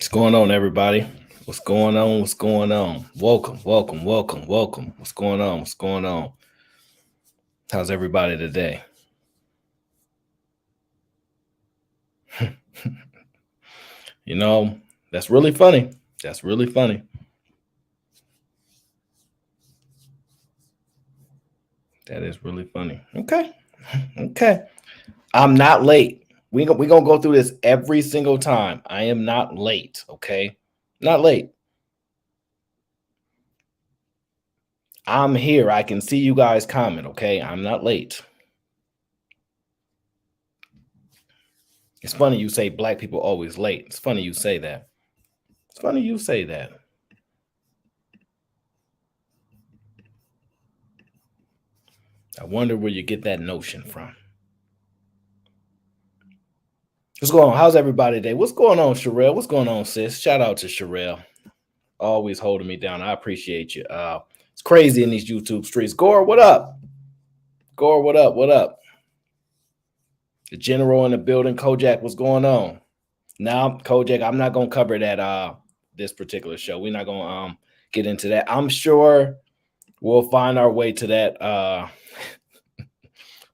What's going on, everybody? What's going on? What's going on? Welcome, welcome, welcome, welcome. What's going on? What's going on? How's everybody today? You know, that's really funny. That's really funny. That is really funny. Okay. Okay. I'm not late. We gonna go through this every single time. I am not late. Okay. Not late. I'm here. I can see you guys comment. Okay. I'm not late. It's funny you say black people always late. It's funny you say that. It's funny you say that. I wonder where you get that notion from. What's going on? How's everybody today? What's going on, Sherelle? What's going on, sis? Shout out to Sherelle. Always holding me down. I appreciate you. It's crazy in these YouTube streets. Gore, what up? Gore, what up? What up? The general in the building. Kojak, what's going on? Now, Kojak, I'm not gonna cover that this particular show. We're not gonna get into that. I'm sure we'll find our way to that.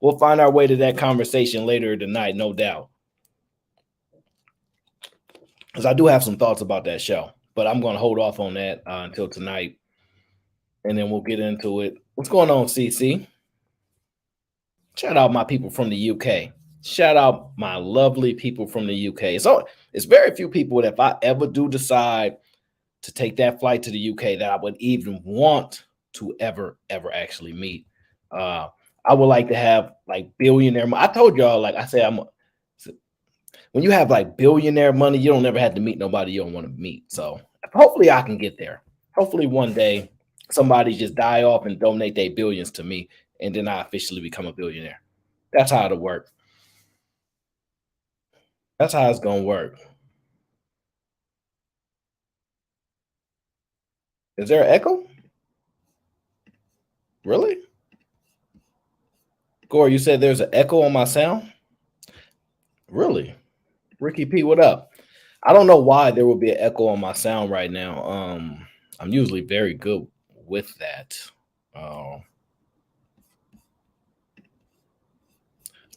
We'll find our way to that conversation later tonight, no doubt. Because I do have some thoughts about that show, but I'm going to hold off on that until tonight, and then we'll get into it. What's going on, CC? Shout out my people from the UK. Shout out my lovely people from the UK. So it's very few people that if I ever do decide to take that flight to the UK that I would even want to ever actually meet. I would like to have like billionaire. I told y'all, like I said, when you have like billionaire money, you don't never have to meet nobody you don't want to meet. So hopefully I can get there. Hopefully one day somebody just die off and donate their billions to me, and then I officially become a billionaire. That's how it'll work. That's how it's gonna work. Is there an echo? Really? Gore, you said there's an echo on my sound? Really? Ricky P, what up? I don't know why there would be an echo on my sound right now. I'm usually very good with that. So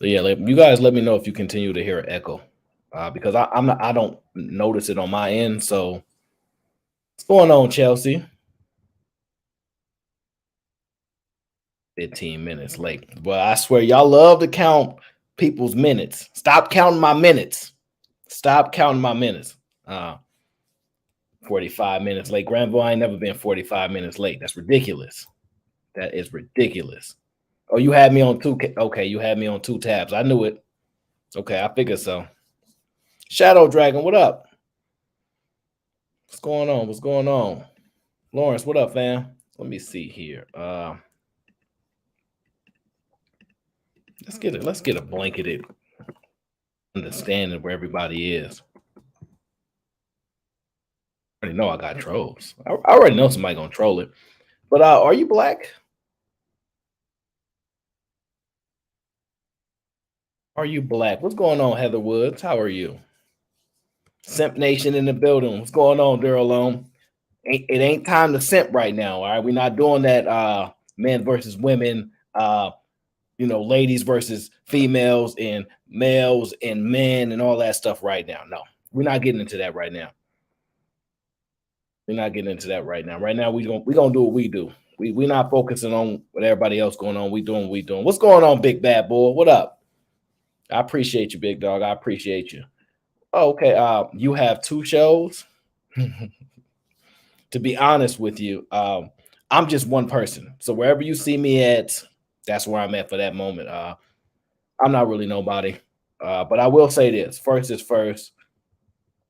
yeah, you guys let me know if you continue to hear an echo, because I don't notice it on my end. So what's going on, Chelsea? 15 minutes late. Well, I swear y'all love to count people's minutes. Stop counting my minutes. Stop counting my minutes. 45 minutes late. Granville, I ain't never been 45 minutes late. That's ridiculous. That is ridiculous. Oh, you had me on two. Okay, you had me on two tabs. I knew it. Okay, I figured so. Shadow Dragon, what up? What's going on? What's going on? Lawrence, what up, fam? Let me see here. Let's get a blanketed understanding where everybody is. I already know I got trolls. I already know somebody gonna troll it. But are you black? Are you black? What's going on, Heather Woods? How are you? Simp Nation in the building. What's going on, Duralone? It ain't time to simp right now. All right, we're not doing that. Men versus women. Ladies versus females and males and men and all that stuff right now. No, we're not getting into that right now. We're not getting into that right now. Right now, we're gonna do what we do. We're not focusing on what everybody else going on. We doing what we doing. What's going on, big bad boy? What up? I appreciate you, big dog. I appreciate you. Oh, okay. You have two shows. To be honest with you, I'm just one person. So wherever you see me at, that's where I'm at for that moment. I'm not really nobody. But I will say this. First is first.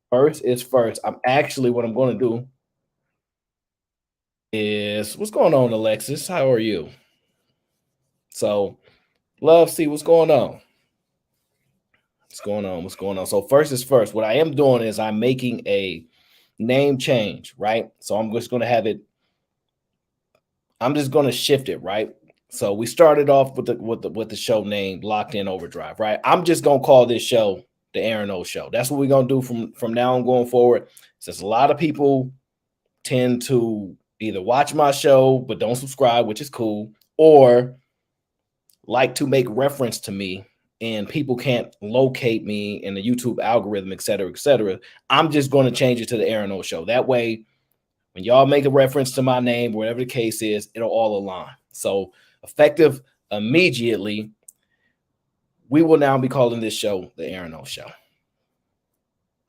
First is first. I'm actually what I'm going to do is what's going on, Alexis? How are you? So, love, see what's going on. What's going on? What's going on? So, first is first. What I am doing is I'm making a name change, right? So, I'm just going to have it. I'm just going to shift it, right? So, we started off with the show name Locked In Overdrive, right? I'm just going to call this show the Aaron O Show. That's what we're gonna do from now on going forward. Since a lot of people tend to either watch my show but don't subscribe, which is cool, or like to make reference to me and people can't locate me in the YouTube algorithm, et cetera, I'm just going to change it to the Aaron O Show. That way, when y'all make a reference to my name, whatever the case is, it'll all align. So effective immediately, we will now be calling this show the Aaron O Show.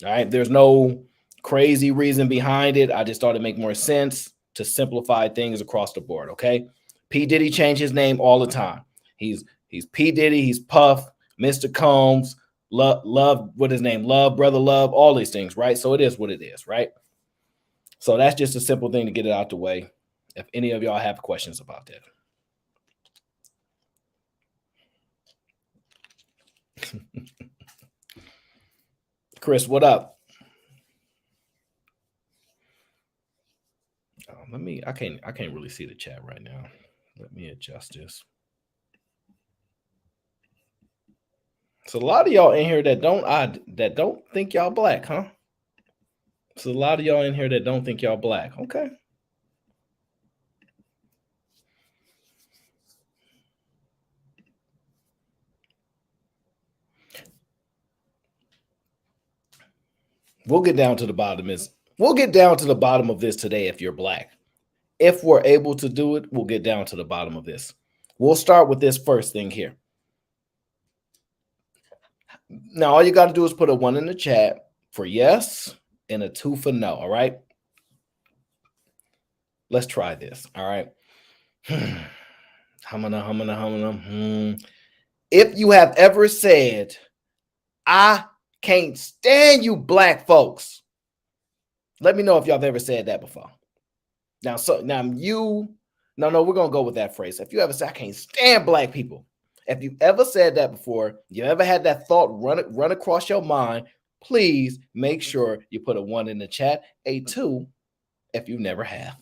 All right. There's no crazy reason behind it. I just thought it'd make more sense to simplify things across the board. Okay. P. Diddy changed his name all the time. He's P. Diddy, he's Puff, Mr. Combs, Love, what his name? Love, Brother Love, all these things, right? So it is what it is, right? So that's just a simple thing to get it out the way. If any of y'all have questions about that. Chris, what up? I can't really see the chat right now. Let me adjust this. So a lot of y'all in here that don't think y'all black, huh? So a lot of y'all in here that don't think y'all black. Okay. We'll get down to the bottom of this today if you're black. If we're able to do it, we'll get down to the bottom of this. We'll start with this first thing here. Now, all you got to do is put a 1 in the chat for yes and a 2 for no, all right? Let's try this, all right? If you have ever said, I can't stand you black folks, let me know if y'all have ever said that before. Now, we're going to go with that phrase. If you ever say, I can't stand black people, if you ever said that before, you ever had that thought run across your mind, please make sure you put a 1 in the chat, a 2 if you never have.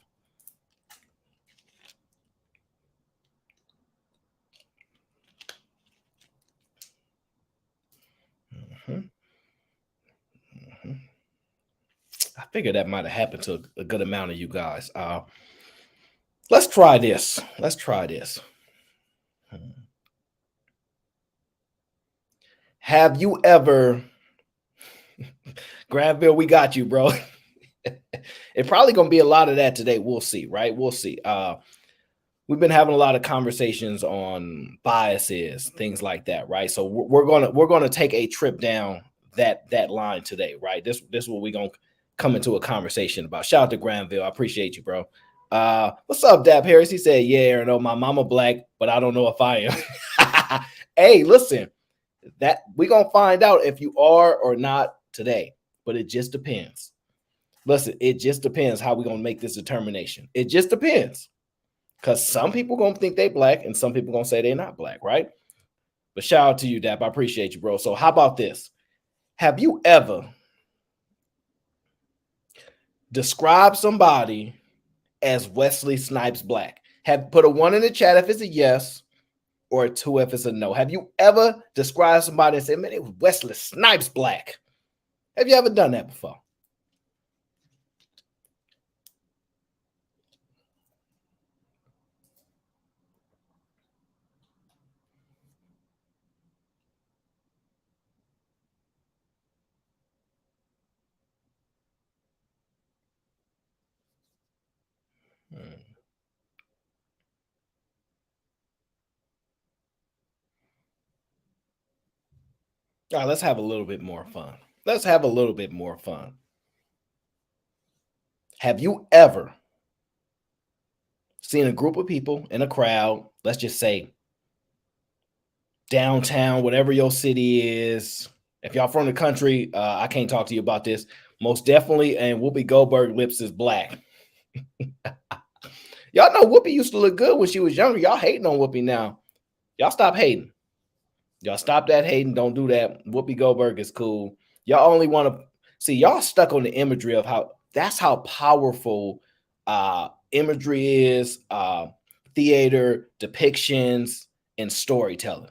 I figured that might have happened to a good amount of you guys. Let's try this. Have you ever, Granville, we got you, bro. It's probably going to be a lot of that today. We'll see, right? We'll see. We've been having a lot of conversations on biases, things like that, right? So we're gonna take a trip down that line today, right? This is what we're gonna come into a conversation about. Shout out to Granville. I appreciate you, bro. What's up, Dap Harris? He said, yeah, Aaron, my mama black, but I don't know if I am. Hey, listen, that we're gonna find out if you are or not today, but it just depends. Listen, it just depends how we're gonna make this determination. It just depends. Because some people gonna think they black and some people gonna say they're not black, right? But shout out to you, Dap. I appreciate you, bro. So how about this? Have you ever described somebody as Wesley Snipes black? Have put a 1 in the chat if it's a yes or a 2 if it's a no. Have you ever described somebody and said, man, it was Wesley Snipes black? Have you ever done that before? All right, let's have a little bit more fun. Have you ever seen a group of people in a crowd, let's just say downtown, whatever your city is? If y'all from the country, I can't talk to you about this. Most definitely, and Whoopi Goldberg lips is black. Y'all know Whoopi used to look good when she was younger. Y'all hating on Whoopi now. Y'all stop hating. Y'all stop that hating. Don't do that. Whoopi Goldberg is cool. Y'all only want to see, y'all stuck on the imagery of how powerful imagery is, theater, depictions, and storytelling.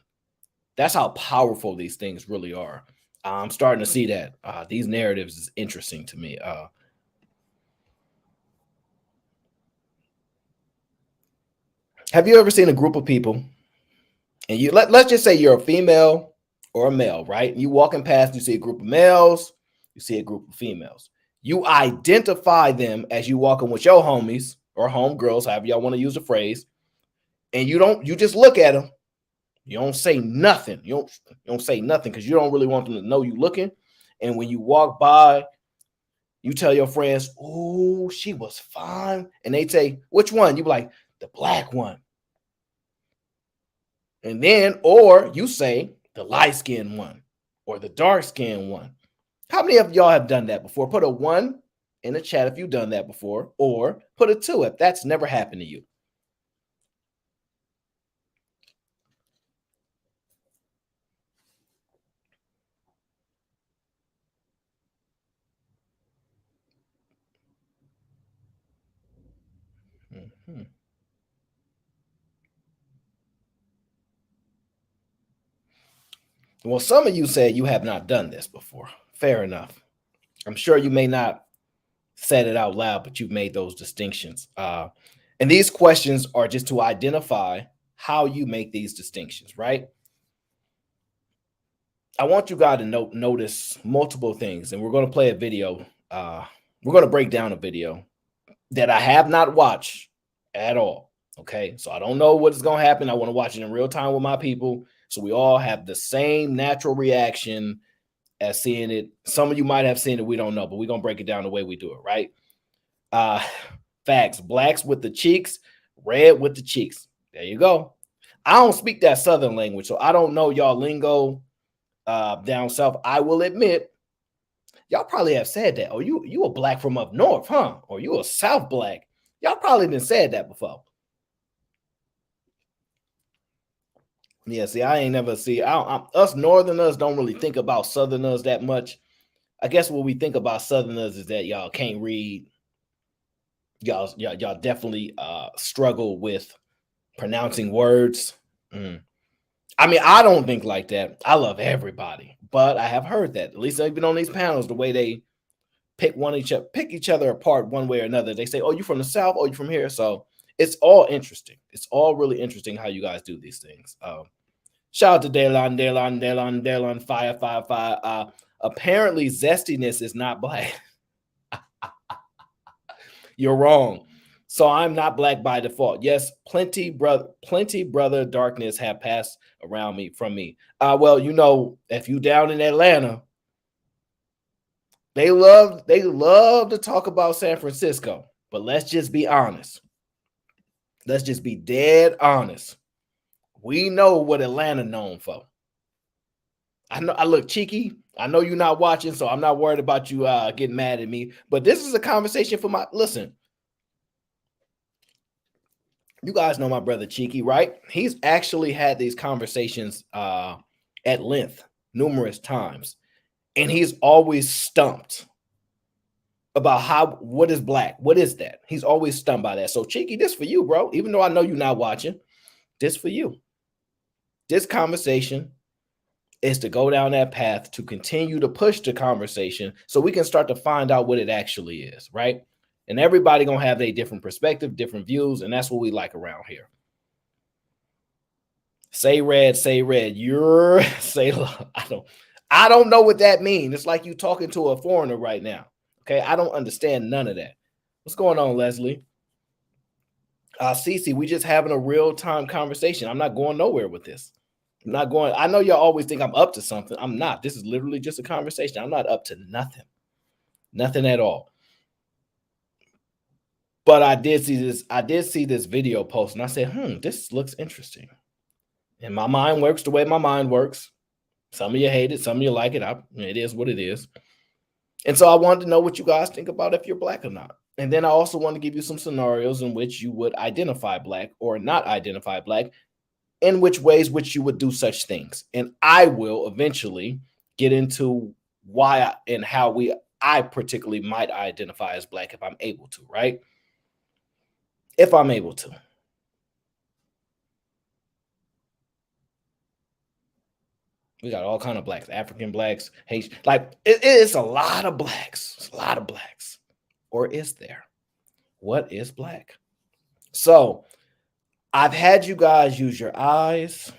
That's how powerful these things really are. I'm starting to see that. These narratives is interesting to me. Have you ever seen a group of people and let's just say you're a female or a male, right? You walking past, you see a group of males, you see a group of females. You identify them as you walking with your homies or homegirls, however y'all want to use the phrase, and you just look at them. You don't say nothing. You don't say nothing because you don't really want them to know you looking. And when you walk by, you tell your friends, "Oh, she was fine," and they say, "Which one?" You be like, "The black one." And then, or you say the light skinned one or the dark skinned one. How many of y'all have done that before? Put a one in the chat if you've done that before, or put a two if that's never happened to you. Mhm. Well, some of you said you have not done this before. Fair enough. I'm sure you may not said it out loud, but you've made those distinctions. And these questions are just to identify how you make these distinctions, right? I want you guys to notice multiple things, and we're going to play a video. We're going to break down a video that I have not watched at all. Okay, so I don't know what is going to happen. I want to watch it in real time with my people, so we all have the same natural reaction as seeing it. Some of you might have seen it, we don't know, but we're going to break it down the way we do it, right? Uh, facts. Blacks with the cheeks, red with the cheeks. There you go. I don't speak that Southern language, so I don't know y'all lingo down south. I will admit, y'all probably have said that. Oh, you a black from up north, huh? Or you a South black. Y'all probably didn't said that before. Yeah, see, I ain't never see. Us Northerners don't really think about Southerners that much. I guess what we think about Southerners is that y'all can't read. Y'all definitely struggle with pronouncing words. Mm. I mean, I don't think like that. I love everybody, but I have heard that at least even on these panels, the way they pick each other apart one way or another. They say, "Oh, you from the South? Oh, you from here?" So it's all interesting. It's all really interesting how you guys do these things. Shout out to Daylon, fire. Apparently, zestiness is not black. You're wrong. So I'm not black by default. Yes, plenty brother darkness have passed around me from me. Well, you know, if you down in Atlanta, they love to talk about San Francisco. But let's just be honest. Let's just be dead honest. We know what Atlanta known for. I know I look cheeky. I know you're not watching, so I'm not worried about you getting mad at me. But this is a conversation for my listen. You guys know my brother Cheeky, right? He's actually had these conversations at length numerous times, and he's always stumped about what is black, what is that? He's always stumped by that. So Cheeky, this for you, bro. Even though I know you're not watching, this for you. This conversation is to go down that path to continue to push the conversation so we can start to find out what it actually is, right? And everybody gonna have a different perspective, different views, and that's what we like around here. Say red, say red. You're say I don't know what that means. It's like you talking to a foreigner right now. Okay, I don't understand none of that. What's going on, Leslie? Cece, we just having a real time conversation. I'm not going nowhere with this. I'm not going. I know y'all always think I'm up to something. I'm not. This is literally just a conversation. I'm not up to nothing, nothing at all. But I did see this. I did see this video post, and I said, this looks interesting. And my mind works the way my mind works. Some of you hate it, some of you like it. It is what it is. And so I wanted to know what you guys think about if you're black or not. And then I also want to give you some scenarios in which you would identify black or not identify black, in which ways which you would do such things. And I will eventually get into why and how I particularly might identify as black if I'm able to, right? If I'm able to. We got all kind of blacks, African blacks, Haitian. Like it's a lot of blacks. It's a lot of blacks. Or is there? What is black? So I've had you guys use your eyes.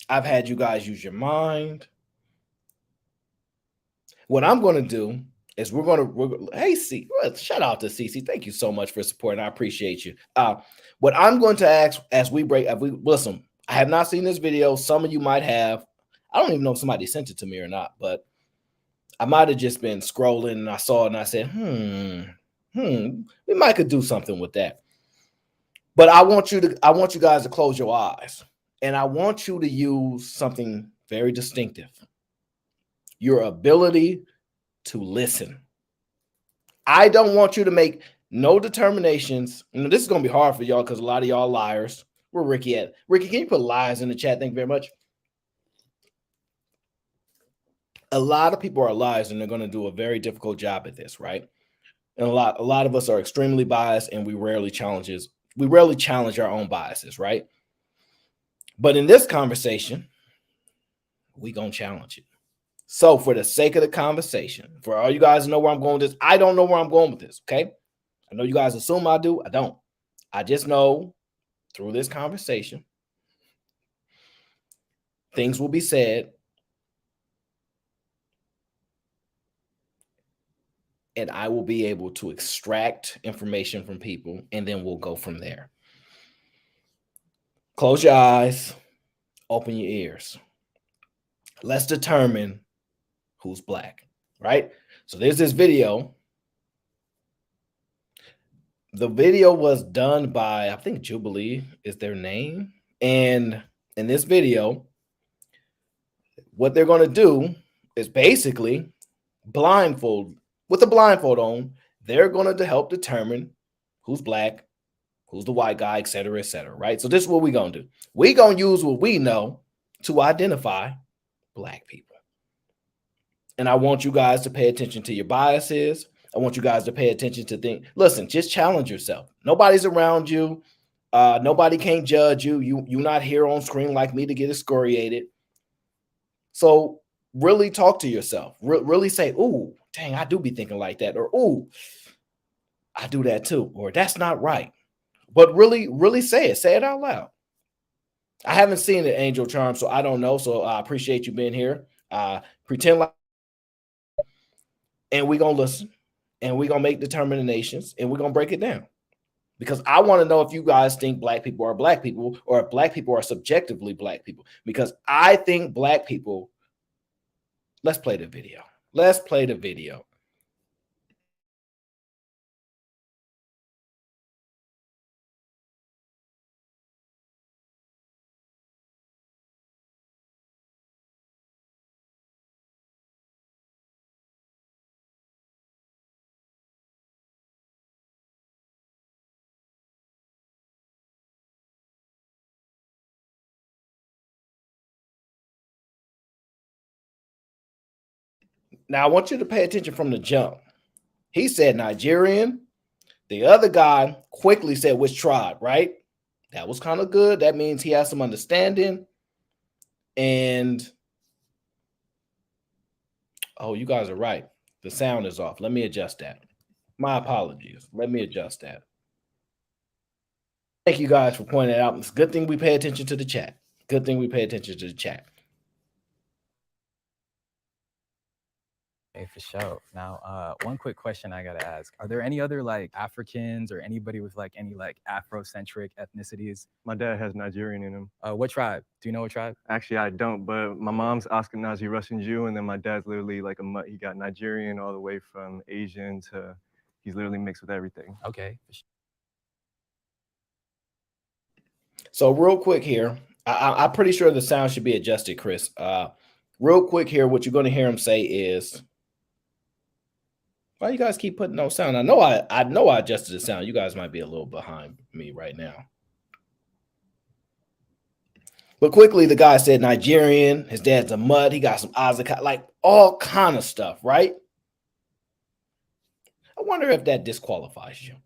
I've had you guys use your mind. What I'm going to do is hey, C, well, shout out to CC. Thank you so much for supporting. I appreciate you. What I'm going to ask as we listen, I have not seen this video. Some of you might have. I don't even know if somebody sent it to me or not, but I might have just been scrolling and I saw it and I said, we might could do something with that. But I want you guys to close your eyes and I want you to use something very distinctive. Your ability to listen. I don't want you to make no determinations. This is going to be hard for y'all because a lot of y'all liars. Where Ricky at? Ricky, can you put lies in the chat? Thank you very much. A lot of people are liars and they're going to do a very difficult job at this, right? And a lot of us are extremely biased and we rarely challenge our own biases, right? But in this conversation, we going to challenge it. So for the sake of the conversation, for all you guys know where I'm going with this, I don't know where I'm going with this, okay? I know you guys assume I do. I don't. I just know through this conversation, things will be said and I will be able to extract information from people and then we'll go from there. Close your eyes, open your ears. Let's determine who's black, right? So there's this video. The video was done by, I think Jubilee is their name. And in this video, what they're going to do is basically with the blindfold on, they're going to help determine who's black, who's the white guy, et cetera, right? So this is what we're going to do. We're going to use what we know to identify black people. And I want you guys to pay attention to your biases. I want you guys to pay attention to things. Listen, just challenge yourself. Nobody's around you. Nobody can't judge you. You're not here on screen like me to get excoriated. So really talk to yourself. Really say, ooh, dang, I do be thinking like that. Or, ooh, I do that too. Or that's not right. But really say it. Say it out loud. I haven't seen it, Angel Charm, so I don't know. So I appreciate you being here. Pretend like, and we're going to listen. And we're going to make determinations. And we're going to break it down. Because I want to know if you guys think black people are black people or if black people are subjectively black people. Because I think black people. Let's play the video. Let's play the video. Now, I want you to pay attention from the jump. He said Nigerian. The other guy quickly said which tribe, right? That was kind of good. That means he has some understanding. And, oh, you guys are right. The sound is off. Let me adjust that. My apologies. Let me adjust that. Thank you guys for pointing it out. It's a good thing we pay attention to the chat. Good thing we pay attention to the chat. Hey, for sure. Now, one quick question I gotta ask: are there any other like Africans or anybody with like any like Afrocentric ethnicities? My dad has Nigerian in him. What tribe? Do you know what tribe? Actually, I don't, but my mom's Ashkenazi Russian Jew, and then my dad's literally like a mutt. He got Nigerian all the way from Asian to, he's literally mixed with everything. Okay. So real quick here, I'm pretty sure the sound should be adjusted, Chris. Real quick here, what you're going to hear him say is, why you guys keep putting no sound? I know I adjusted the sound. You guys might be a little behind me right now. But quickly, the guy said Nigerian. His dad's a mutt. He got some Azaka, like all kind of stuff, right? I wonder if that disqualifies you.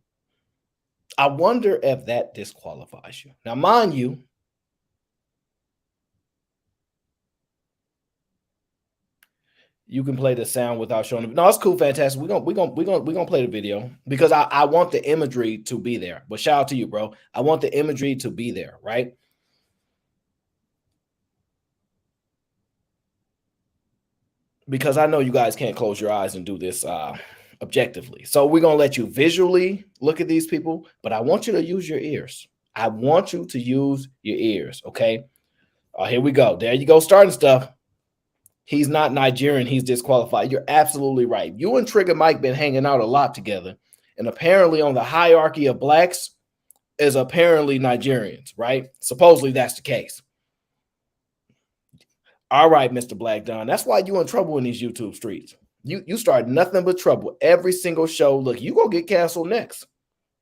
I wonder if that disqualifies you. Now, mind you, You can play the sound without showing it. No, it's cool, fantastic. We're gonna play the video because I want the imagery to be there. But shout out to you, bro. I want the imagery to be there, right? Because I know you guys can't close your eyes and do this objectively. So we're gonna let you visually look at these people, but I want you to use your ears. I want you to use your ears, okay? Here we go. There you go, starting stuff. He's not Nigerian. He's disqualified. You're absolutely right. You and Trigger Mike been hanging out a lot together. And apparently on the hierarchy of blacks is apparently Nigerians, right? Supposedly that's the case. All right, Mr. Black Don. That's why you in trouble in these YouTube streets. You start nothing but trouble. Every single show. Look, you gonna get canceled next.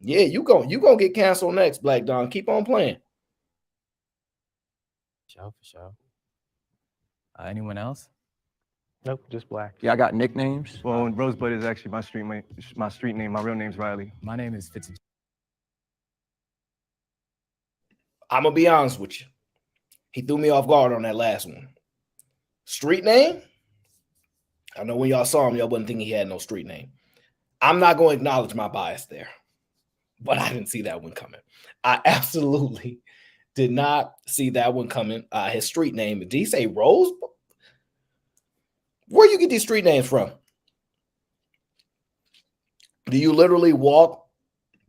Yeah, you gonna get canceled next, Black Don. Keep on playing. For sure. Anyone else? Nope, just black. Yeah, I got nicknames. Well, Rosebud is actually my street name. My real name's Riley. My name is Fitz. I'm gonna be honest with you. He threw me off guard on that last one. Street name? I know when y'all saw him, y'all wouldn't think he had no street name. I'm not going to acknowledge my bias there, but I didn't see that one coming. I absolutely did not see that one coming. His street name, did he say Rose? Where you get these street names from? Do you literally walk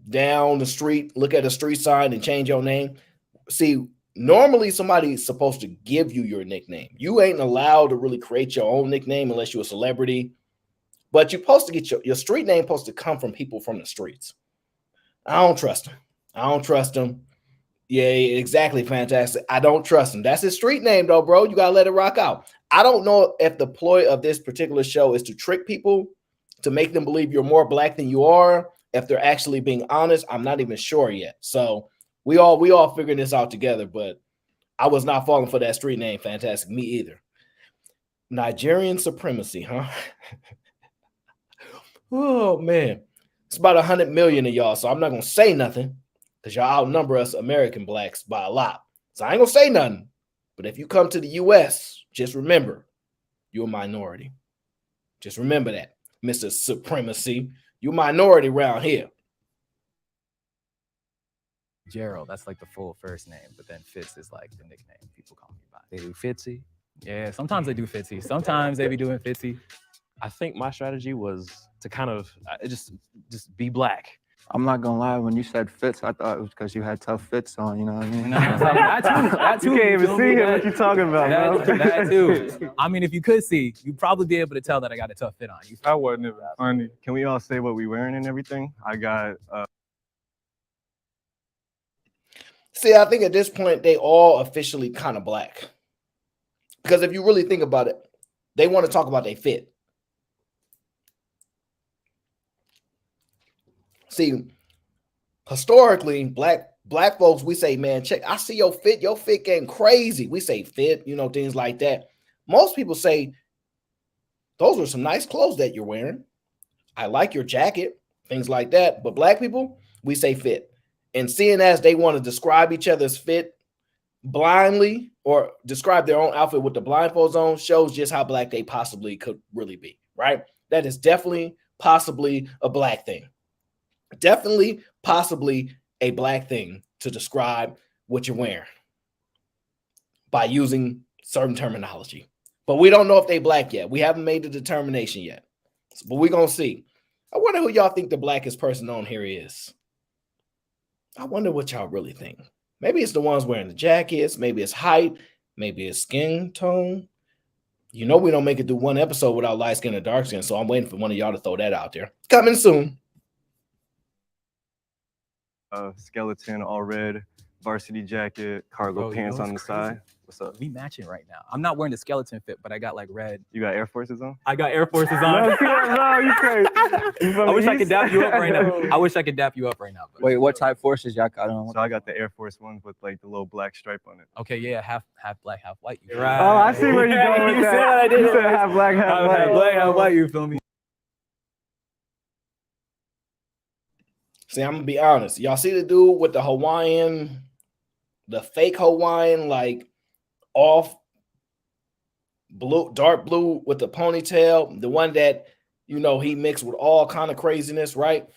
down the street, look at a street sign and change your name? See, normally somebody's supposed to give you your nickname. You ain't allowed to really create your own nickname unless you're a celebrity. But you're supposed to get your street name supposed to come from people from the streets. I don't trust him. I don't trust him. Yeah, exactly. Fantastic. I don't trust him. That's his street name, though, bro. You got to let it rock out. I don't know if the ploy of this particular show is to trick people, to make them believe you're more black than you are. If they're actually being honest, I'm not even sure yet. So we all figuring this out together, but I was not falling for that street name. Fantastic. Me either. Nigerian supremacy, huh? Oh, man. It's about 100 million of y'all, so I'm not going to say nothing because y'all outnumber us American blacks by a lot. So I ain't going to say nothing. But if you come to the U.S., just remember, you're a minority. Just remember that, Mr. Supremacy. You're a minority around here. Gerald, that's like the full first name, but then Fitz is like the nickname people call me by. They do Fitzy. Yeah, sometimes they do Fitzy. Sometimes they be doing Fitzy. I think my strategy was to kind of just be black. I'm not gonna lie, when you said fits, I thought it was because you had tough fits on, you know what I mean? That too. You can't even see him. What you talking about, bro? That too. I mean, if you could see, you'd probably be able to tell that I got a tough fit on. That wasn't even funny. Can we all say what we wearing and everything? I got See, I think at this point, they all officially kind of black. Because if you really think about it, they want to talk about their fit. See, historically, black folks, we say, man, check, I see your fit getting crazy. We say fit, things like that. Most people say, those are some nice clothes that you're wearing. I like your jacket, things like that. But black people, we say fit. And seeing as they want to describe each other's fit blindly or describe their own outfit with the blindfolds on shows just how black they possibly could really be, right? That is definitely possibly a black thing. Definitely possibly a black thing to describe what you're wearing by using certain terminology. But we don't know if they black yet. We haven't made the determination yet. But we're going to see. I wonder who y'all think the blackest person on here is. I wonder what y'all really think. Maybe it's the ones wearing the jackets. Maybe it's height. Maybe it's skin tone. We don't make it through one episode without light skin or dark skin. So I'm waiting for one of y'all to throw that out there. Coming soon. skeleton, all red, varsity jacket, cargo pants on the side. What's up? We matching right now. I'm not wearing the skeleton fit, but I got like red. You got Air Forces on? I got Air Forces on. No, you crazy. I wish I could dap you up right now. But Wait, what type forces y'all got on? So I got the Air Force ones with like the little black stripe on it. Okay, yeah, half black, half white. You Right. Oh, I see where you're going with that. I did. You said half black, half white. Half black, half white. You feel me? See, I'm gonna be honest. Y'all see the dude with the Hawaiian, the fake Hawaiian, like off blue, dark blue with the ponytail, the one that, you know, he mixed with all kind of craziness, right?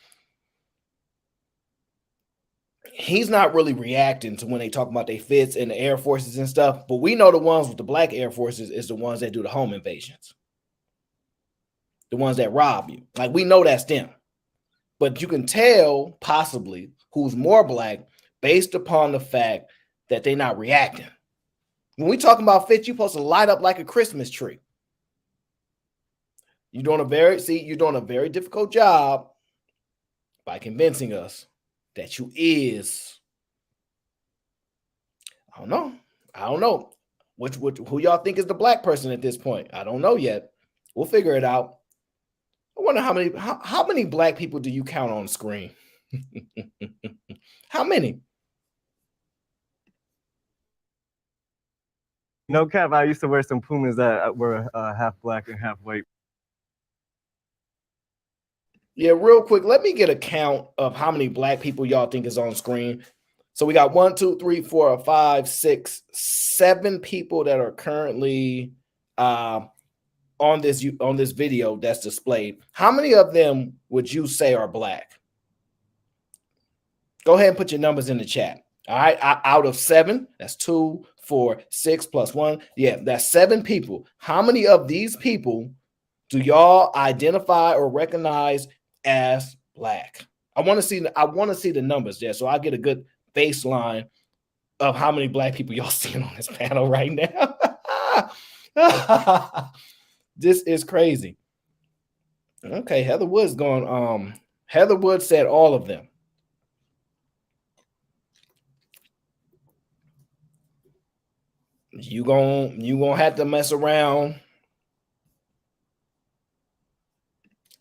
He's not really reacting to when they talk about their fits and the Air Forces and stuff, but we know the ones with the black Air Forces is the ones that do the home invasions, the ones that rob you. Like, we know that's them, but you can tell possibly who's more black based upon the fact that they're not reacting. When we talking about fits, you're supposed to light up like a Christmas tree. You're doing a very difficult job by convincing us that you is, I don't know. Who y'all think is the black person at this point? I don't know yet. We'll figure it out. I wonder how many black people do you count on screen? How many? No cap, I used to wear some Pumas that were half black and half white. Yeah, real quick, let me get a count of how many black people y'all think is on screen. So we got 1, 2, 3, 4, 5, 6, 7 people that are currently on this video that's displayed. How many of them would you say are black? Go ahead and put your numbers in the chat. All right, out of 7, that's 2, 4, 6 plus 1. Yeah, that's 7 people. How many of these people do y'all identify or recognize as black? I want to see the numbers there, so I get a good baseline of how many black people y'all seeing on this panel right now. This is crazy. Okay, Heather Wood's going. Heather Wood said all of them. You gonna have to mess around.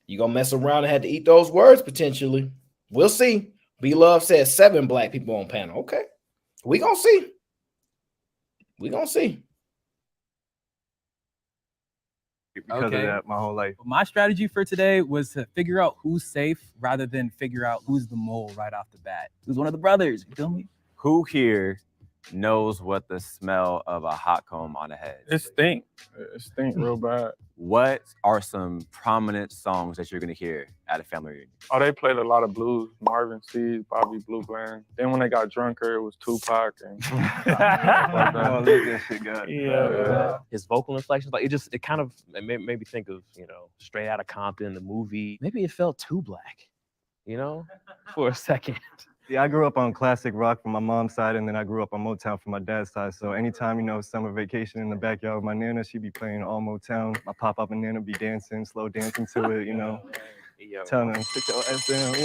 You gonna mess around and have to eat those words potentially. We'll see. B Love says 7 black people on panel. Okay, we gonna see. We gonna see. Because of that, my whole life. My strategy for today was to figure out who's safe rather than figure out who's the mole right off the bat. Who's one of the brothers? You feel me? Who here knows what the smell of a hot comb on a head? It stink. It stink real bad. What are some prominent songs that you're gonna hear at a family reunion? Oh, they played a lot of blues. Marvin Seed, Bobby Blue Bland. Then when they got drunker, it was Tupac and Oh, look, that shit got. yeah. His vocal inflections, like it kind of made me think of, you know, Straight Outta Compton, the movie. Maybe it felt too black, you know, for a second. Yeah, I grew up on classic rock from my mom's side, and then I grew up on Motown from my dad's side. So anytime, you know, summer vacation in the backyard with my nana, she'd be playing all Motown. My pop-up and nana be dancing, slow dancing to it, you know, telling them, sit your ass down, you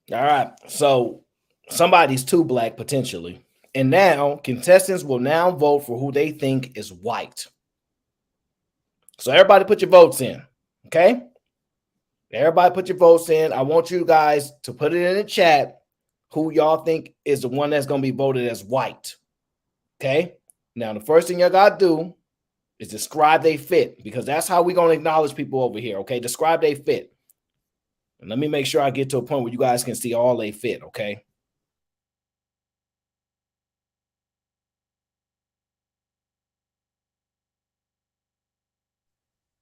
know? All right, so somebody's too black potentially, and now contestants will now vote for who they think is white. So everybody put your votes in, okay? Everybody put your votes in. I want you guys to put it in the chat who y'all think is the one that's going to be voted as white. Okay? Now, the first thing y'all got to do is describe they fit, because that's how we're going to acknowledge people over here. Okay? Describe they fit. And let me make sure I get to a point where you guys can see all they fit. Okay?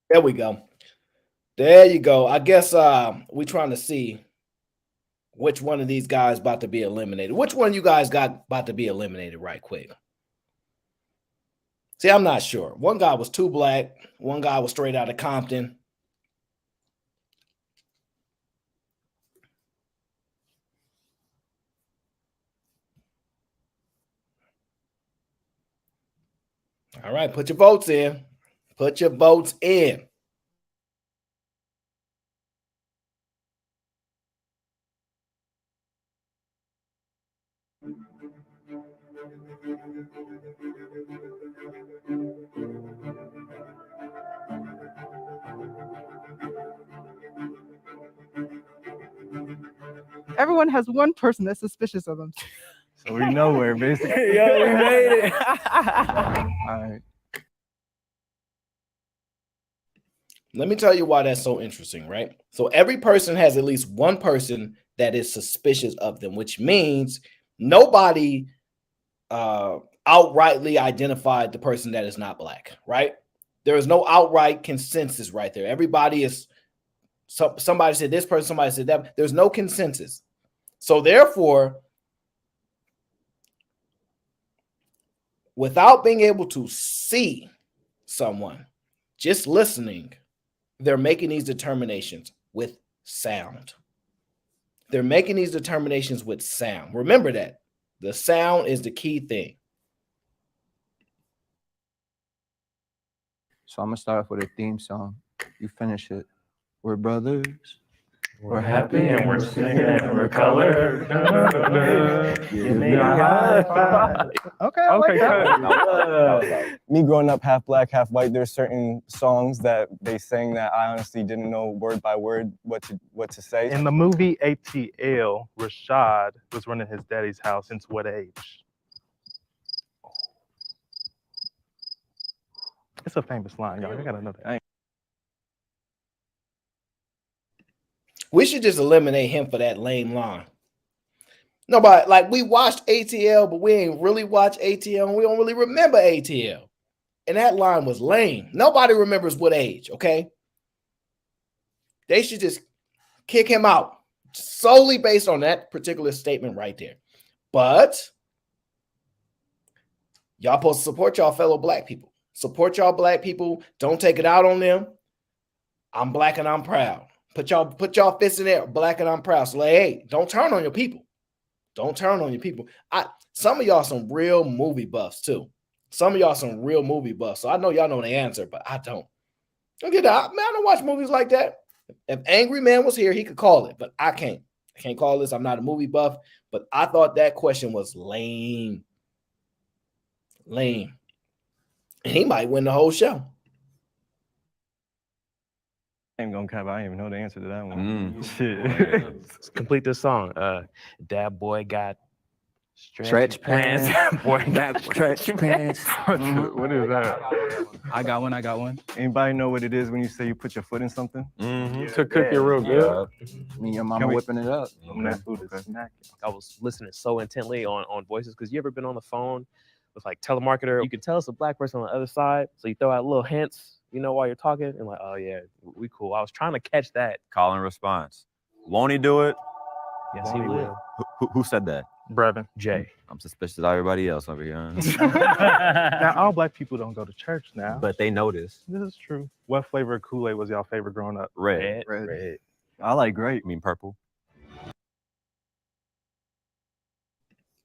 There we go. There you go. I guess we're trying to see which one of these guys about to be eliminated. Which one you guys got about to be eliminated right quick? See, I'm not sure. One guy was too black. One guy was Straight Outta Compton. All right, put your votes in. Put your votes in. Everyone has one person that's suspicious of them. So we know where, basically. Yeah, we made it. All right. Let me tell you why that's so interesting, right? So every person has at least one person that is suspicious of them, which means nobody outrightly identified the person that is not black, right? There is no outright consensus right there. Everybody is, somebody said this person, somebody said that. There's no consensus. So therefore, without being able to see someone, just listening, they're making these determinations with sound. They're making these determinations with sound. Remember that. The sound is the key thing. So I'm gonna start off with a theme song. You finish it. We're brothers. We're happy and we're singing and we're colored. Give me a high five. Okay, I like that. Me growing up half black, half white, there's certain songs that they sang that I honestly didn't know word by word what to say. In the movie ATL, Rashad was running his daddy's house since what age? It's a famous line, y'all. You gotta know that. We should just eliminate him for that lame line. Nobody, like, we watched ATL, but we ain't really watched ATL, and we don't really remember ATL. And that line was lame. Nobody remembers what age, okay? They should just kick him out solely based on that particular statement right there. But y'all supposed to support y'all fellow black people. Support y'all black people. Don't take it out on them. I'm black and I'm proud. Put y'all fists in there, black and I'm proud. So like, hey, don't turn on your people. Don't turn on your people. Some of y'all some real movie buffs too. Some of y'all some real movie buffs. So I know y'all know the answer, but I don't. Don't get that. Man, I don't watch movies like that. If Angry Man was here, he could call it, but I can't. I can't call this. I'm not a movie buff, but I thought that question was lame. Lame. And he might win the whole show. I ain't gonna cap. I didn't even know the answer to that one. Shit. Let's complete this song. That boy got Stretch pants. Boy That stretch pants. What is that? I got one. Anybody know what it is when you say you put your foot in something? To cook it real good. Me and your mama Can we- whipping it up. That food is snacking. I was listening so intently on voices because you ever been on the phone with like telemarketer? You can tell it's a black person on the other side, so you throw out little hints, you know, while you're talking, and like, oh yeah, we cool. I was trying to catch that. Call and response. Won't he do it? Yes, he will. Who said that? Brevin. Jay. I'm suspicious of everybody else over here. Now, all black people don't go to church now. But they know this. This is true. What flavor of Kool-Aid was y'all favorite growing up? Red. Red. I like grape. I mean purple.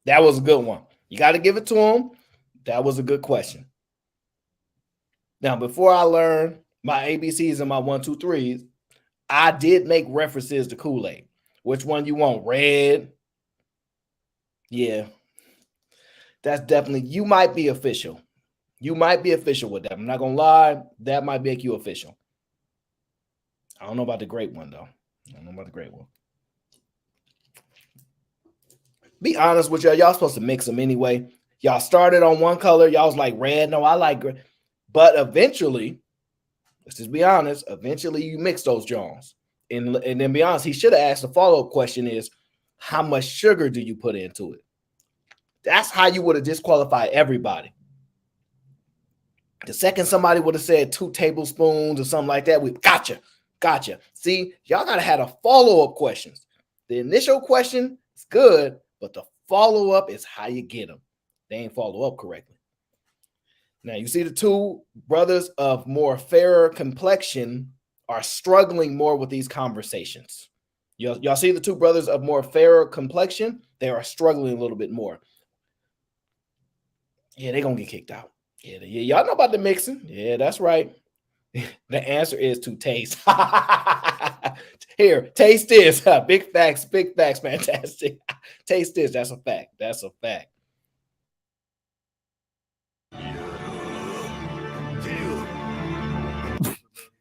That was a good one. You got to give it to him. That was a good question. Now, before I learn my ABCs and my 1, 2, 3s, I did make references to Kool-Aid. Which one you want? Red? Yeah. That's definitely, you might be official. You might be official with that. I'm not going to lie. That might make you official. I don't know about the great one, though. I don't know about the great one. Be honest with y'all. Y'all supposed to mix them anyway. Y'all started on one color. Y'all was like red. No, I like gray. But eventually, let's just be honest, eventually you mix those Jones. And then be honest, he should have asked the follow-up question is, how much sugar do you put into it? That's how you would have disqualified everybody. The second somebody would have said 2 tablespoons or something like that, we gotcha. See, y'all got to have a follow-up questions. The initial question is good, but the follow-up is how you get them. They ain't follow up correctly. Now, you see the two brothers of more fairer complexion are struggling more with these conversations. Y'all see the two brothers of more fairer complexion? They are struggling a little bit more. Yeah, they're going to get kicked out. Yeah, y'all know about the mixing. Yeah, that's right. The answer is to taste. Here, taste this. Big facts, fantastic. Taste this. That's a fact. That's a fact.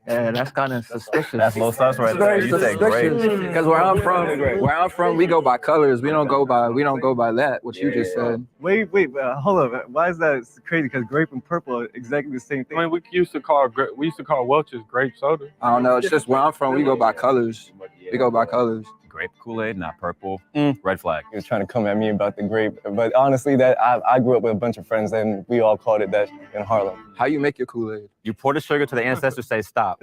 Yeah, that's kind of suspicious. That's low sus right there. You say great. Because where I'm from, we go by colors. We don't go by that. What you just said. Wait, hold up. Why is that crazy? Because grape and purple are exactly the same thing. I mean, we used to call Welch's grape soda. I don't know. It's just where I'm from. We go by colors. We go by colors. grape Kool-Aid, not purple. Mm. Red flag. He was trying to come at me about the grape, but honestly, that I grew up with a bunch of friends and we all called it that in Harlem. How you make your Kool-Aid? You pour the sugar to the ancestors, say stop.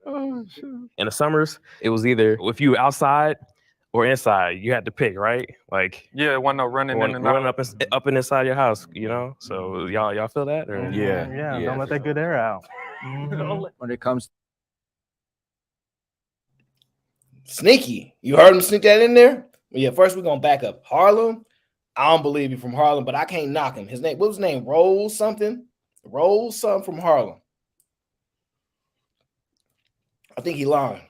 Oh shit. In the summers, it was either if you outside or inside, you had to pick, right? Like Yeah, wasn't no running in and running out. up and inside your house, you know. So y'all feel that? Or? Yeah, don't let that good air out. When it comes Sneaky. You heard him sneak that in there? Well, yeah, first we're gonna back up. Harlem. I don't believe you from Harlem, but I can't knock him. His name, what was his name? Rose something? Rose something from Harlem. I think he lying.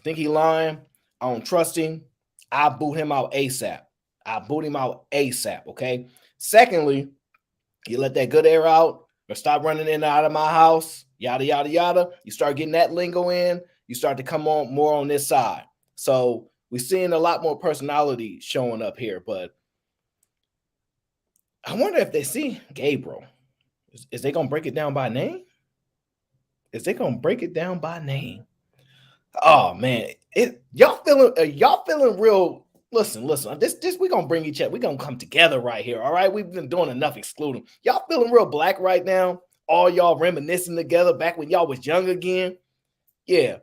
I don't trust him. I boot him out ASAP. Okay. Secondly, you let that good air out or stop running in and out of my house, yada, yada, yada. You start getting that lingo in, you start to come on more on this side. So we're seeing a lot more personality showing up here, but I wonder if they see Gabriel. Is they going to break it down by name? Oh man, y'all feeling real. Listen. This we gonna bring each other. We gonna come together right here. All right, we've been doing enough excluding. Y'all feeling real black right now. All y'all reminiscing together back when y'all was young again. Yeah,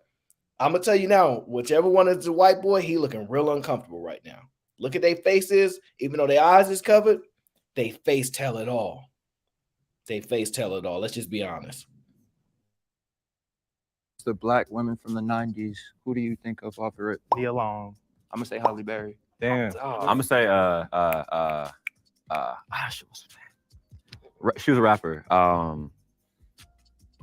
I'm gonna tell you now. Whichever one is the white boy, he looking real uncomfortable right now. Look at their faces. Even though their eyes is covered, they face tell it all. Let's just be honest. the black women from the 90s, who do you think of off of it? Leave alone. I'm gonna say Halle Berry. Damn. I'm gonna say she was a rapper.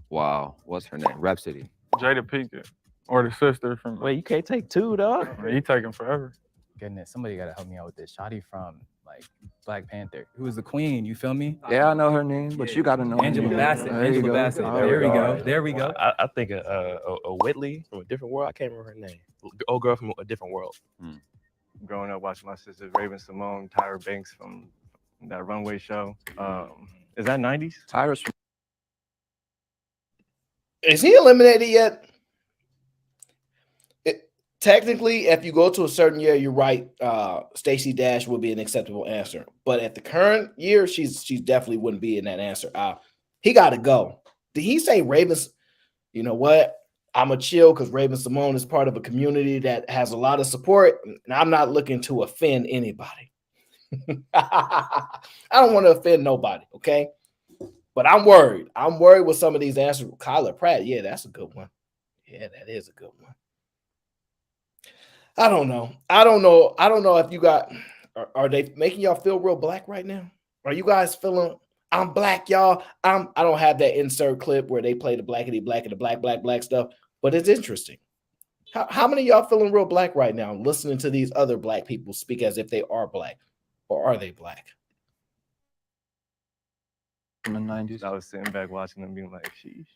Wow, what's her name? Rap City. Jada Pinkett. Or the sister from. Wait, you can't take two, dog. He taking forever. Goodness, somebody gotta help me out with this. Shotty from like Black Panther, who was the queen. You feel me? Yeah, I know her name, but you gotta know Angela her name. Bassett. There you Angela go. Bassett. All There we right. go. There we go. I think a Whitley from a different world. I can't remember her name. Old girl from a different world. Growing up watching my sisters, Raven Simone, Tyra Banks from that runway show. Is that 90s? Tyra's from Is he eliminated yet? Technically, if you go to a certain year, you're right. Stacey Dash would be an acceptable answer, but at the current year, she definitely wouldn't be in that answer. He got to go. Did he say Ravens? You know what? I'm a chill because Raven Simone is part of a community that has a lot of support, and I'm not looking to offend anybody. I don't want to offend nobody, okay? But I'm worried. I'm worried with some of these answers. Kyla Pratt, yeah, that's a good one. Yeah, that is a good one. I don't know if you got, are they making y'all feel real black right now? Are you guys feeling, I'm black, y'all? I don't have that insert clip where they play the blackity black and the black stuff, but it's interesting. How many of y'all feeling real black right now, listening to these other black people speak as if they are black, or are they black? the 90s. I was sitting back watching them being like, sheesh.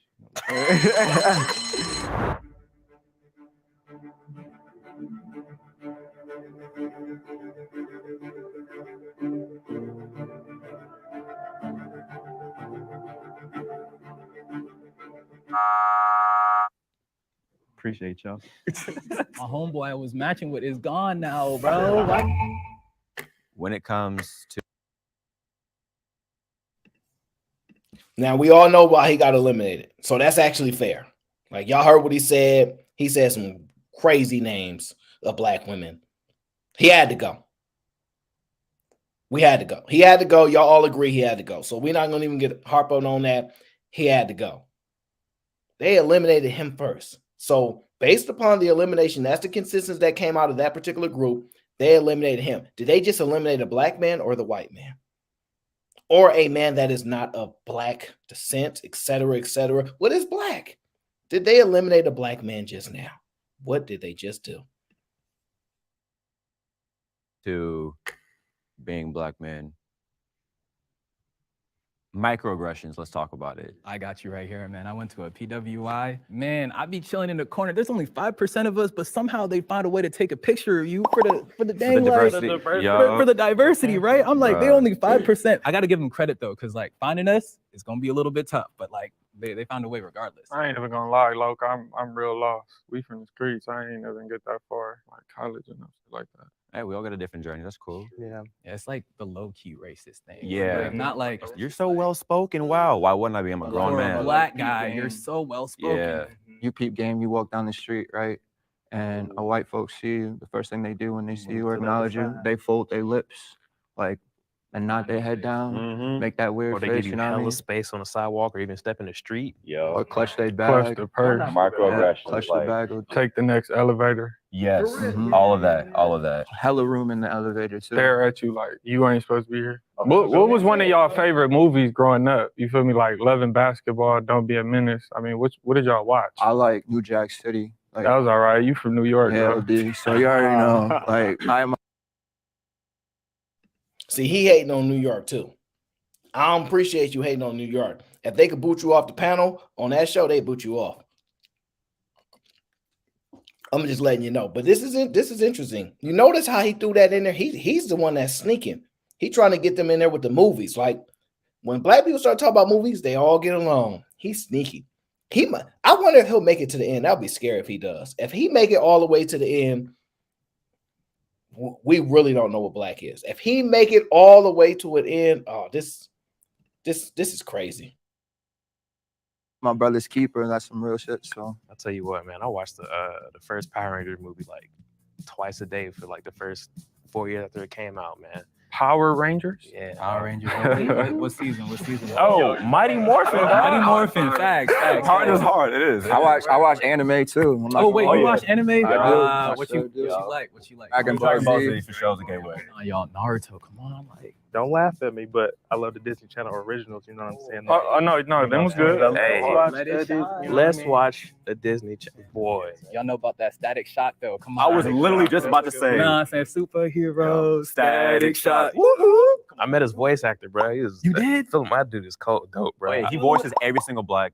Appreciate y'all. My homeboy I was matching with is gone now, bro. What? When it comes to Now, we all know why he got eliminated. So that's actually fair. Like, y'all heard what he said. He said some crazy names of black women. He had to go. We had to go. He had to go. Y'all all agree he had to go. So we're not going to even get harp on that. He had to go. They eliminated him first. So based upon the elimination, that's the consensus that came out of that particular group. They eliminated him. Did they just eliminate a black man or the white man? Or a man that is not of black descent, et cetera, et cetera? What is black? Did they eliminate a black man just now? What did they just do? being black men, microaggressions, let's talk about it. I got you right here, man. I went to a PWI. Man, I be chilling in the corner. There's only 5% of us, but somehow they find a way to take a picture of you for the dang diversity. for the diversity, right? I'm like, they Bruh. only 5%. I gotta give them credit though, because like finding us is gonna be a little bit tough, but like they found a way regardless. I ain't even gonna lie, Loke. I'm real lost. We from the streets. I ain't even get that far, like college and stuff like that. Hey, we all got a different journey. That's cool. Yeah. Yeah, it's like the low key racist thing. Yeah. Like, not like You're so well spoken. Wow. Why wouldn't I be? I'm a grown for a man. black guy, you're so well spoken. Yeah. You peep game, you walk down the street, right? And a white folks see you, the first thing they do when they see you or acknowledge you, they fold their lips, like, and nod their head down, make that weird Or they face, give you you know what I hella mean? space on the sidewalk or even step in the street. Or clutch their Clutch bag, the purse. Microaggressions. clutch the like, bag. Or Take the next elevator. Yes. Mhm. All of that. All of that. hella room in the elevator too. Stare at you like you ain't supposed to be here. What was one of y'all favorite movies growing up? You feel me? Like Loving Basketball, Don't Be a Menace. I mean, what did y'all watch? I like New Jack City. Like, That was all right. You from New York, yeah, bro. OD. So you already know. Like I'm See, he hating on New York too. I don't appreciate you hating on New York. If they could boot you off the panel on that show, they boot you off. I'm just letting you know. But this is interesting. You notice how he threw that in there? He's the one that's sneaking. He trying to get them in there with the movies. Like when black people start talking about movies, they all get along. He's sneaky. I wonder if he'll make it to the end. I'll be scared if he does. If he make it all the way to the end, we really don't know what black is. If he make it all the way to an end, oh, this is crazy. my brother's keeper, and that's some real shit. So I'll tell you what, man. I watched the first Power Rangers movie like twice a day for like the first 4 years after it came out, man. Power Rangers? Yeah. Power Rangers. What season? What season? Oh, Mighty Morphin. Mighty Morphin. Facts. Hard is hard. It is. I watch anime too. I'm not Oh wait, gonna you lie. watch anime? I What sure you do. like? What you like? Dragon Dragon Ball Ball Z. Z for shows that gateway. Y'all Naruto. Come on, like. Don't laugh at me, but I love the Disney Channel originals. You know what I'm saying? Oh no, that was good. Hey, Let it shine. let's watch the Disney Channel. Boy, Y'all know about that Static Shock though. Come I on. was literally just about to say. Nah, I'm saying superheroes. Static Shock. I met his voice actor, bro. He was. You did? Phil, my dude is cold, dope, bro. Wait, he voices every single black.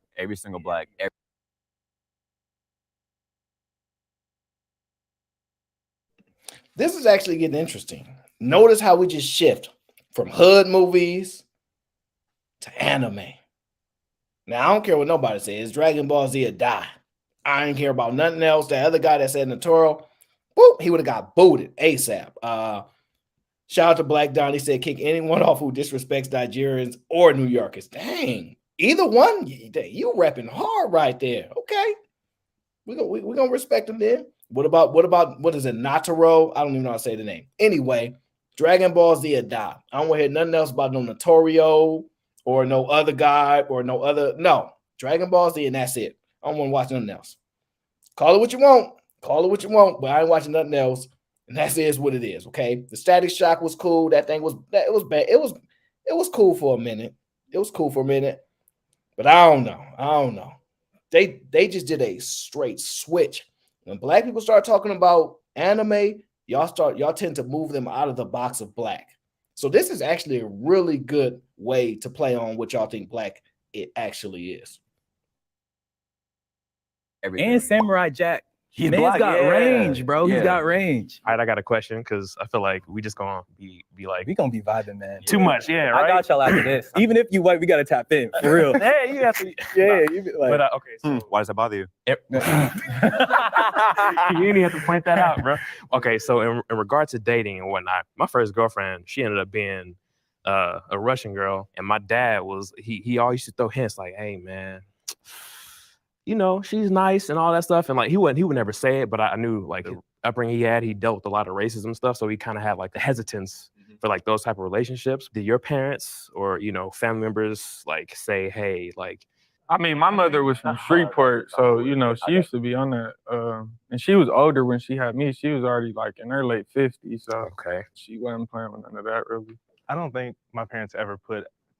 This is actually getting interesting. Notice how we just shift from hood movies to anime. Now, I don't care what nobody says. Dragon Ball Z would die. I didn't care about nothing else. That other guy that said Natoro, whoop, he would have got booted ASAP. Shout out to Black Don. He said, kick anyone off who disrespects Nigerians or New Yorkers. Dang. Either one, you repping hard right there. Okay. We're gonna respect them then. What is it? Natoro? I don't even know how to say the name. Anyway, Dragon Ball Z would die. I don't want to hear nothing else about no Notorio or no other guy or no other. No. Dragon Ball Z, and that's it. I don't want to watch nothing else. Call it what you want. Call it what you want, but I ain't watching nothing else. And that is what it is. Okay. The Static Shock was cool. That thing was bad. It was cool for a minute. It was cool for a minute. But I don't know. They just did a straight switch. When black people start talking about anime, y'all tend to move them out of the box of black. So this is actually a really good way to play on what y'all think black it actually is. And Samurai Jack. He's Man's black, got yeah. range, bro. Yeah. He's got range. All right, I got a question because I feel like we just gonna be like We gonna be vibing, man. too much, yeah, right? I got y'all after this. Even if you white, we gotta tap in for real. Hey, you have to. Yeah, you be like. But okay, so Why does that bother you? you didn't have to point that out, bro. Okay, so in regard to dating and whatnot, my first girlfriend, she ended up being a Russian girl, and my dad was he always used to throw hints like, "Hey, man, you know, she's nice and all that stuff." And like he would never say it, but I knew like the upbringing he had, he dealt with a lot of racism stuff, so he kind of had like the hesitance for like those type of relationships. Did your parents or family members like say, "Hey, like"? I mean, my mother was from Shreveport, so she used to be on that. And she was older when she had me. She was already like in her late 50s, so Okay. she wasn't playing with none of that really. I don't think my parents ever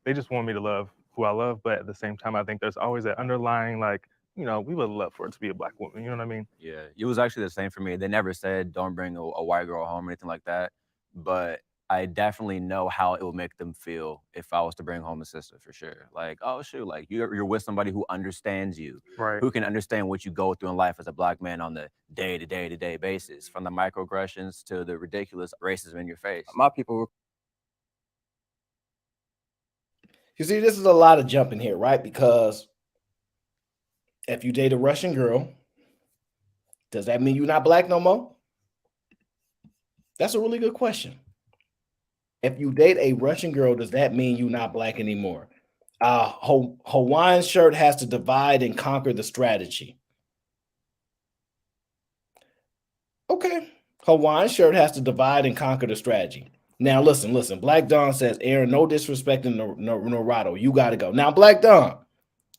they just want me to love who I love, but at the same time, I think there's always that underlying, like, we would love for it to be a black woman, you know what I mean? Yeah, it was actually the same for me. They never said don't bring a white girl home or anything like that, but I definitely know how it will make them feel if I was to bring home a sister for sure. Like, oh shoot, like you're with somebody who understands you, Right. who can understand what you go through in life as a black man on the day-to-day basis, from the microaggressions to the ridiculous racism in your face. my people were You see, this is a lot of jumping here, right? Because if you date a Russian girl, does that mean you're not black no more? That's a really good question. If you date a Russian girl, does that mean you're not black anymore? Hawaiian shirt has to divide and conquer the strategy. Okay. Hawaiian shirt has to divide and conquer the strategy. Now, listen. Black Dawn says, Aaron, no disrespecting Norado. You got to go. Now, Black Dawn,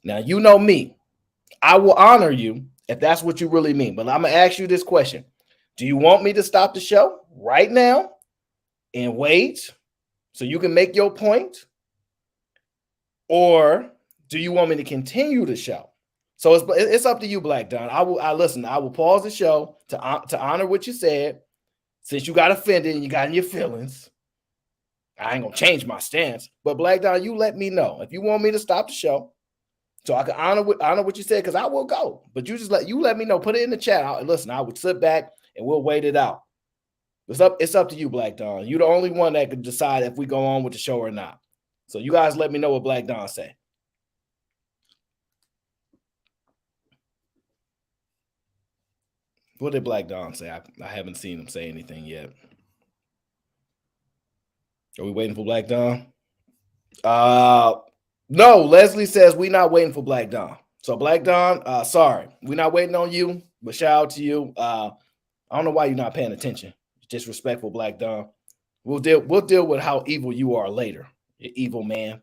now you know me. I will honor you if that's what you really mean. But I'm going to ask you this question. Do you want me to stop the show right now and wait so you can make your point? Or do you want me to continue the show? So it's up to you, Black Dawn. I will pause the show to honor what you said. Since you got offended and you got in your feelings, I ain't gonna change my stance. But Black Dawn, you let me know if you want me to stop the show, so I can honor what you said, because I will go. But you let me know. Put it in the chat. I would sit back and we'll wait it out. It's up to you, Black Dawn. You're the only one that can decide if we go on with the show or not. So you guys let me know what Black Dawn say. What did Black Dawn say? I haven't seen him say anything yet. Are we waiting for Black Dawn? No, Leslie says we're not waiting for Black Dawn. So Black Dawn, sorry, we're not waiting on you, but shout out to you. I don't know why you're not paying attention. Disrespectful, Black Dawn. We'll deal with how evil you are later, you evil man.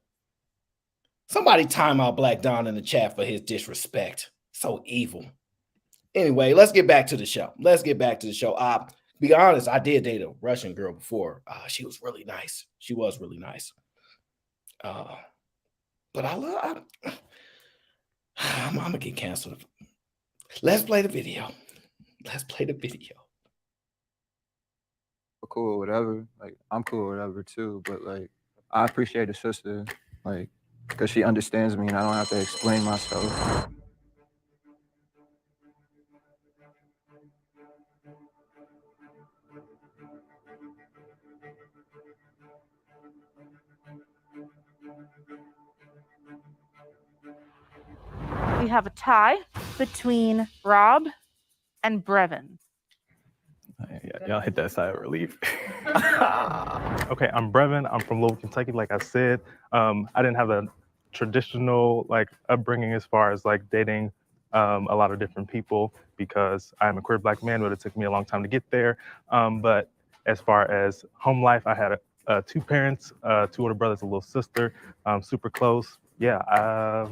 Somebody time out Black Dawn in the chat for his disrespect. So evil. Anyway, let's get back to the show. Be honest, I did date a Russian girl before. She was really nice. But I'm gonna get canceled. Let's play the video. Cool, whatever. Like, I'm cool, whatever, too. But, like, I appreciate a sister, like, because she understands me and I don't have to explain myself. We have a tie between Rob and Brevin. Y'all hit that side of relief. Okay, I'm Brevin. I'm from Louisville, Kentucky. Like I said, I didn't have a traditional upbringing as far as dating a lot of different people, because I'm a queer Black man, but it took me a long time to get there. But as far as home life, I had two parents, two older brothers, a little sister, super close. Yeah.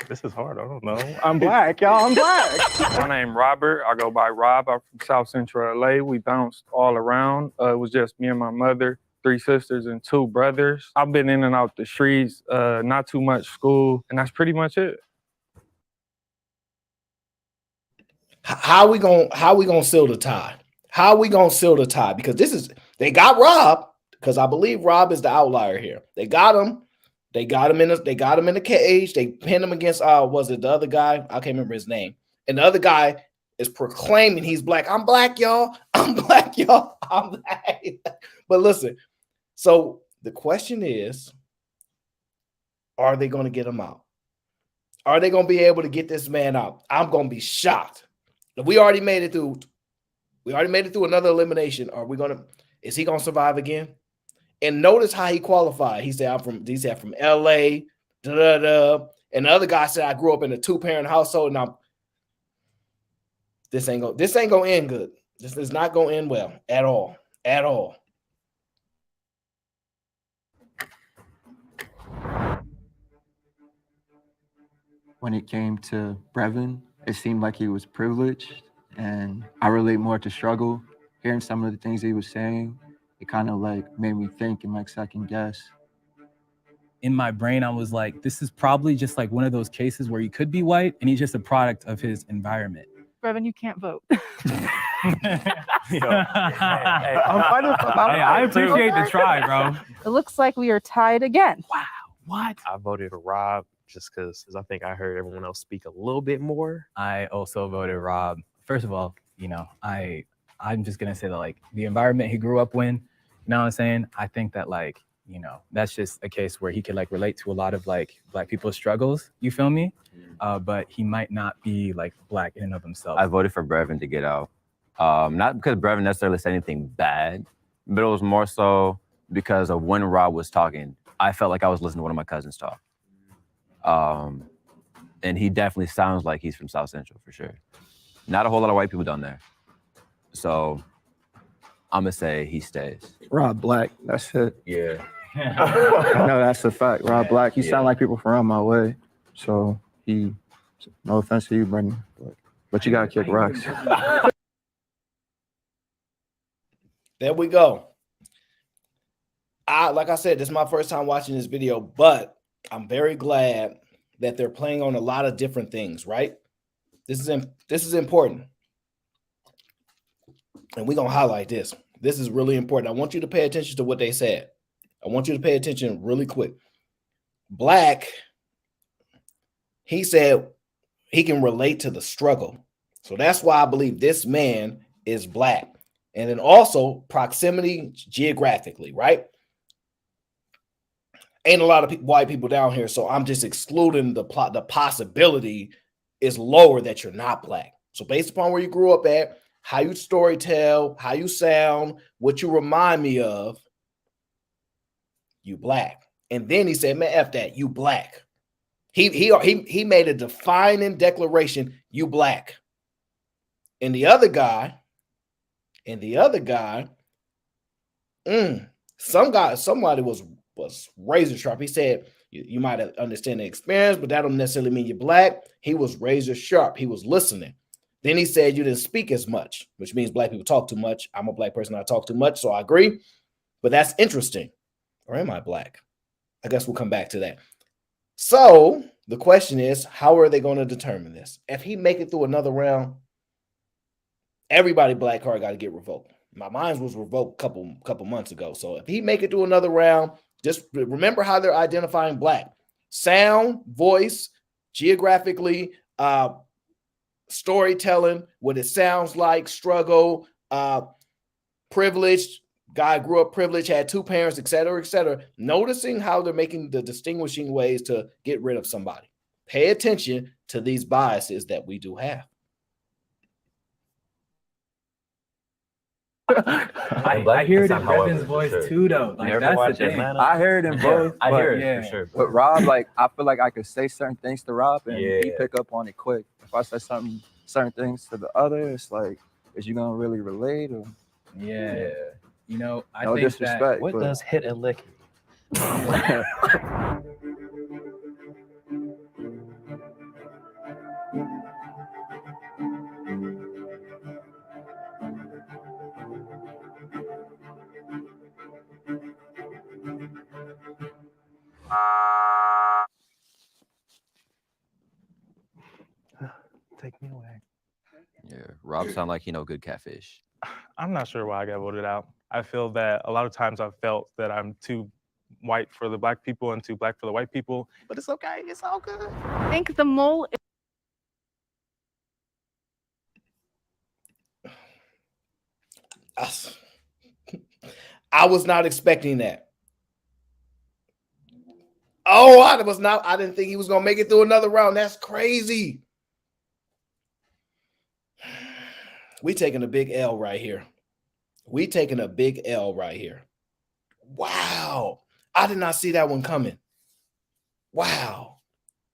This is hard. I don't know. I'm Black, y'all. I'm Black. My name Robert. I go by Rob. I'm from South Central LA. We bounced all around. It was just me and my mother, 3 sisters and 2 brothers. I've been in and out the streets, not too much school, and that's pretty much it. How we gonna seal the tie? Because they got Rob, because I believe Rob is the outlier here. They got him. They got him in the cage. They pinned him against was it the other guy? I can't remember his name. And the other guy is proclaiming he's Black. I'm Black, y'all. I'm Black. But listen, so the question is, are they going to get him out? Are they going to be able to get this man out? I'm going to be shocked. We already made it through. Another elimination. Is he going to survive again? And notice how he qualified. He said, from LA, And the other guy said, I grew up in a 2-parent household, and this ain't gonna end good. This is not gonna end well at all. When it came to Brevin, it seemed like he was privileged, and I relate more to struggle. Hearing some of the things he was saying, it kind of made me think and second guess. In my brain, I was like, this is probably just one of those cases where he could be white and he's just a product of his environment. Brevin, you can't vote. I appreciate the try, bro. It looks like we are tied again. Wow, what? I voted Rob just because I think I heard everyone else speak a little bit more. I also voted Rob. First of all, I'm just gonna say that the environment he grew up in, you know what I'm saying? I think that you know, that's just a case where he could like relate to a lot of like Black people's struggles. You feel me? But he might not be like Black in and of himself. I voted for Brevin to get out. Not because Brevin necessarily said anything bad, but it was more so because of when Rob was talking. I felt like I was listening to one of my cousins talk. And he definitely sounds like he's from South Central for sure. Not a whole lot of white people down there. So I'm gonna say he stays. Rob Black, that's it. Yeah. No, that's a fact. Rob Black, he sound like people from around my way. So he, no offense to you, Brendan, but you gotta kick rocks. There we go. Like I said, this is my first time watching this video, but I'm very glad that they're playing on a lot of different things, right? This is important. And we're gonna highlight this. This is really important. I want you to pay attention to what they said. I want you to pay attention really quick. Black, he said he can relate to the struggle. So that's why I believe this man is Black. And then also proximity geographically, right? Ain't a lot of white people down here, so I'm just excluding the possibility is lower that you're not Black. So based upon where you grew up at, how you story tell, how you sound, what you remind me of, you Black. And then he said, man, F that, you Black. He made a defining declaration, you Black. And the other guy, somebody was razor sharp. He said, you might understand the experience, but that don't necessarily mean you're Black. He was razor sharp. He was listening. Then he said you didn't speak as much, which means Black people talk too much. I'm a Black person. I talk too much, so I agree. But that's interesting. Or am I Black? I guess we'll come back to that. So the question is, how are they going to determine this? If he make it through another round, everybody Black card got to get revoked. Mine was revoked a couple months ago. So if he make it through another round, just remember how they're identifying Black. Sound, voice, geographically, storytelling, what it sounds like, struggle, privileged, guy grew up privileged, had two parents, et cetera, noticing how they're making the distinguishing ways to get rid of somebody. Pay attention to these biases that we do have. I hear it in Brevin's voice too, though. Like, that's the thing. I heard in both. I hear it yeah. for sure. But Rob, like, I feel like I could say certain things to Rob and he pick up on it quick. If I say certain things to the other, it's like, is you gonna really relate? Or? Yeah. You know, I no think disrespect. that, What does hit and lick? Take me away. Yeah, Rob sound like he know good catfish. I'm not sure why I got voted out. I feel that a lot of times I've felt that I'm too white for the Black people and too Black for the white people, but it's okay. It's all good. I think the mole. I was not expecting that. Oh, I didn't think he was going to make it through another round. That's crazy. We taking a big L right here. We taking a big L right here. Wow. I did not see that one coming. Wow.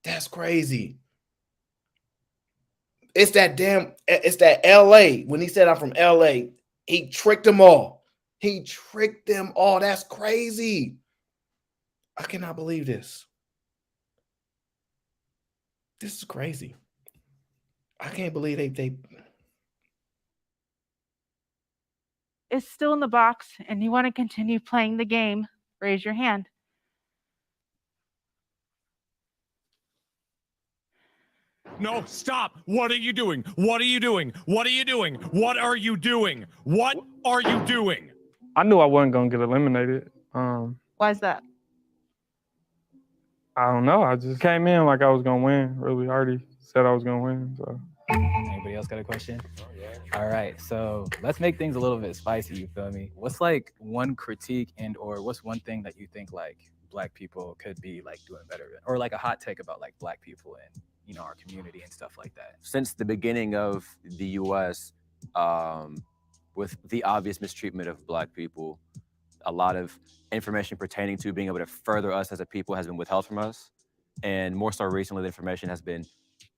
That's crazy. It's that LA. When he said I'm from LA, he tricked them all. He tricked them all. That's crazy. I cannot believe this. This is crazy. I can't believe they Is still in the box and you want to continue playing the game, raise your hand. No, stop. What are you doing? What are you doing? What are you doing? What are you doing? What are you doing? I knew I wasn't gonna get eliminated. Why is that? I don't know. I just came in like I was gonna win. Really, I already said I was gonna win. So Anybody else got a question? All right, so let's make things a little bit spicy. You feel me? What's like one critique and or what's one thing that you think like Black people could be like doing better, or like a hot take about like Black people and our community and stuff like that? Since the beginning of the U.S., with the obvious mistreatment of Black people, a lot of information pertaining to being able to further us as a people has been withheld from us, and more so recently, the information has been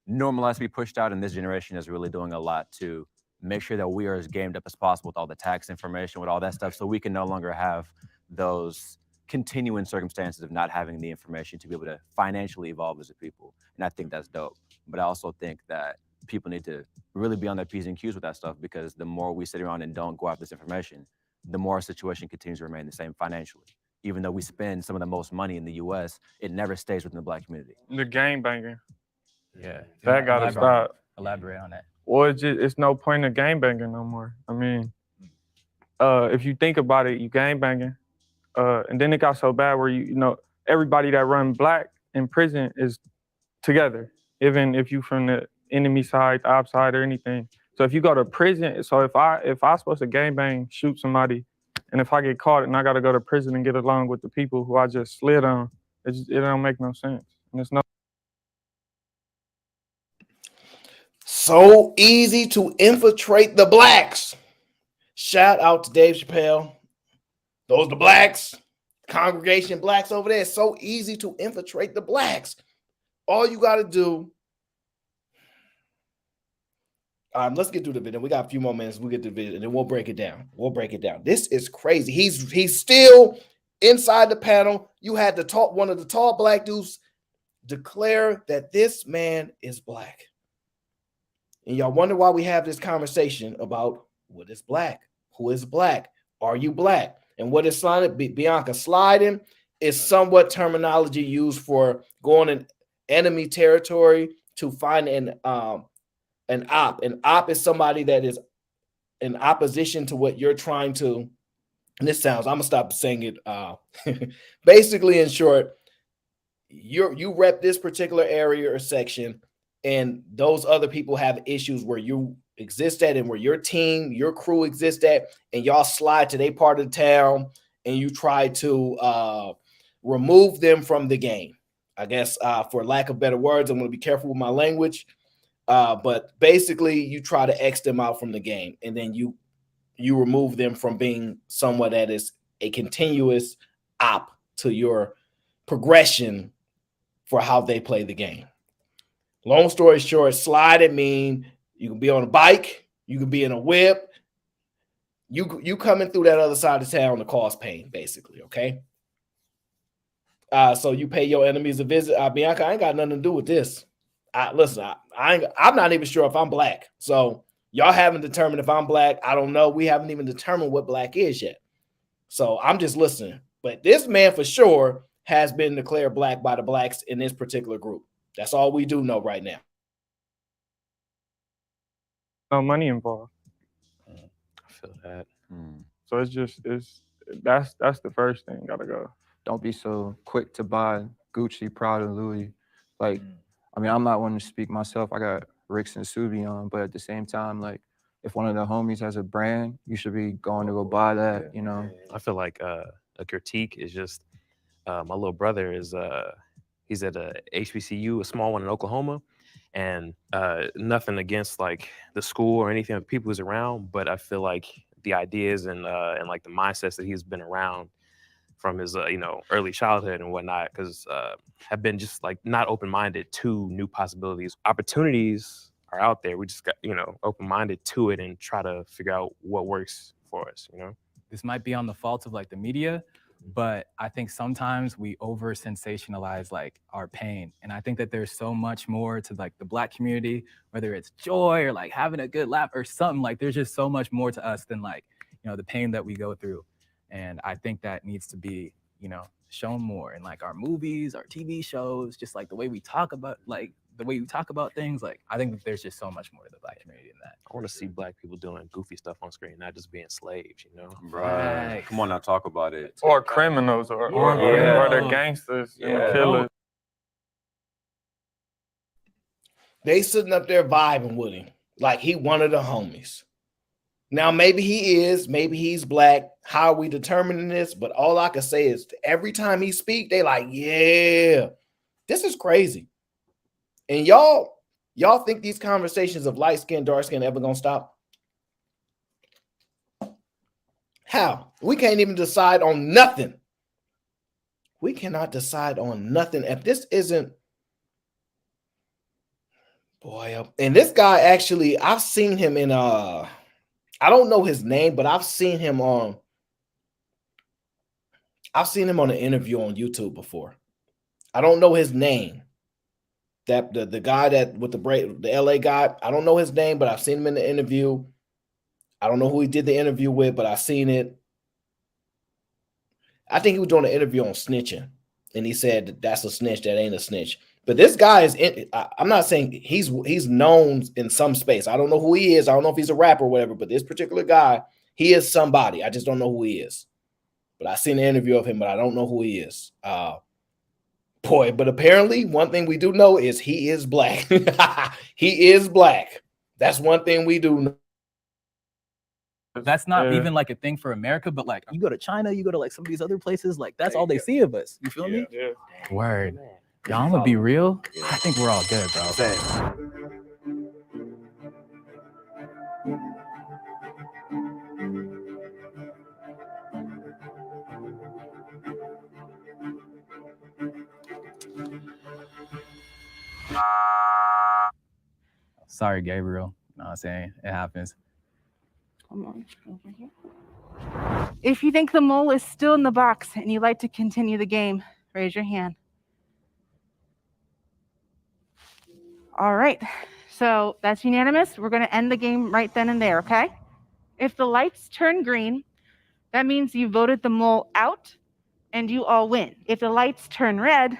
normalized to be pushed out, and this generation is really doing a lot to make sure that we are as gamed up as possible with all the tax information, with all that stuff, so we can no longer have those continuing circumstances of not having the information to be able to financially evolve as a people. And I think that's dope. But I also think that people need to really be on their P's and Q's with that stuff, because the more we sit around and don't go after this information, the more our situation continues to remain the same financially. Even though we spend some of the most money in the US, it never stays within the Black community. The gang banging. Yeah. That gotta stop. Elaborate on that. Well, it's no point in gang banging no more. I mean, if you think about it, you gang banging, and then it got so bad where everybody that run Black in prison is together, even if you from the enemy side, the op side, or anything. So if you go to prison, so if I supposed to gang bang, shoot somebody, and if I get caught and I gotta go to prison and get along with the people who I just slid on, it don't make no sense. And it's no. So easy to infiltrate the Blacks. Shout out to Dave Chappelle. Those the Blacks, congregation Blacks over there. It's so easy to infiltrate the Blacks. All you got to do. Let's get through the video. We got a few more minutes. We'll get to the video and then we'll break it down. This is crazy. He's still inside the panel. You had one of the tall Black dudes declare that this man is Black. And y'all wonder why we have this conversation about what is Black? Who is Black? Are you Black? And what is sliding? Bianca, sliding is somewhat terminology used for going in enemy territory to find an op. An op is somebody that is in opposition to what you're trying to. And this sounds, I'm gonna stop saying it. Basically, in short, you rep this particular area or section, and those other people have issues where you exist at and where your team, your crew exists at, and y'all slide to their part of the town and you try to remove them from the game. I guess for lack of better words, I'm going to be careful with my language. But basically, you try to X them out from the game, and then you remove them from being someone that is a continuous op to your progression for how they play the game. Long story short, slide mean you can be on a bike, you can be in a whip, you coming through that other side of town to cause pain, basically, okay? So you pay your enemies a visit. Bianca, I ain't got nothing to do with this. Listen, I'm not even sure if I'm Black. So y'all haven't determined if I'm Black. I don't know. We haven't even determined what Black is yet. So I'm just listening. But this man for sure has been declared Black by the Blacks in this particular group. That's all we do know right now. No money involved. I feel that. So that's the first thing. Gotta go. Don't be so quick to buy Gucci, Prada, Louis. Like, I mean, I'm not one to speak myself. I got Ricks and Subi on, but at the same time, like, if one of the homies has a brand, you should be going to go buy that, you know? I feel like a critique is just, my little brother is, he's at a HBCU, a small one in Oklahoma, and nothing against like the school or anything, people who's around, but I feel like the ideas and like the mindsets that he's been around from his early childhood and whatnot, because have been just like not open-minded to new possibilities. Opportunities are out there. We just got open-minded to it and try to figure out what works for us. This might be on the fault of like the media, but I think sometimes we over sensationalize like our pain. And I think that there's so much more to like the Black community, whether it's joy or like having a good laugh or something. Like there's just so much more to us than like, the pain that we go through. And I think that needs to be, shown more in like our movies, our TV shows, just like the way we talk about things. Like I think that there's just so much more to the Black community than that. I want to see Black people doing goofy stuff on screen, not just being slaves, Right. Come on now, talk about it. Or criminals or they're gangsters, killers. They sitting up there vibing with him like he one of the homies. Now, maybe he is, maybe he's black. How are we determining this? But all I can say is every time he speak, they like, yeah, this is crazy. And y'all think these conversations of light skin, dark skin ever gonna stop? How? We can't even decide on nothing. We cannot decide on nothing. If this isn't, boy, and this guy actually, I've seen him in I don't know his name, but I've seen him on an interview on YouTube before. I don't know his name. That the guy that with the LA guy, I don't know his name, but I've seen him in the interview. I don't know who he did the interview with, but I've seen it. I think he was doing an interview on snitching, and he said that's a snitch, that ain't a snitch. But this guy is I'm not saying he's known in some space. I don't know who he is. I don't know if he's a rapper or whatever, but this particular guy, he is somebody. I just don't know who he is. But I seen an interview of him, but I don't know who he is. Boy, but apparently one thing we do know is he is black. He is black. That's one thing we do know. That's not even like a thing for America, but like you go to China, you go to like some of these other places, like that's all they see of us. You feel me? Yeah. Word. Y'all, I'm gonna be real. I think we're all good, bro. Sorry, Gabriel. No, I'm saying it happens. Come on, over here. If you think the mole is still in the box and you'd like to continue the game, raise your hand. All right, so that's unanimous. We're going to end the game right then and there, okay? If the lights turn green, that means you voted the mole out and you all win. If the lights turn red,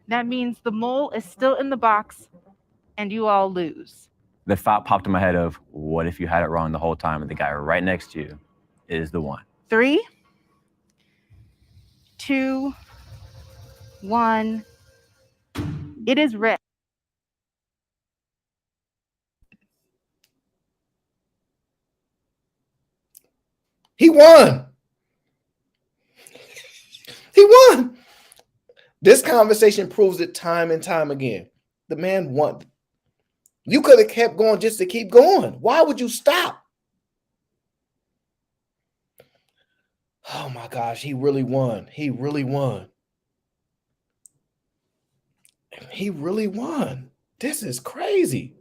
that means the mole is still in the box and you all lose. The thought popped in my head of, what if you had it wrong the whole time and the guy right next to you is the one? 3, 2, 1. It is red. He won. He won. This conversation proves it time and time again. The man won. You could have kept going just to keep going. Why would you stop? Oh my gosh, he really won. He really won. He really won. This is crazy.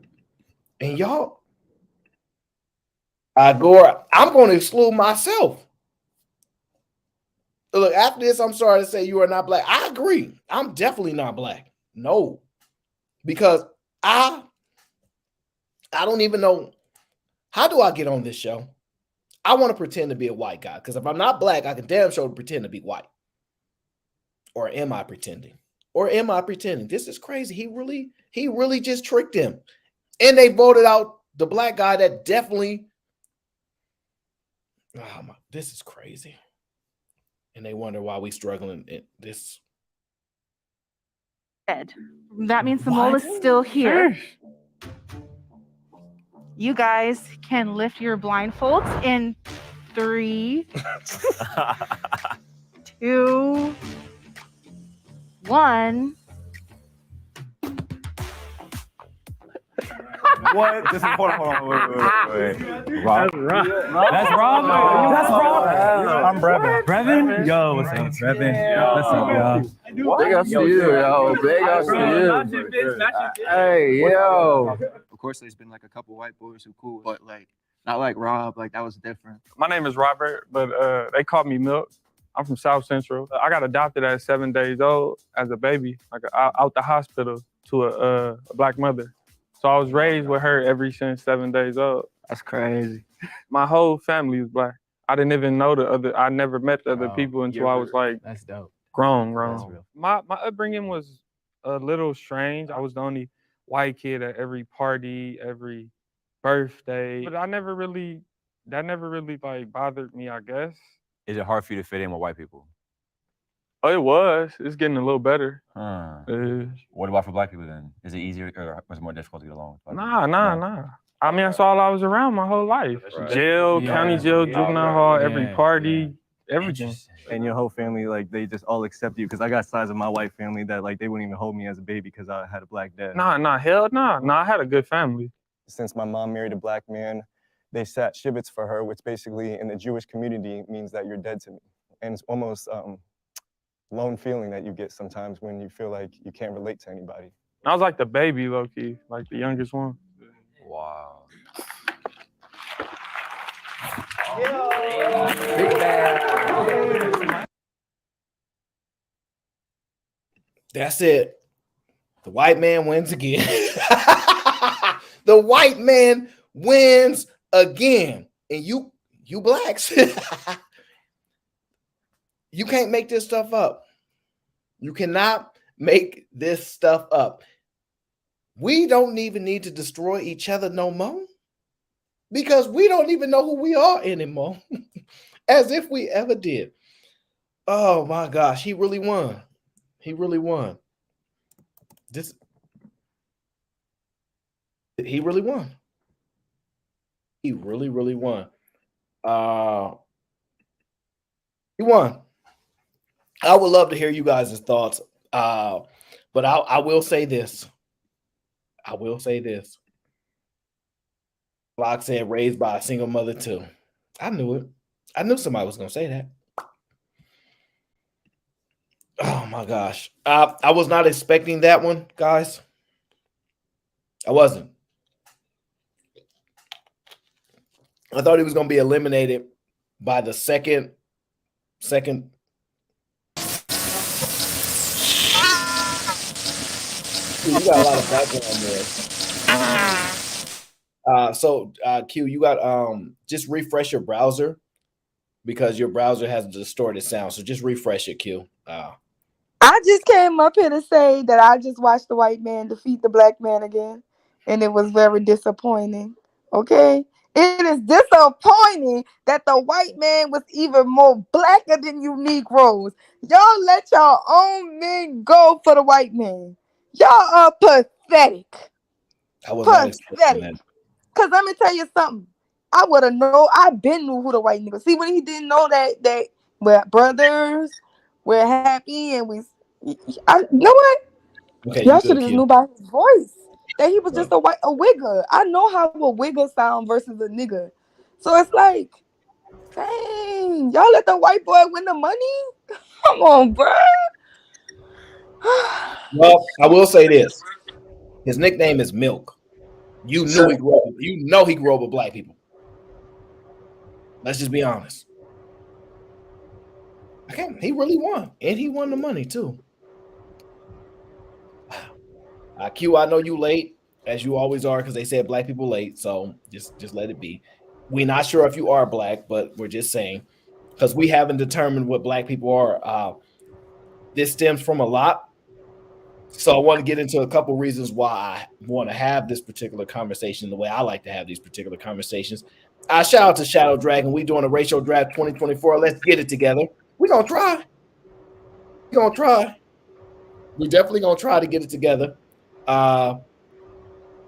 And y'all, Agora, I'm going to exclude myself. Look, after this, I'm sorry to say you are not black. I agree. I'm definitely not black. No. Because I don't even know, how do I get on this show? I want to pretend to be a white guy, because if I'm not black, I can damn sure pretend to be white. Or am I pretending? Or am I pretending? This is crazy. He really just tricked him. And they voted out the black guy that definitely, this is crazy. And they wonder why we struggling in this. That means the mole is still here. You guys can lift your blindfolds in 3, 2, 1. What? Just hold on. Wait. Rob. That's Rob. That's Rob. I'm Brevin. Brevin? Yo, what's up, Brevin? What's up, y'all? Big ups to you, yo. Big ups to you. Hey, yo. Of course, there's been like a couple white boys who cool, but like not like Rob. Like that was different. My name is Robert, but they call me Milk. I'm from South Central. I got adopted at 7 days old as a baby, like out the hospital to a black mother. So I was raised with her ever since 7 days old. That's crazy. My whole family is black. I didn't even know I never met the other people until I was like That's dope. grown. That's real. My upbringing was a little strange. I was the only white kid at every party, every birthday. But that never really like bothered me, I guess. Is it hard for you to fit in with white people? Oh, it was. It's getting a little better. Huh. Uh, What about for black people then? Is it easier or was it more difficult to get along? with black people? nah. I mean, that's all I was around my whole life. Right. Jail, Yeah. county jail, juvenile hall, every Yeah, party, everything. And your whole family, like, they just all accept you. Because I got sides of my white family that, like, they wouldn't even hold me as a baby because I had a black dad. Hell nah. I had a good family. Since my mom married a black man, they sat shivets for her, which basically in the Jewish community means that you're dead to me. And it's almost lone feeling that you get sometimes when you feel like you can't relate to anybody. I was like the baby, low key, like the youngest one. Wow. That's it. The white man wins again. The white man wins again. And you blacks, you can't make this stuff up. You cannot make this stuff up. We don't even need to destroy each other no more because we don't even know who we are anymore. As if we ever did. Oh my gosh, he really won. He really won. He really won. He really won. He won. I would love to hear you guys' thoughts. But I will say this. Block said raised by a single mother too. I knew it. I knew somebody was going to say that. Oh my gosh. I was not expecting that one, guys. I wasn't. I thought he was going to be eliminated by the second. You got a lot of background there. So Q, you got just refresh your browser because your browser has a distorted sound. So just refresh it, Q. I just came up here to say that I just watched the white man defeat the black man again, and it was very disappointing. Okay? It is disappointing that the white man was even more blacker than you Negroes. Y'all let your own men go for the white man. Y'all are pathetic. I was not expecting that. Because let me tell you something. I would have known. I been knew who the white nigga. See, when he didn't know that we're brothers, we're happy, and you know what? Okay, y'all should have just knew by his voice that he was just Right. a wigger. I know how a wigger sound versus a nigga. So it's like, dang, y'all let the white boy win the money? Come on, bro. Well, I will say this. His nickname is Milk. You knew he grew up with black people. Let's just be honest. Okay, he really won. And he won the money too. Q, I know you late, as you always are, because they said black people late. So just let it be. We're not sure if you are black, but we're just saying, because we haven't determined what black people are. This stems from a lot. So I want to get into a couple reasons why I want to have this particular conversation the way I like to have these particular conversations. Shout out to Shadow Dragon. We doing a racial draft 2024. Let's get it together. We're going to try. We're definitely going to try to get it together.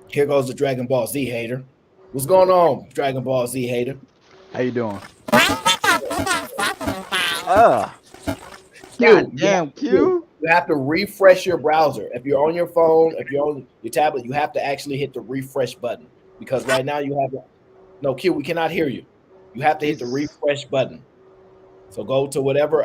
Here goes the Dragon Ball Z hater. What's going on, Dragon Ball Z hater? How you doing? God damn, Q. You have to refresh your browser. If you're on your phone, if you're on your tablet, you have to actually hit the refresh button because right now you have no Q. We cannot hear you. You have to hit the refresh button. So go to whatever.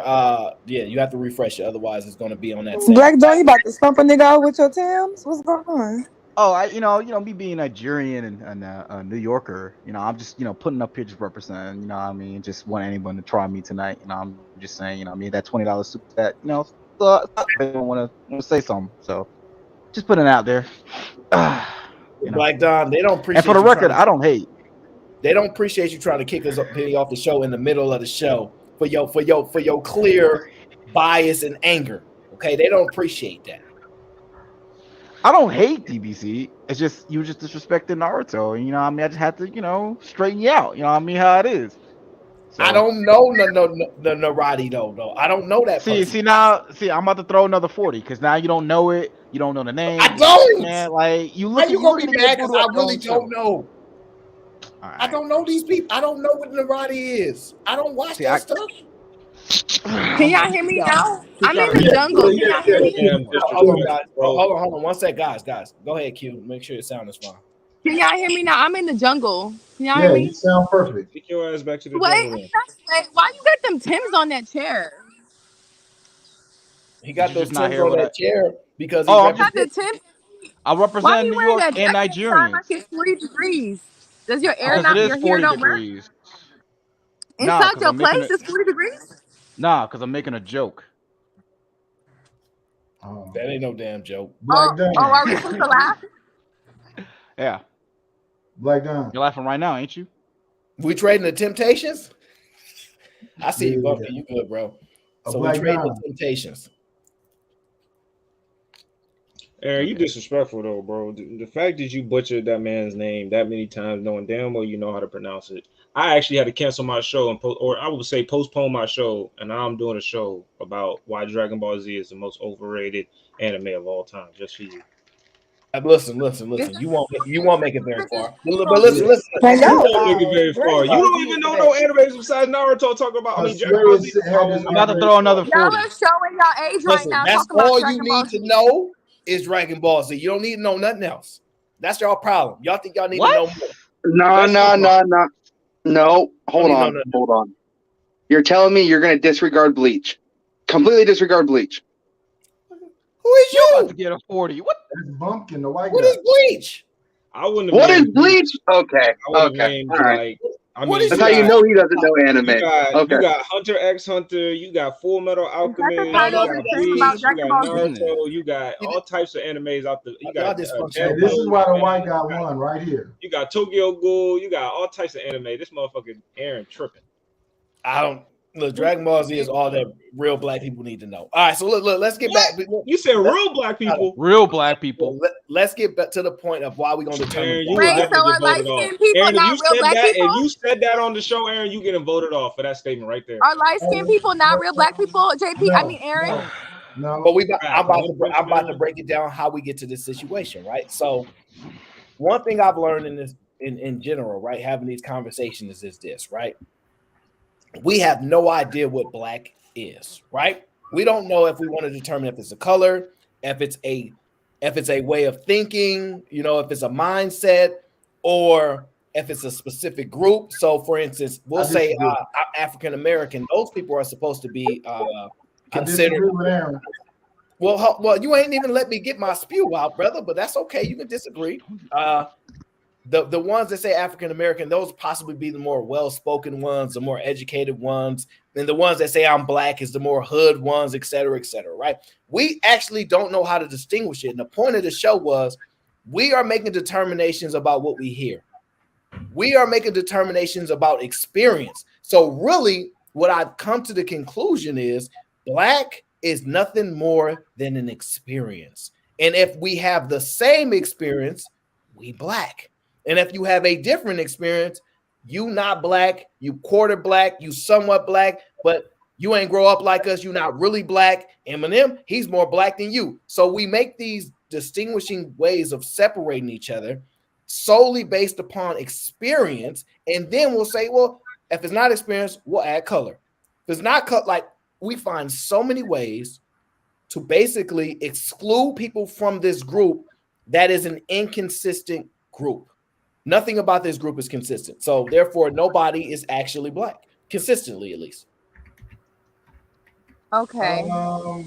You have to refresh it. Otherwise, it's going to be on that. Black John, you about to stump a nigga out with your Timbs? What's going on? Oh, me being Nigerian and a New Yorker, I'm just, putting up pictures representing, what I mean, just want anyone to try me tonight. I'm just saying, that $20 super chat, I don't want to say something. So just putting it out there. Black Don, they don't appreciate. And for the record, I don't hate. They don't appreciate you trying to kick us off the show in the middle of the show for your clear bias and anger. Okay, they don't appreciate that. I don't hate DBC. It's just you just disrespecting Naruto. I just had to, straighten you out. How it is. I don't know the Narati though. I don't know that person. See, I'm about to throw another 40 because now you don't know it. You don't know the name. I don't. Man, like you How look. you gonna be mad because I really don't. don't know? Right. I don't know these people. I don't know what Narati is. I don't watch that stuff. Can y'all hear me now? I'm in the jungle. Can y'all hear me? Hold on, guys. Hold on. One sec, guys. Go ahead, Q. Make sure your sound is fine. Can y'all hear me now? I'm in the jungle. Can y'all hear me? You sound perfect. Take your ass back to the Wait, jungle. why you got them Timbs on that chair? He got those just not Timbs hear on what that chair because he got the Timbs. I Why represent you New wearing York that and jacket Nigerians. like it's 40 degrees? Does your air Because it not, is your 40 hair don't work? degrees. Inside your place is 40 degrees? Nah, because I'm making a joke. That ain't no damn joke. Black Dime. Oh, are we supposed to laugh? Yeah. Black Dime. You're laughing right now, ain't you? We trading the Temptations? I see you, Bumpy. You good, bro. So we trading the Temptations. Aaron, you disrespectful though, bro. The fact that you butchered that man's name that many times, knowing damn well you know how to pronounce it. I actually had to cancel my show and postpone my show, and now I'm doing a show about why Dragon Ball Z is the most overrated anime of all time, just for you. Listen. You won't make it very far. But listen. I know. You won't make it very far. You don't even know no animes besides Naruto. Talking about, Dragon Ball Z. I'm about to throw another 40. Y'all are showing y'all age right Listen, now. that's Talking about all you Dragon Ball need to Z. know is Dragon Ball Z. You don't need to know nothing else. That's y'all problem. Y'all think y'all need to know more. No. Hold on. You're telling me you're going to disregard Bleach? Completely disregard Bleach? Who is you? About to get a 40. What? That's Bumpkin, the white What guy. is Bleach? I wouldn't. What is Bleach? Okay. All right. That's how you know he doesn't know anime. You got Hunter x Hunter, you got Full Metal Alchemist, you got Bleach, you got Naruto, you got all types of animes out there. You got This is why the white guy won right here. You got Tokyo Ghoul, you got all types of anime. This motherfucker Aaron tripping. Look, Dragon Ball Z is all that real black people need to know. All right, so look, let's get back. You said real black people. Real black people. Let's get back to the point of why we're gonna determine. Aaron, you Wait, so are light-skinned people Aaron, not real black people? if you said that on the show, Aaron, you getting voted off for that statement right there. Are light-skinned people not real black people? JP, I mean Aaron. No. But I'm about to break it down how we get to this situation, right? So one thing I've learned in this in general, right, having these conversations is this, right? We have no idea what black is, right? We don't know if we want to determine if it's a color, if it's a way of thinking, if it's a mindset, or if it's a specific group. So, for instance, we'll say I'm African American. Those people are supposed to be considered. Well, you ain't even let me get my spew out, brother. But that's okay. You can disagree. The ones that say African American, those possibly be the more well-spoken ones, the more educated ones, and the ones that say I'm black is the more hood ones, et cetera, right? We actually don't know how to distinguish it. And the point of the show was we are making determinations about what we hear. We are making determinations about experience. So really, what I've come to the conclusion is black is nothing more than an experience. And if we have the same experience, we black. And if you have a different experience, you not black, you quarter black, you somewhat black, but you ain't grow up like us, you not really black. Eminem, he's more black than you. So we make these distinguishing ways of separating each other solely based upon experience. And then we'll say, well, if it's not experience, we'll add color. If it's not cut, like we find so many ways to basically exclude people from this group that is an inconsistent group. Nothing about this group is consistent. So therefore, nobody is actually black, consistently at least. Okay.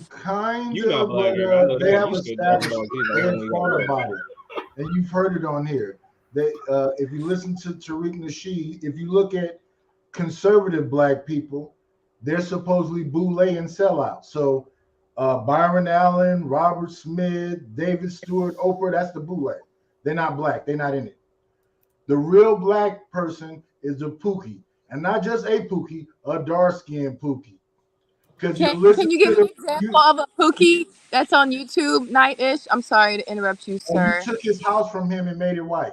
Kind You not of, black, but I know they that. have You said established Dragon Ball Z, they like, have you thought got about it. And you've heard it on here. They, if you listen to Tariq Nasheed, if you look at conservative black people, they're supposedly boule and sellout. So Byron Allen, Robert Smith, David Stewart, Oprah, that's the boule. They're not black. They're not in it. The real black person is the Pookie, and not just a Pookie, a dark-skinned Pookie. Can you give me an example of a Pookie that's on YouTube, Night-ish? I'm sorry to interrupt you, sir. You took his house from him and made it white.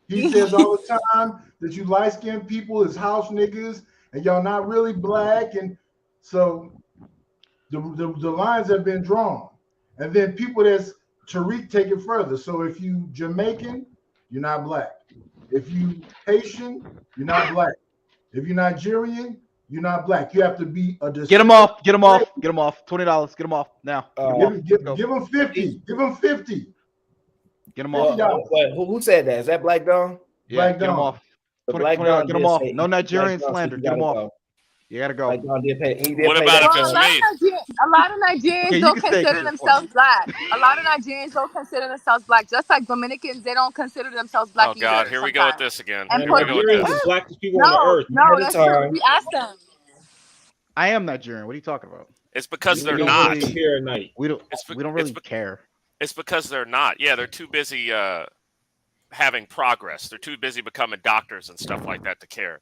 He says all the time, that you light skinned people is house niggas and y'all not really black, and so the lines have been drawn. And then people that's Tariq take it further. So if you Jamaican, you're not black. If you Haitian, you're not black. If you're Nigerian, you're not black. You have to be a Get him off. Get him off. Get him off. $20. Get him off now. Give him 50. Give him 50. Get him off. Who said that? Is that Black Dawn? Yeah, get him off. The 20, Black $20, Dawn get him did off. say- No Nigerian Black Dawn slander. said Get him you off. gotta go. You gotta go. Black Dawn did pay. He did What pay about that if it's bill. me? A lot of Nigerians Okay, you don't can stay, consider 'cause you're themselves black. A lot of Nigerians don't consider themselves black. Just like Dominicans, they don't consider themselves black Oh God, either. here we go with sometimes. this again. And Here we go with Puerto this. Ricans. the blackest people on the No, earth. no, that's true. We asked them. I am Nigerian. What are you talking about? It's because We they're don't not. really compare at night. We don't. It's be- We don't it's really be- care. It's because they're not. Yeah, they're too busy having progress. They're too busy becoming doctors and stuff like that to care.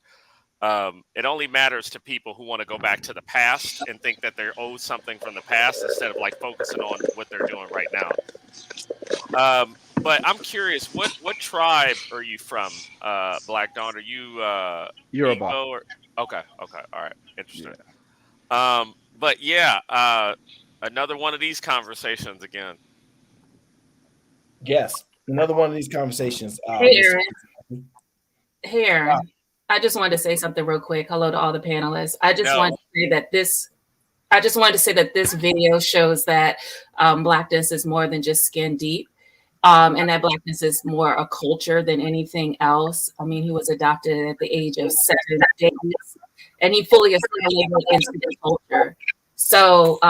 It only matters to people who want to go back to the past and think that they're owed something from the past instead of like focusing on what they're doing right now. But I'm curious, what tribe are you from, Black Dawn? Are you Yoruba. Igbo or okay, all right, interesting. But yeah, another one of these conversations again. Yes, another one of these conversations. Hey, Aaron. Hey, Aaron. I just wanted to say something real quick. Hello to all the panelists. I just wanted to say that this video shows that blackness is more than just skin deep, and that blackness is more a culture than anything else. I mean, he was adopted at the age of 7 days, and he fully assimilated into the culture. So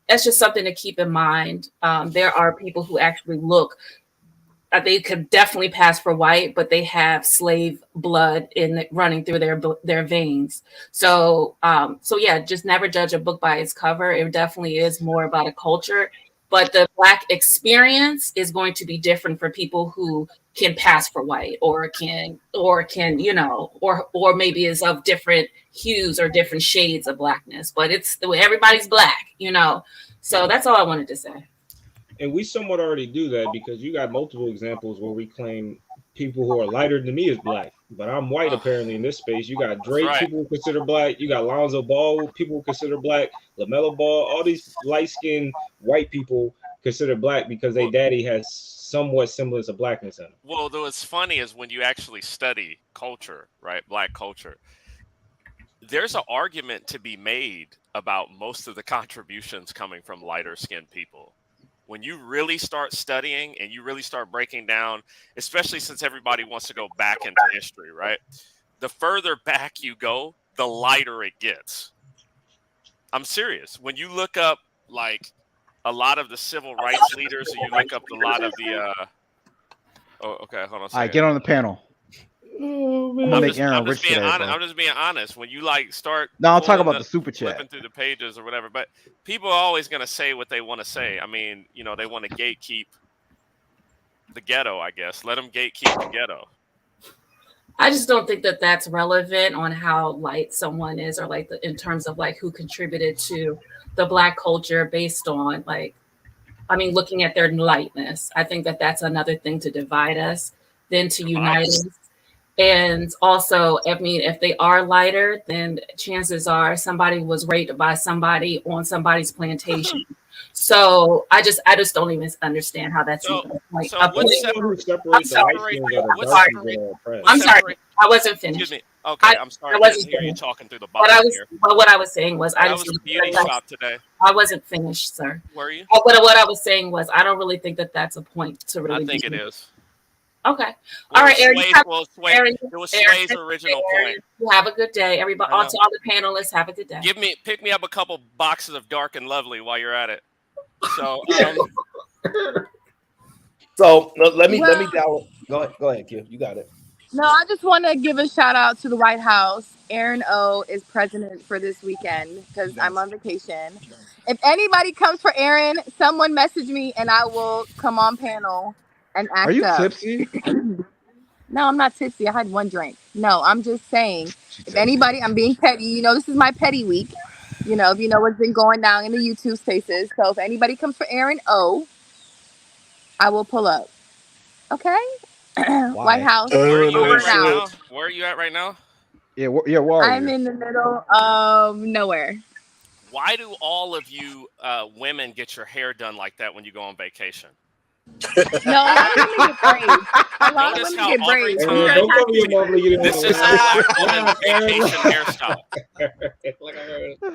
that's just something to keep in mind. There are people who actually look. They could definitely pass for white, but they have slave blood running through their veins. So yeah, just never judge a book by its cover. It definitely is more about a culture, but the Black experience is going to be different for people who can pass for white or can or maybe is of different hues or different shades of Blackness. But it's the way everybody's Black, So that's all I wanted to say. And we somewhat already do that because you got multiple examples where we claim people who are lighter than me is black, but I'm white apparently in this space. You got Drake, people who consider black. You got Lonzo Ball, people who consider black. LaMelo Ball, all these light-skinned white people consider black because their daddy has somewhat semblance of blackness in him. Well, though it's funny is when you actually study culture, right? Black culture. There's an argument to be made about most of the contributions coming from lighter skinned people. When you really start studying and you really start breaking down, especially since everybody wants to go back into history, right? The further back you go, the lighter it gets. I'm serious. When you look up like a lot of the civil rights leaders, and you look up a lot of the hold on a second. All right, get on the panel. I'm gonna make Aaron rich today, bro. I'm just being honest. When you like start, No, I'll talk about the super chat. flipping through the pages or whatever. But people are always gonna say what they want to say. I mean, they want to gatekeep the ghetto. I guess let them gatekeep the ghetto. I just don't think that that's relevant on how light someone is, or like in terms of like who contributed to the Black culture based on looking at their lightness. I think that that's another thing to divide us than to unite us. And also, if they are lighter, then chances are somebody was raped by somebody on somebody's plantation. So I just don't even understand how that's even like. I'm sorry, I wasn't finished. Excuse me. Okay, I'm sorry. I didn't hear you talking through the bottom here. But what I was saying was, That was the beauty shop today. I wasn't finished, sir. Were you? What I was saying was, I don't really think that that's a point to really. I think it is. Okay. All right, Aaron. It was Sway's original point. You have a good day, everybody. To all the panelists, have a good day. Pick me up a couple boxes of Dark and Lovely while you're at it. So, let me download. Go ahead, Q. You got it. No, I just want to give a shout out to the White House. Aaron O is president for this weekend because I'm on vacation. If anybody comes for Aaron, someone message me and I will come on panel and act. Are you up. tipsy? No, I'm not tipsy. I had one drink. No, I'm just saying, if anybody, I'm being petty. This is my petty week. If you know what's been going down in the YouTube spaces. So if anybody comes for Aaron O, I will pull up. Okay? White House. Where are you Over at right now. now? Where are you at right now? Yeah, where are I'm you? in the middle of nowhere. Why do all of you women get your hair done like that when you go on vacation? No, a lot of women get braids. A lot of Notice women how get every braids. time Don't cover your mouth like you didn't this know. is a black woman vacation hairstyle.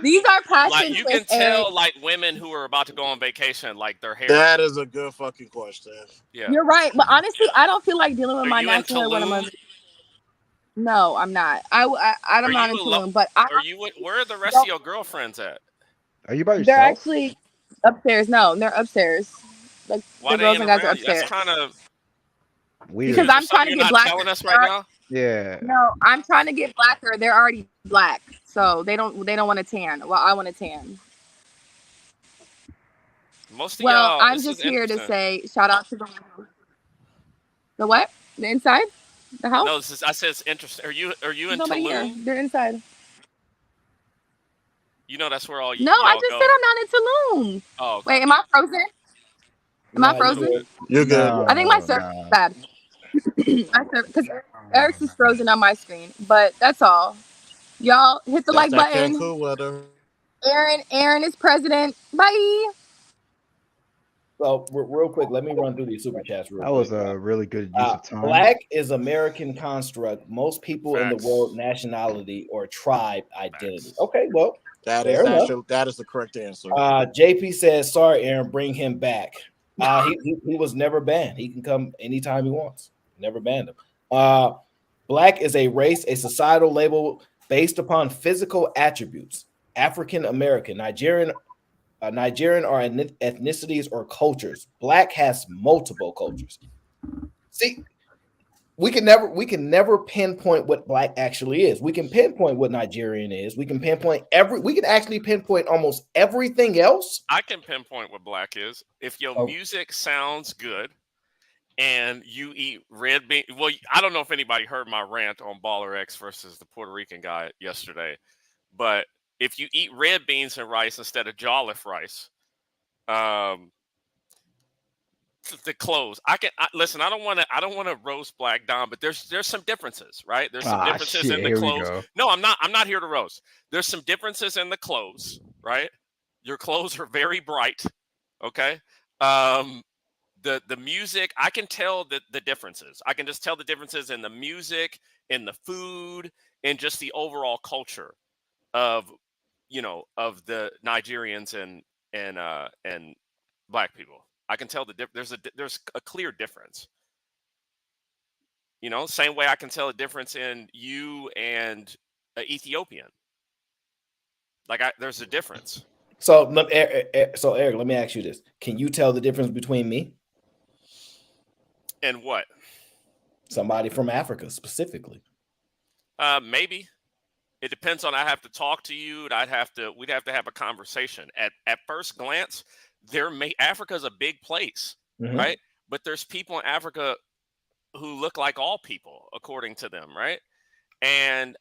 These are Like passion you twists, can Eric. tell, like women who are about to go on vacation, like their hair. That is a good fucking question. Yeah. You're right, but honestly, I don't feel like dealing with Are my you in natural hair when I'm Tulum? on. No, I'm not. I'm Are not you in alone? Tulum, but I Are you? Where are the rest of don't. your girlfriends at? Are you by They're yourself? actually upstairs. No, they're upstairs. Like Why the they girls ain't and guys are around you? That's upstairs. kind of Weird. Because Is there I'm trying something to you're get not blacker. telling us right now? Yeah. No, I'm trying to get blacker. They're already black, so they don't want to tan. Well, I want to tan. Most of Well, y'all, I'm this is just here to interesting. say shout out to the what? The inside? The house? No, this is. I said it's interesting. Are you There's in nobody here. Tulum? They're inside. You know that's where all No, I y'all just go. said I'm not in Tulum. Oh, okay. Wait, am I frozen? Am I frozen? You're good. I think my service is bad. Because Eric's is frozen on my screen, but that's all. Y'all hit the That's like that button. Cancun weather. Aaron is president. Bye. So real quick, let me run through these super chats real That quick. was a really good use of time. Black is American construct. Most people in the Facts. world nationality or tribe identity. Okay, well, That fair is enough. actually that is the correct answer. JP says, "Sorry, Aaron, bring him back." He was never banned. He can come anytime he wants. Never banned him. Black is a race, a societal label based upon physical attributes. African American, Nigerian are ethnicities or cultures. Black has multiple cultures. See, we can never pinpoint what black actually is. We can pinpoint what Nigerian is. We can pinpoint we can actually pinpoint almost everything else. I can pinpoint what black is. If your music sounds good and you eat red bean. Well, I don't know if anybody heard my rant on Baller X versus the Puerto Rican guy yesterday, but if you eat red beans and rice instead of jollof rice, the clothes. Listen. I don't want to roast Black Dom, but there's some differences, right? There's some differences shit, in the here we clothes. go. No, I'm not here to roast. There's some differences in the clothes, right? Your clothes are very bright. Okay. The music, I can tell the differences. I can just tell the differences in the music, in the food, and just the overall culture of the Nigerians and Black people. I can tell there's a clear difference. Same way I can tell a difference in you and an Ethiopian. There's a difference. So, Eric, let me ask you this: can you tell the difference between me and what? Somebody from Africa specifically. Maybe. It depends on. I have to talk to you. We'd have to have a conversation. At first glance, Africa's a big place, right? But there's people in Africa who look like all people, according to them, right? And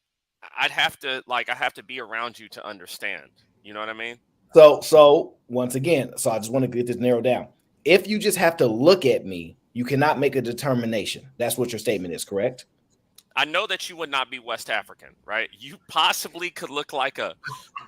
I have to be around you to understand. You know what I mean? So once again, I just want to get this narrowed down. If you just have to look at me, you cannot make a determination. That's what your statement is, correct? I know that you would not be West African, right? You possibly could look like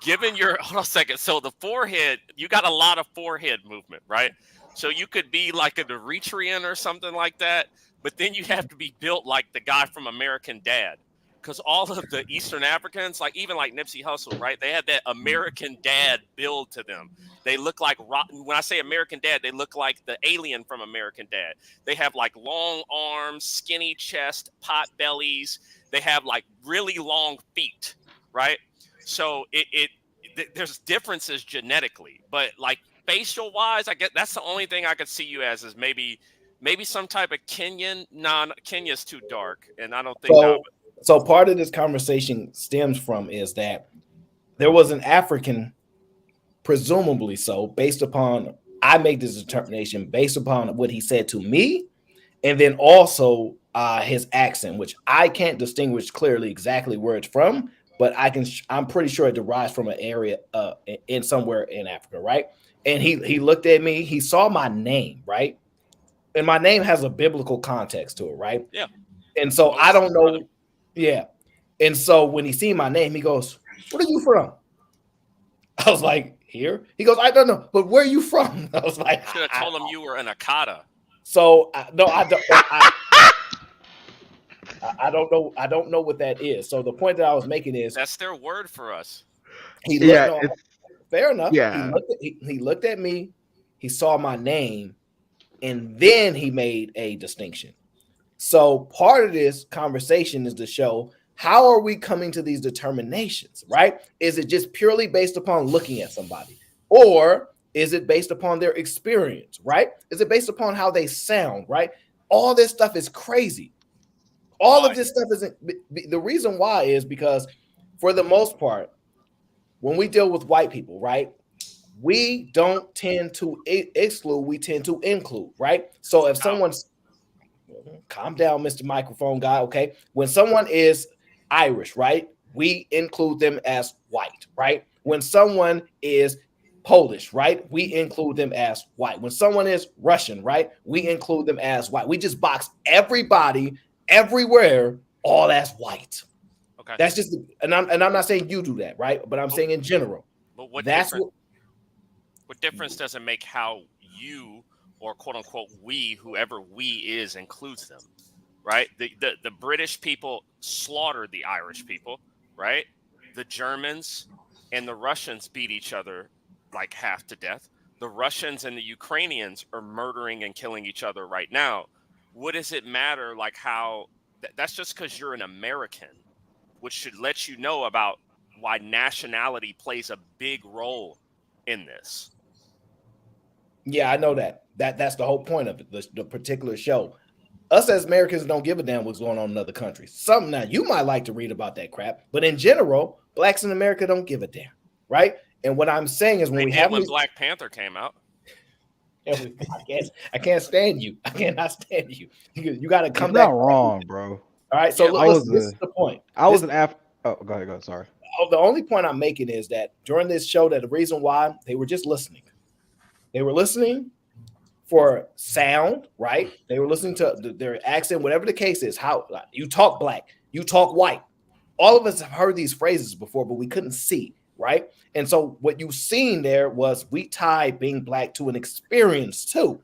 given your, hold on a second. So the forehead, you got a lot of forehead movement, right? So you could be like a Eritrean or something like that, but then you have to be built like the guy from American Dad. Because all of the Eastern Africans, even like Nipsey Hussle, right? They had that American Dad build to them. They look like, when I say American Dad, they look like the alien from American Dad. They have like long arms, skinny chest, pot bellies. They have like really long feet, right? So there's differences genetically, but like facial wise, I guess that's the only thing I could see you as is maybe some type of Kenyan. Kenya's too dark, and I don't think. So part of this conversation stems from is that there was an African, presumably so, based upon, I make this determination based upon what he said to me, and then also his accent, which I can't distinguish clearly exactly where it's from, but I'm pretty sure it derives from an area in somewhere in Africa, right? And he looked at me, he saw my name, right? and my name has a biblical context to it, right? Yeah. And so I don't know. Yeah. And so when he seen my name, he goes, "Where are you from?" I was like, "Here." He goes, "I don't know, but where are you from?" I was like, Should have told him you were an Akata. So no, I don't. I don't know. I don't know what that is. So the point that I was making is That's their word for us. he looked. Yeah, No, fair enough. yeah. He looked at me. He saw my name, and then he made a distinction. So part of this conversation is to show how are we coming to these determinations, right? Is it just purely based upon looking at somebody, or is it based upon their experience, right? Is it based upon how they sound, right? All this stuff is crazy. All of this stuff isn't. The reason why is because, for the most part, when we deal with white people, right, we don't tend to exclude, we tend to include, right? So if someone's, calm down, Mr. Microphone guy, okay? When someone is Irish, right, we include them as white, right? When someone is Polish, right, we include them as white. When someone is Russian, right, we include them as white. We just box everybody everywhere all as white. Okay. That's just, and I'm not saying you do that, right? But I'm saying in general. But what That's what difference does it make how you, or quote unquote we, whoever we is, includes them, right? The British people slaughtered the Irish people, right? The Germans and the Russians beat each other like half to death. The Russians and the Ukrainians are murdering and killing each other right now. What does it matter, like how that's just because you're an American, which should let you know about why nationality plays a big role in this. Yeah, I know that. That's the whole point of it, the particular show. Us as Americans don't give a damn what's going on in other countries. Something that you might like to read about that crap, but in general, blacks in America don't give a damn, right? And what I'm saying is when we have when Black Panther came out. I can't stand you. I cannot stand you. You got to come You're back. not wrong, bro. All right. So listen, this is the point. I was an Af. Oh, go ahead. Sorry. The only point I'm making is that during this show, that the reason why they were just listening. They were listening for sound, right? They were listening to their accent, whatever the case is. How you talk black, you talk white. All of us have heard these phrases before, but we couldn't see, right? And so what you've seen there was we tie being black to an experience too.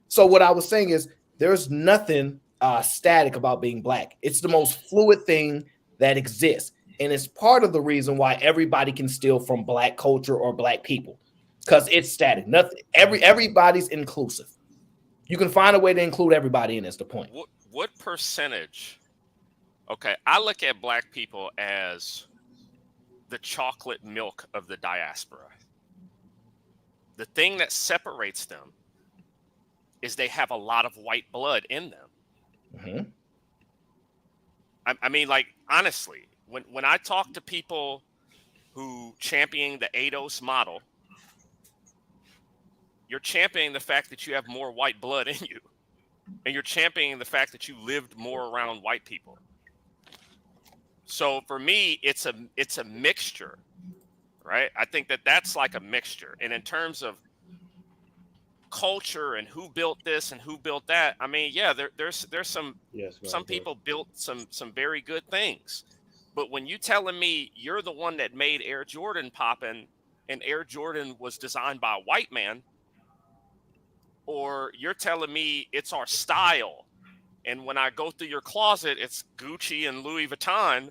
So what I was saying is there's nothing static about being black. It's the most fluid thing that exists. And it's part of the reason why everybody can steal from black culture or black people. Because it's static. Nothing. Everybody's inclusive. You can find a way to include everybody in. Is the point? What percentage? Okay, I look at black people as the chocolate milk of the diaspora. The thing that separates them is they have a lot of white blood in them. Mm-hmm. I mean, like, honestly, when I talk to people who champion the ADOS model, you're championing the fact that you have more white blood in you, and you're championing the fact that you lived more around white people. So for me, it's a mixture, right? I think that's like a mixture. And in terms of culture and who built this and who built that, I mean, yeah, there's some people built some very good things. But when you telling me you're the one that made Air Jordan poppin', and Air Jordan was designed by a white man, or you're telling me it's our style, and when I go through your closet, it's Gucci and Louis Vuitton,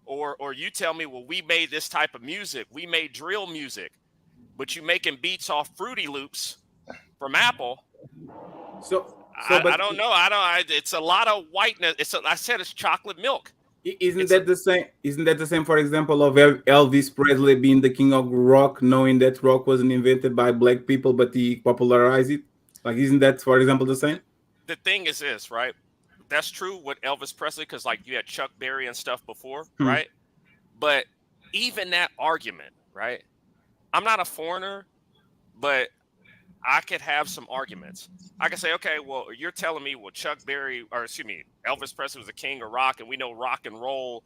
or you tell me, well, we made this type of music, we made drill music, but you making beats off Fruity Loops from Apple. I don't know. It's a lot of whiteness. I said it's chocolate milk. Isn't that the same? Isn't that the same, for example, of Elvis Presley being the king of rock, knowing that rock wasn't invented by black people, but he popularized it? Like, isn't that, for example, the same? The thing is this, right? That's true with Elvis Presley, because like you had Chuck Berry and stuff before, right? But even that argument, right? I'm not a foreigner, but I could have some arguments. I could say, okay, well, you're telling me, well, Elvis Presley was the king of rock, and we know rock and roll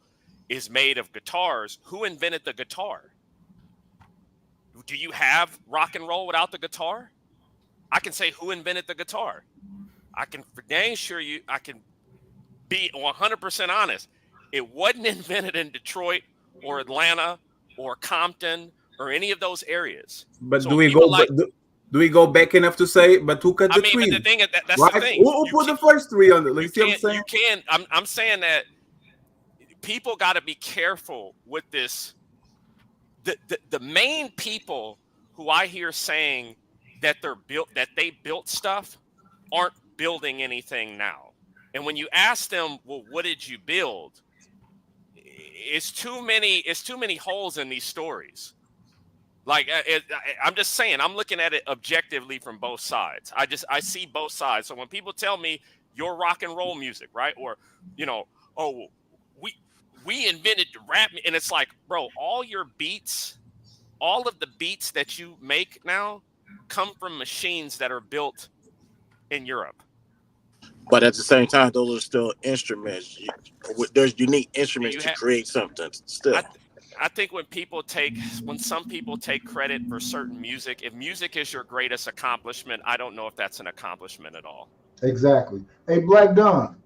is made of guitars. Who invented the guitar? Do you have rock and roll without the guitar? I can say who invented the guitar. I can for dang sure you. I can be 100% honest. It wasn't invented in Detroit or Atlanta or Compton or any of those areas. But So do when we people go? like, Do we go back enough to say? But who cut I the mean, tree? but the thing is that's right? the thing. Who put the first tree on the? You see what I'm saying? You can. I'm saying that people got to be careful with this. The main people who I hear saying that they built stuff aren't building anything now. And when you ask them, well, what did you build? It's too many holes in these stories. Like I'm just saying, I'm looking at it objectively from both sides. I see both sides. So when people tell me your rock and roll music, right, or oh, we invented the rap, and it's like, bro, all your beats, all of the beats that you make now come from machines that are built in Europe. But at the same time, those are still instruments. There's unique instruments to create something still. I think when some people take credit for certain music, if music is your greatest accomplishment, I don't know if that's an accomplishment at all. Exactly. Hey, Black Don,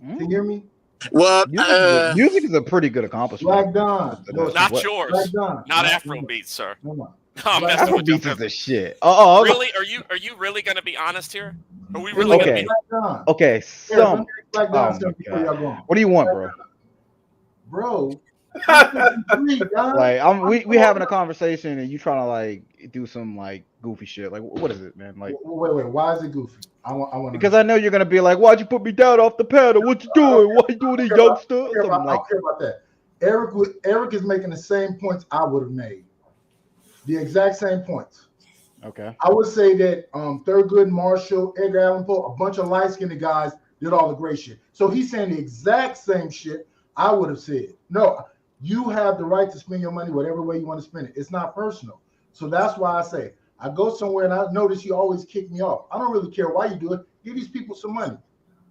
can you hear me? Well, music is a pretty good accomplishment. Black Don, not yours. Black Don, not Afrobeats, sir. No. Afrobeats is the shit. Really? Are you really going to be honest here? Are we really okay? Okay. Black Don, what do you want, bro? Like we having a conversation and you trying to like do some like goofy shit. Like what is it, man? Like wait. Why is it goofy? I want because I know you're gonna be like, why'd you put me down off the paddle? What you doing? Why you doing this, youngster? I don't care about that. Eric is making the same points I would have made. The exact same points. Okay. I would say that Thurgood Marshall, Edgar Allan Poe, a bunch of light-skinned guys did all the great shit. So he's saying the exact same shit I would have said. No, you have the right to spend your money whatever way you want to spend it. It's not personal. So that's why I say I go somewhere and I notice you always kick me off. I don't really care why you do it. Give these people some money.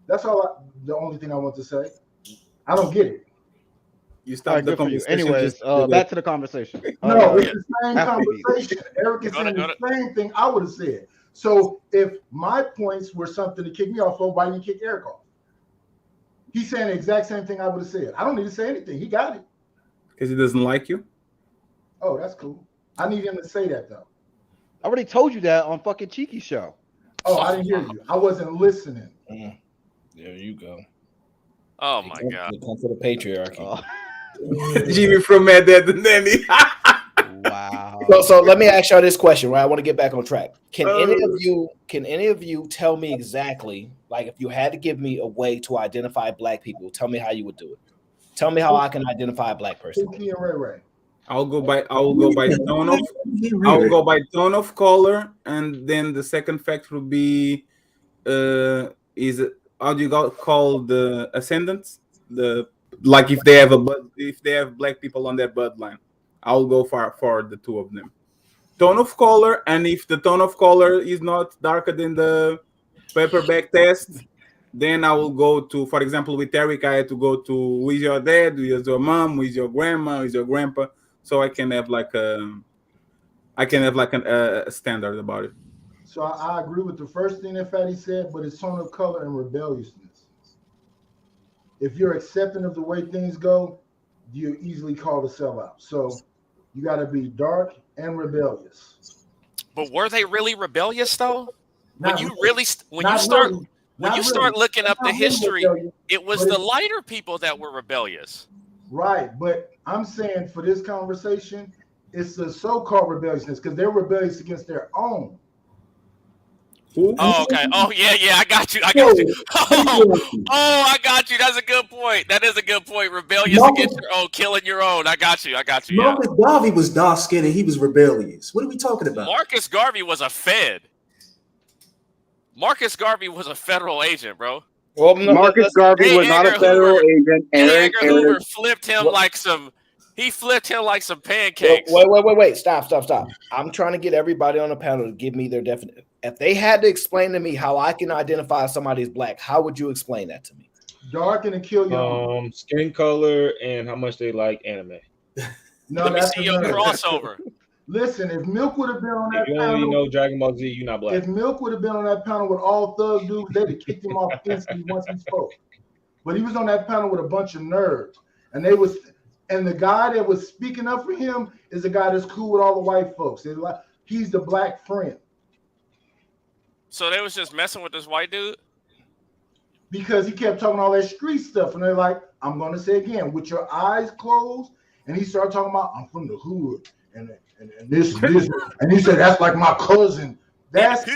That's the only thing I want to say. I don't get it. You start the conversation. Anyways, back to the conversation. No, it's the same conversation. Eric is saying the same thing I would have said. So if my points were something to kick me off for, why didn't you kick Eric off? He's saying the exact same thing I would have said. I don't need to say anything. He got it. Because he doesn't like you? Oh, that's cool. I need him to say that, though. I already told you that on fucking Cheeky Show. Oh, I didn't hear you. I wasn't listening. There you go. Oh, my God. Come for the patriarchy. Jimmy from Mad Dad and Nanny. Wow. So let me ask y'all this question, right? I want to get back on track. Can any of you tell me exactly, like if you had to give me a way to identify black people, tell me how you would do it. Tell me how I can identify a black person. I will go by tone of color, and then the second factor would be is how do you call the ascendants? Like if they have black people on their bloodline, I'll go for the two of them. Tone of color, and if the tone of color is not darker than the paperback test, then I will go to, for example, with Eric, I had to go to who is your dad, who is your mom, who is your grandma, who is your grandpa, so I can have like a standard about it. So I agree with the first thing that Fatty said, but it's tone of color and rebelliousness. If you're accepting of the way things go, you're easily called a sellout. So you got to be dark and rebellious. But were they really rebellious though? When you start looking up the history, it was the lighter people that were rebellious. Right, but I'm saying for this conversation, it's the so-called rebelliousness because they're rebellious against their own. Oh, okay. Oh, yeah. I got you. Oh, I got you. That's a good point. That is a good point. Rebellious against your own, killing your own. I got you. Marcus Garvey was dark-skinned and he was rebellious. What are we talking about? Marcus Garvey was a Fed. Marcus Garvey was a federal agent, bro. Well, Marcus Garvey was not a federal agent. J. Edgar Hoover flipped him like some. He flipped him like some pancakes. Wait. Stop. I'm trying to get everybody on the panel to give me their definition. If they had to explain to me how I can identify somebody as black, how would you explain that to me? Dark and kill you. Skin color and how much they like anime. Let me see your crossover. Listen, if Milk would have been on If that you only panel, know Dragon Ball Z, you're not black. if Milk would have been on that panel with all thug dudes, they'd have kicked him off instantly once he spoke. But he was on that panel with a bunch of nerds, and the guy that was speaking up for him is the guy that's cool with all the white folks. He's the black friend. So they was just messing with this white dude? Because he kept talking all that street stuff, and they're like, I'm gonna say again, with your eyes closed, and he started talking about, I'm from the hood, and this, and he said, that's like my cousin. That's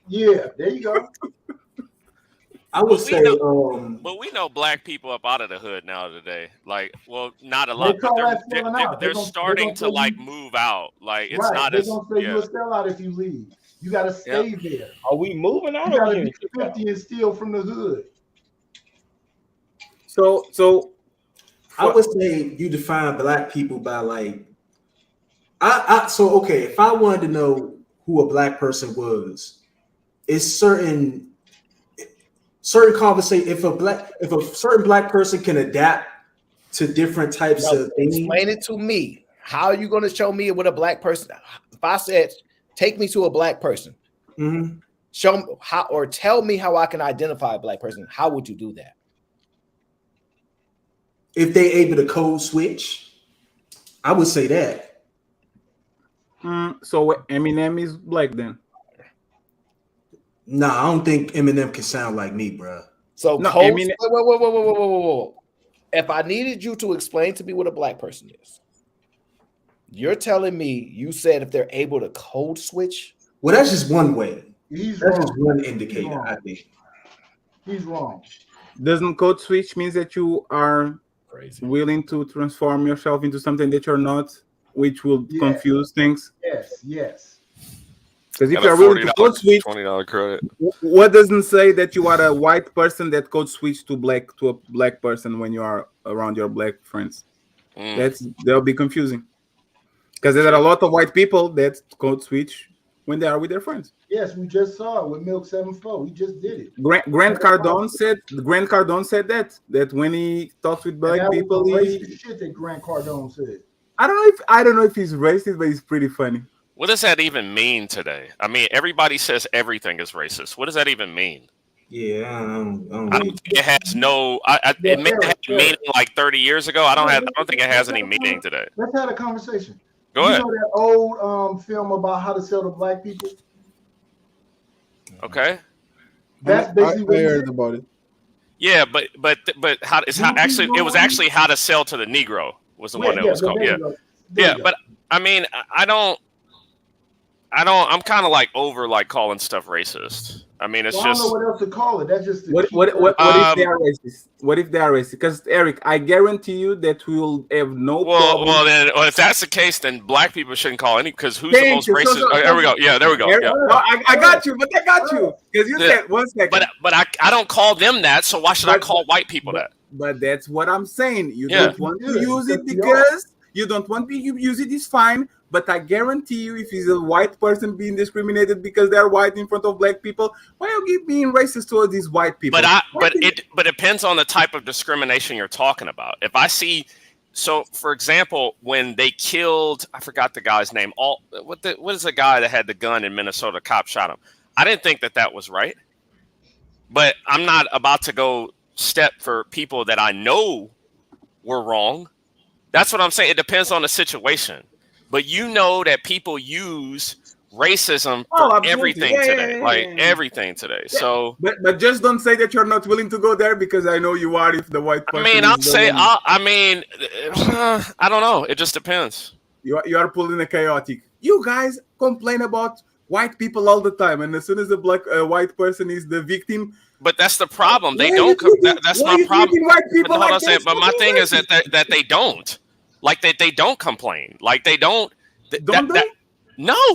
yeah, there you go. I would say, but we know black people up out of the hood now today. Like, well, not a lot, but they're starting to like move out. Like, it's not they're as gonna say you're a sellout if you leave. You gotta stay there. Are we moving out? You gotta be 50 and steal from the hood. So I would say you define black people by like, okay, if I wanted to know who a black person was, it's certain conversation. If a certain black person can adapt to different types of things. Explain it to me. How are you going to show me what a black person? If I said, take me to a black person, show me how, or tell me how I can identify a black person. How would you do that? If they able to code switch, I would say that. So Eminem is black then? Nah, I don't think Eminem can sound like me, bro. So No, code, Eminem- whoa. If I needed you to explain to me what a black person is, you're telling me you said if they're able to code switch? Well, that's just one way. That's just one indicator, I think. He's wrong. Doesn't code switch means that you are willing to transform yourself into something that you're not, which will confuse things? Yes. Because if you're willing to code switch, $20 credit. What doesn't say that you are a white person that code switch to a black person when you are around your black friends? That'll be confusing. Because there are a lot of white people that code switch when they are with their friends. Yes, we just saw it with Milk 7-4. We just did it. Grant Cardone said that when he talks with black people, racist shit that Grant Cardone said. I don't know if he's racist, but he's pretty funny. What does that even mean today? I mean, everybody says everything is racist. What does that even mean? Yeah, I don't think it has no. It may have had meaning like 30 years ago. I don't think it has any meaning today. Let's have a conversation. Go ahead. You know that old film about how to sell to black people? Okay. That's basically what I he heard said. about it. Yeah, but it was actually how to sell to the Negro was the one that was called. Yeah, but I mean, I'm kind of like over like calling stuff racist. I mean, it's I just. don't know what else to call it. That's just What if they are racist? What if they are racist? Because Eric, I guarantee you that we will have no problem. Well, if that's the case, then black people shouldn't call any. Because who's the most racist? There we go. Yeah, there we go. Eric, Yeah. no, I got you, but I got you because you said 1 second. But I don't call them that. So why should I call white people that? But that's what I'm saying. You don't want to use it because you don't want to use it. Is fine. But I guarantee you, if he's a white person being discriminated because they're white in front of black people, why are you being racist towards these white people? But it depends on the type of discrimination you're talking about. If I see, so for example, when they killed, I forgot the guy's name. What is the guy that had the gun in Minnesota? Cop shot him. I didn't think that was right. But I'm not about to go step for people that I know were wrong. That's what I'm saying. It depends on the situation. But you know that people use racism for everything today, like everything today. Yeah. So, but just don't say that you're not willing to go there because I know you are. If the white person, I don't know. It just depends. You are pulling a chaotic. You guys complain about white people all the time, and as soon as a white person is the victim. But that's the problem. They don't. That's my problem. But my thing is that they don't. Like they don't complain. Like they don't. No,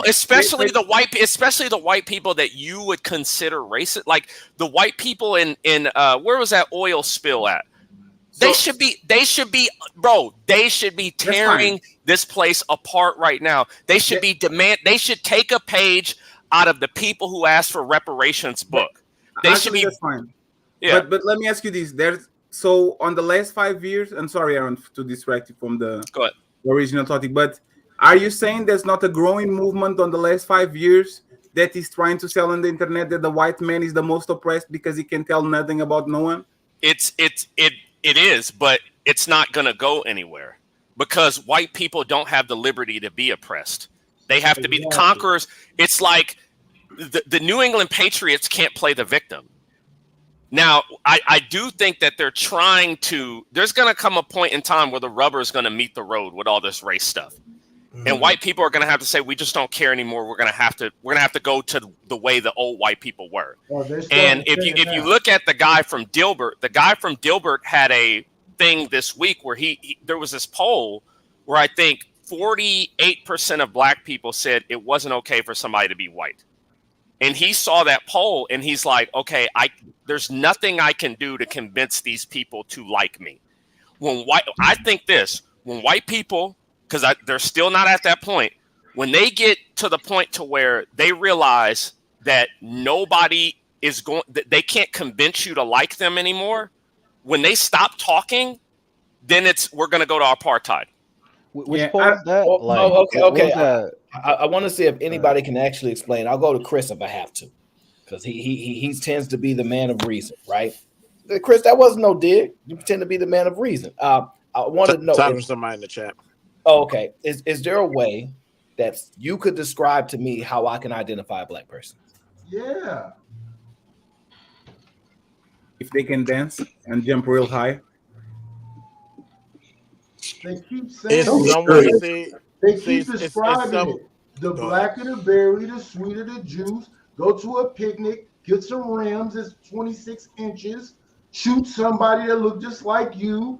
especially the white people that you would consider racist. Like the white people in where was that oil spill at? They should be tearing this place apart right now. They should they should take a page out of the people who asked for reparations book. They should be fine. Yeah. But let me ask you this. So on the last 5 years, I'm sorry, Aaron, to distract you from the original topic, but Are you saying there's not a growing movement on the last 5 years that is trying to sell on the internet that the white man is the most oppressed because he can tell nothing about no one? It is, but it's not going to go anywhere because white people don't have the liberty to be oppressed. They have to be the conquerors. It's like the New England Patriots can't play the victim. Now, I do think that they're trying to. There's going to come a point in time where the rubber is going to meet the road with all this race stuff, and white people are going to have to say, "We just don't care anymore. We're going to have to go to the way the old white people were." And if you look at the guy from Dilbert had a thing this week where there was this poll where I think 48% of black people said it wasn't okay for somebody to be white. And he saw that poll and he's like, okay, there's nothing I can do to convince these people to like me. I think when white people, because they're still not at that point, when they get to the point to where they realize that nobody is they can't convince you to like them anymore, when they stop talking, then we're going to go to apartheid. Which poll is that? Okay. I want to see if anybody can actually explain. I'll go to Chris if I have to, because he tends to be the man of reason, right? Chris, that wasn't no dig. You tend to be the man of reason. I wanted to know. Time for somebody in the chat. Oh, okay. Is there a way that you could describe to me how I can identify a black person? Yeah. If they can dance and jump real high. They keep saying they keep describing it. The blacker the berry, the sweeter the juice. Go to a picnic, get some rims that's 26 inches, shoot somebody that look just like you,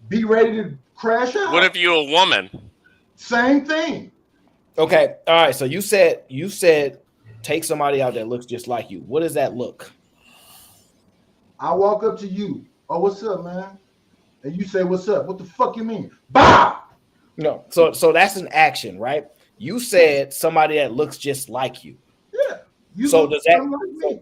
be ready to crash out. What if you're a woman? Same thing. Okay. All right. So you said take somebody out that looks just like you. What does that look? I walk up to you. Oh, what's up, man? And you say, what's up? What the fuck you mean? Bah! No. So that's an action, right? You said somebody that looks just like you. Yeah. So does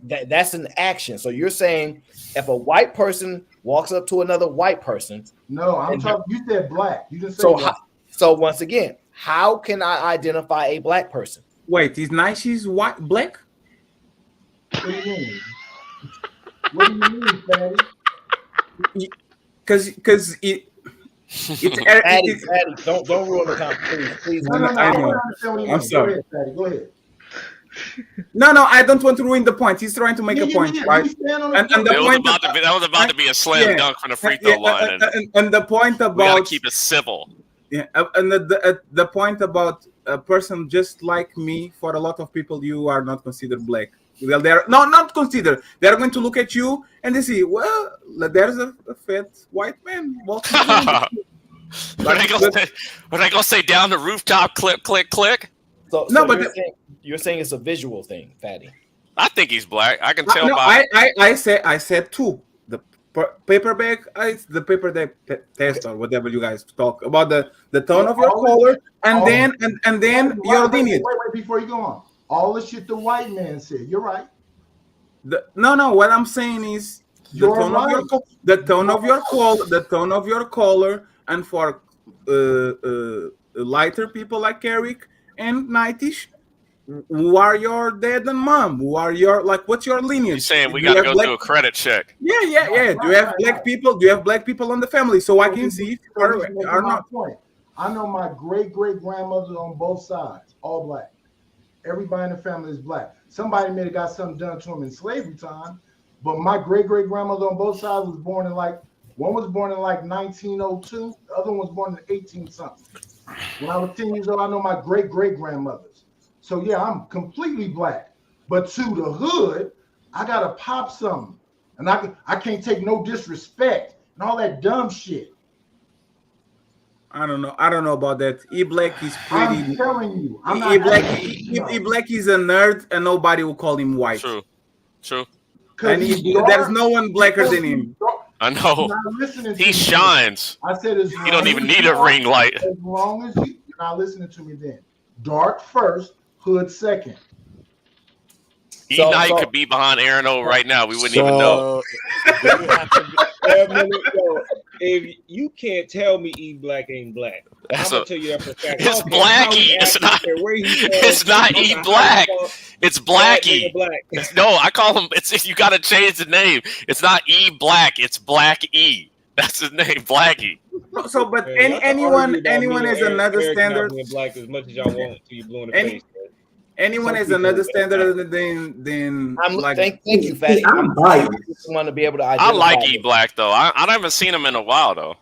that's an action. So you're saying if a white person walks up to another white person. No, I'm talking. You said black. You didn't say black. So once again, how can I identify a black person? Wait, is Nike's white black? What do you mean? What do you mean, Fatty? Because it's Fatty, don't ruin the conversation, please. No, I know. I'm sorry. Go ahead. No, I don't want to ruin the point. He's trying to make a point, right? That was about to be a slam dunk from the free throw line. And the point about we gotta keep it civil. Yeah, and the point about a person just like me, for a lot of people, you are not considered black. Well, they're not considered. They're going to look at you and they see, well, there's a fat white man walking. When I go say down the rooftop, click, click, click. So you're saying it's a visual thing, Fatty. I think he's black. I can tell by. I said two. The paper bag, the paper bag test or whatever you guys talk about the tone of your color and then your lineage. Wait, before you go on. All the shit the white man said. You're right. No. What I'm saying is the tone of your color, and for lighter people like Eric and Nightish, who are your dad and mom? Who are your what's your lineage? You're saying we got to go through a credit check. Yeah. Do you have black people? Do you have black people on the family so I can see if you are not? I know my great grandmother on both sides, all black. Everybody in the family is black. Somebody may have got something done to them in slavery time, but my great grandmother on both sides was born in one was born in 1902, the other one was born in 18 something. When I was 10 years old, I know my great grandmothers. So yeah, I'm completely black. But to the hood, I gotta pop something, and I can't take no disrespect and all that dumb shit. I don't know about that. E-Black is pretty. I'm telling you. E-Black is a nerd, and nobody will call him white. True. And there's no one blacker than him. I know. He shines. I said you don't even need a ring light. As long as you're not listening to me, then dark first, hood second. E-Night could be behind Aaron O right now. We wouldn't even know. if you can't tell me E Black ain't black, I'm gonna tell you that for a fact. It's Blackie. It's not. It's not E Black. It's Blackie. No, I call him. It's you got to change the name. It's not E Black. It's Black E. That's his name, Blackie. So, but anyone has another standard. Being black as much as y'all want to you blue in the face. Anyone has another standard than like. Thank you, Fatty. I'm I just want to be able to identify. I like E Black though. I haven't seen him in a while though.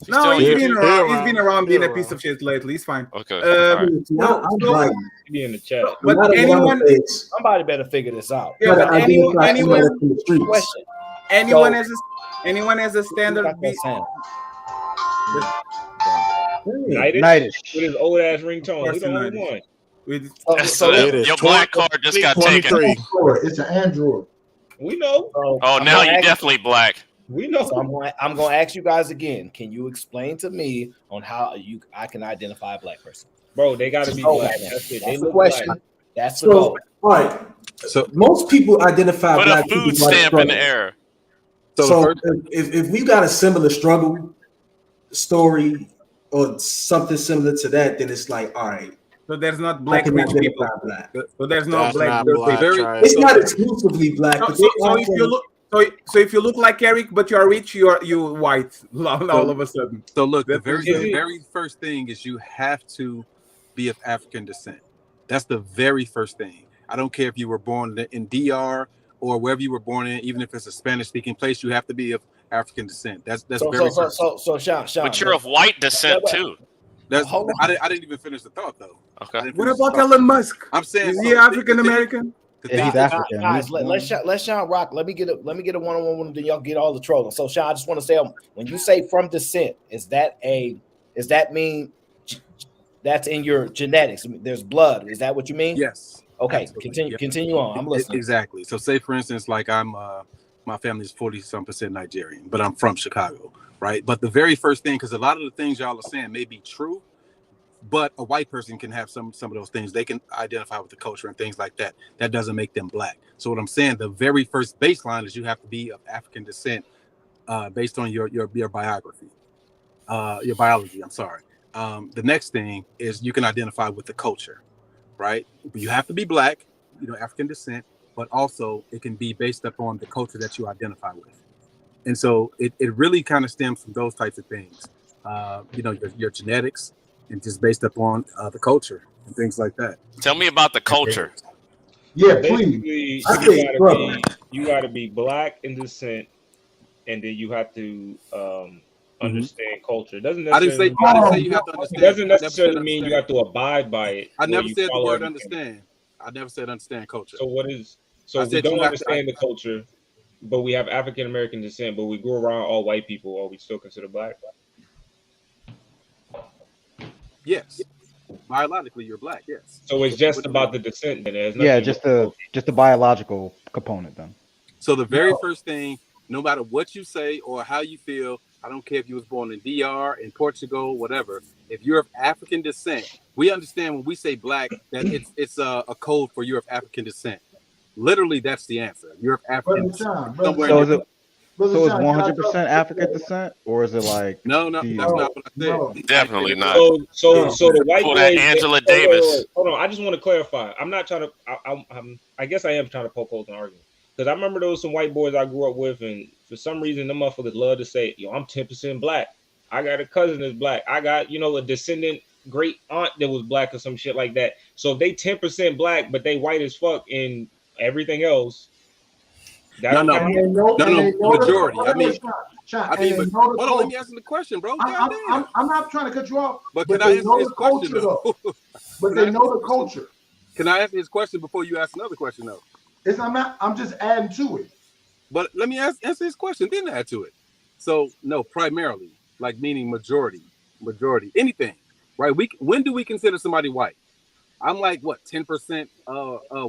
No, he's been around. He's been around being a piece of shit lately. He's fine. Okay. Be in the chat. But anyone, somebody better figure this out. Yeah, but anyone question. Anyone has a standard. Nightish with his old ass ringtone. He the only one. Your black card just got taken. It's an Android. We know. Oh, now you're definitely black. We know. So I'm going to ask you guys again. Can you explain to me on how I can identify a black person? Bro, they got to be black. That's it. That's the question. Black. That's the goal. All right. So most people identify Put black a food people stamp in the air. So if we got a similar struggle story or something similar to that, then it's like, all right. So there's not black rich people. Black. So there's no black. It's not exclusively black. So if you look like Eric, but you are rich, you white all of a sudden. So look, the very first thing is you have to be of African descent. That's the very first thing. I don't care if you were born in DR or wherever you were born in, even if it's a Spanish-speaking place, you have to be of African descent. That's very first. So Sean, but you're of white descent too. I didn't even finish the thought though. Okay. What about Elon Musk? I'm saying, is he African American? He's African. Guys, let Sean rock. Let me get a one-on-one. Then y'all get all the trolling. So Sean, I just want to say, when you say from descent, does that mean that's in your genetics? There's blood. Is that what you mean? Yes. Okay. Absolutely. Continue on. I'm listening. Exactly. So say for instance, like my family is 40-some% Nigerian, but I'm from Chicago, right? But the very first thing, because a lot of the things y'all are saying may be true, but a white person can have some of those things. They can identify with the culture and things like that. That doesn't make them black. So what I'm saying, the very first baseline is you have to be of African descent based on your biography, your biology. I'm sorry. The next thing is you can identify with the culture, right? You have to be black, African descent, but also it can be based upon the culture that you identify with. And so it really kind of stems from those types of things, your genetics, and just based upon the culture and things like that. Tell me about the culture. Yeah, please. You got to be black in descent, and then you have to understand culture. It doesn't necessarily you have to understand. It doesn't necessarily mean you have to abide by it. I never said the word understand. I never said understand culture. So what is? So we don't understand the culture, but we have African American descent, but we grew around all white people. Are we still considered black? Yes, biologically you're black. Yes. So it's just about the descent, then. Yeah, just the biological component, then. So the very first thing, no matter what you say or how you feel, I don't care if you was born in DR, in Portugal, whatever. If you're of African descent, we understand when we say black that it's a code for you're of African descent. Literally, that's the answer. You're of African descent. So is 100% African descent, or is it like no? That's not what I said. Definitely not. So the white boys, that Angela Davis. Hold on, I just want to clarify. I'm not trying to. I guess I am trying to poke holes in the argument, because I remember there was some white boys I grew up with, and for some reason, them motherfuckers love to say, "Yo, I'm 10% black. I got a cousin that's black. I got a descendant great aunt that was black or some shit like that." So if they 10% black, but they white as fuck in everything else. No, majority. I mean, hold on, let me ask you the question, bro. I'm not trying to cut you off, but can I answer his question though? But they know the culture. Can I answer his question before you ask another question though? I'm just adding to it. But let me answer his question, then add to it. So no, primarily, like meaning majority, anything, right? When do we consider somebody white? I'm like what, 10%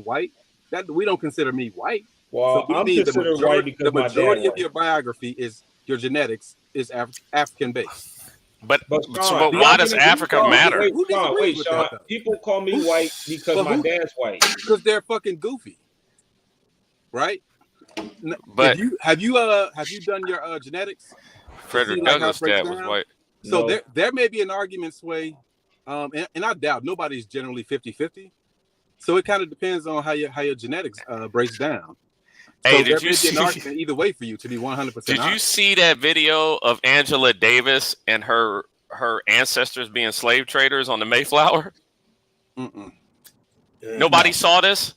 white? That we don't consider me white. Well, so I'm considered white because the majority of your biography is your genetics is African based. But why does Africa matter? Wait, Sean. People call me white because my dad's white. Because they're fucking goofy, right? But have you done your genetics? Frederick like how Douglass' it breaks dad was down. white. So No. there may be an argument, Sway, and I doubt nobody's generally 50-50. So it kind of depends on how your genetics breaks down. Hey, So did there you may be see? an argument either way for you to be 100%. Did you honest. see that video of Angela Davis and her ancestors being slave traders on the Mayflower? Nobody saw this.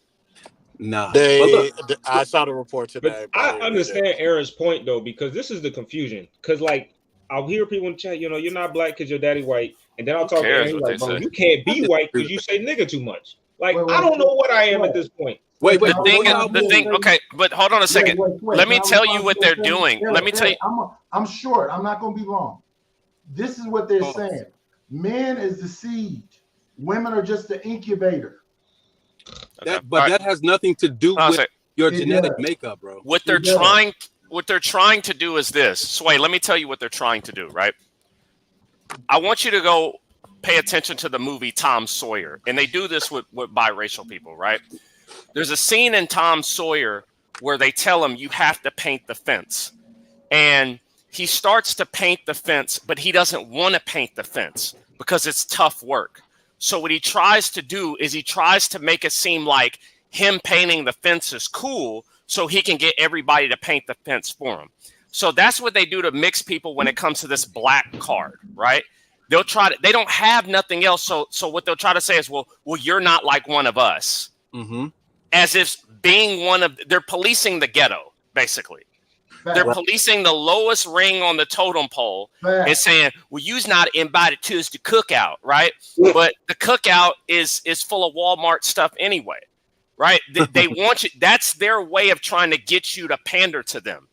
Nah. I saw the report today. But I understand Aaron's point though, because this is the confusion. Because like I'll hear people in chat, you're not black because your daddy white, and then I'll talk to cares Aaron, what like, they bro, say? you can't be white because you say nigga too much. Like I don't know what I am at this point. The thing. Okay, but hold on a second. Let me tell you what they're doing. Let me tell you. I'm short. I'm not going to be long. This is what they're saying. Men is the seed. Women are just the incubator. That has nothing to do with your genetic makeup, bro. What they're trying to do is this. Sway, let me tell you what they're trying to do, right? I want you to go pay attention to the movie Tom Sawyer. And they do this with biracial people, right? There's a scene in Tom Sawyer where they tell him you have to paint the fence. And he starts to paint the fence, but he doesn't want to paint the fence because it's tough work. So what he tries to do is he tries to make it seem like him painting the fence is cool so he can get everybody to paint the fence for him. So that's what they do to mix people when it comes to this black card, right? They'll try to, they don't have nothing else. So what they'll try to say is, well, you're not like one of us. Mm-hmm. As if being one of, they're policing the ghetto, basically. They're policing the lowest ring on the totem pole and saying, well, you's not invited to the cookout, right? But the cookout is full of Walmart stuff anyway, right? They want you, that's their way of trying to get you to pander to them.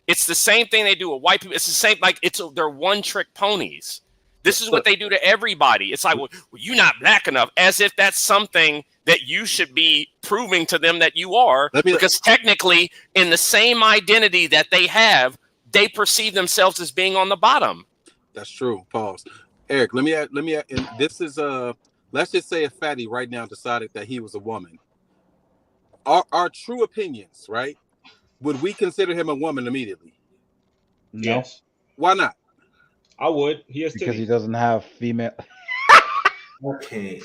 It's the same thing they do with white people. It's the same, like they're one-trick ponies. This is what they do to everybody. It's like, well, you're not black enough, as if that's something that you should be proving to them that you are, because technically, in the same identity that they have, they perceive themselves as being on the bottom. That's true. Pause. Eric, let me add, and this is let's just say a fatty right now decided that he was a woman. Our true opinions, right? Would we consider him a woman immediately? No. Yes. Why not? I would. He has because titties. he doesn't have female. Okay.